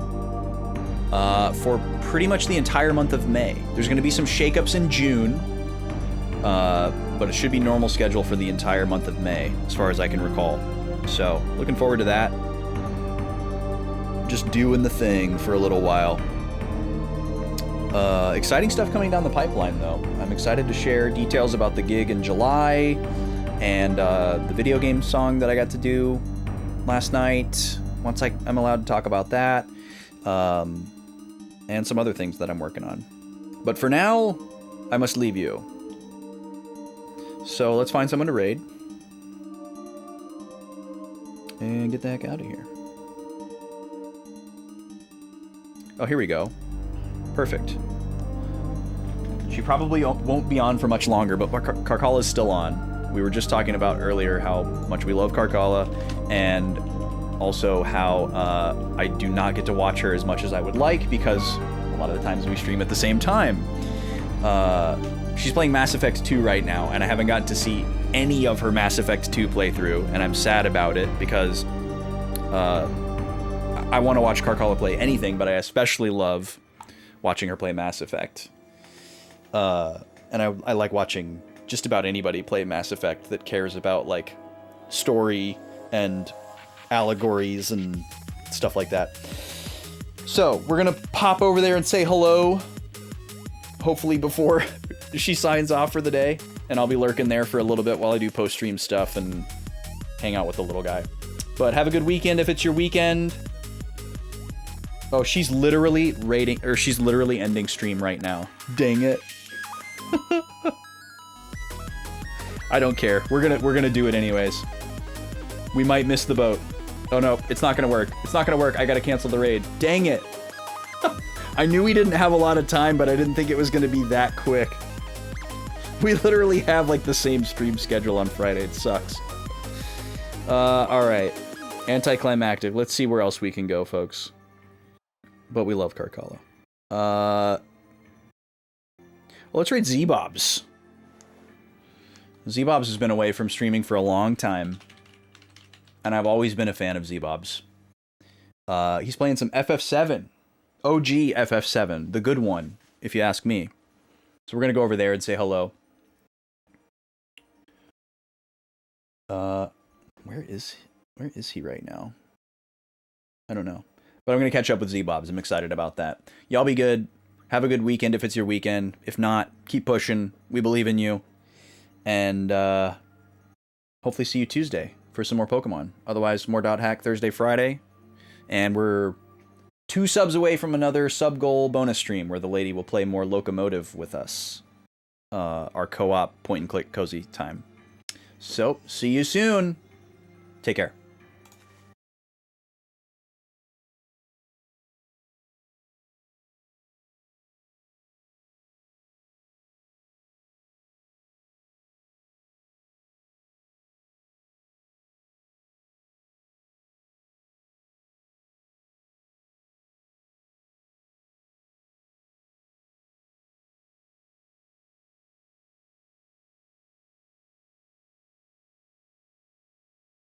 for pretty much the entire month of May. There's going to be some shakeups in June, but it should be normal schedule for the entire month of May, as far as I can recall. So, looking forward to that. Just doing the thing for a little while. Exciting stuff coming down the pipeline, though. I'm excited to share details about the gig in July, and the video game song that I got to do last night, once I'm allowed to talk about that, and some other things that I'm working on. But for now, I must leave you. So let's find someone to raid. And get the heck out of here. Oh, here we go. Perfect. She probably won't be on for much longer, but Carcala is still on. We were just talking about earlier how much we love Carcala, and also how I do not get to watch her as much as I would like, because a lot of the times we stream at the same time. She's playing Mass Effect 2 right now, and I haven't gotten to see any of her Mass Effect 2 playthrough, and I'm sad about it, because I want to watch Carcala play anything, but I especially love watching her play Mass Effect. And I like watching just about anybody play Mass Effect that cares about, like, story and allegories and stuff like that. So, we're gonna pop over there and say hello, hopefully before she signs off for the day, and I'll be lurking there for a little bit while I do post-stream stuff and hang out with the little guy. But have a good weekend if it's your weekend. Oh, she's literally she's literally ending stream right now. Dang it. I don't care. We're gonna do it anyways. We might miss the boat. Oh no, it's not gonna work. It's not gonna work. I gotta cancel the raid. Dang it. I knew we didn't have a lot of time, but I didn't think it was gonna be that quick. We literally have like the same stream schedule on Friday. It sucks. Alright. Anticlimactic. Let's see where else we can go, folks. But we love Carcala. Well, let's rate Z-Bobs. Z-Bobs has been away from streaming for a long time. And I've always been a fan of Z-Bobs. He's playing some FF7. OG FF7. The good one, if you ask me. So we're going to go over there and say hello. Where is he right now? I don't know. But I'm going to catch up with Z-Bobs. I'm excited about that. Y'all be good. Have a good weekend if it's your weekend. If not, keep pushing. We believe in you. And hopefully see you Tuesday for some more Pokemon. Otherwise, more Dot Hack Thursday, Friday. And we're 2 subs away from another sub-goal bonus stream where the lady will play more Locomotive with us. Our co-op point-and-click cozy time. So, see you soon. Take care.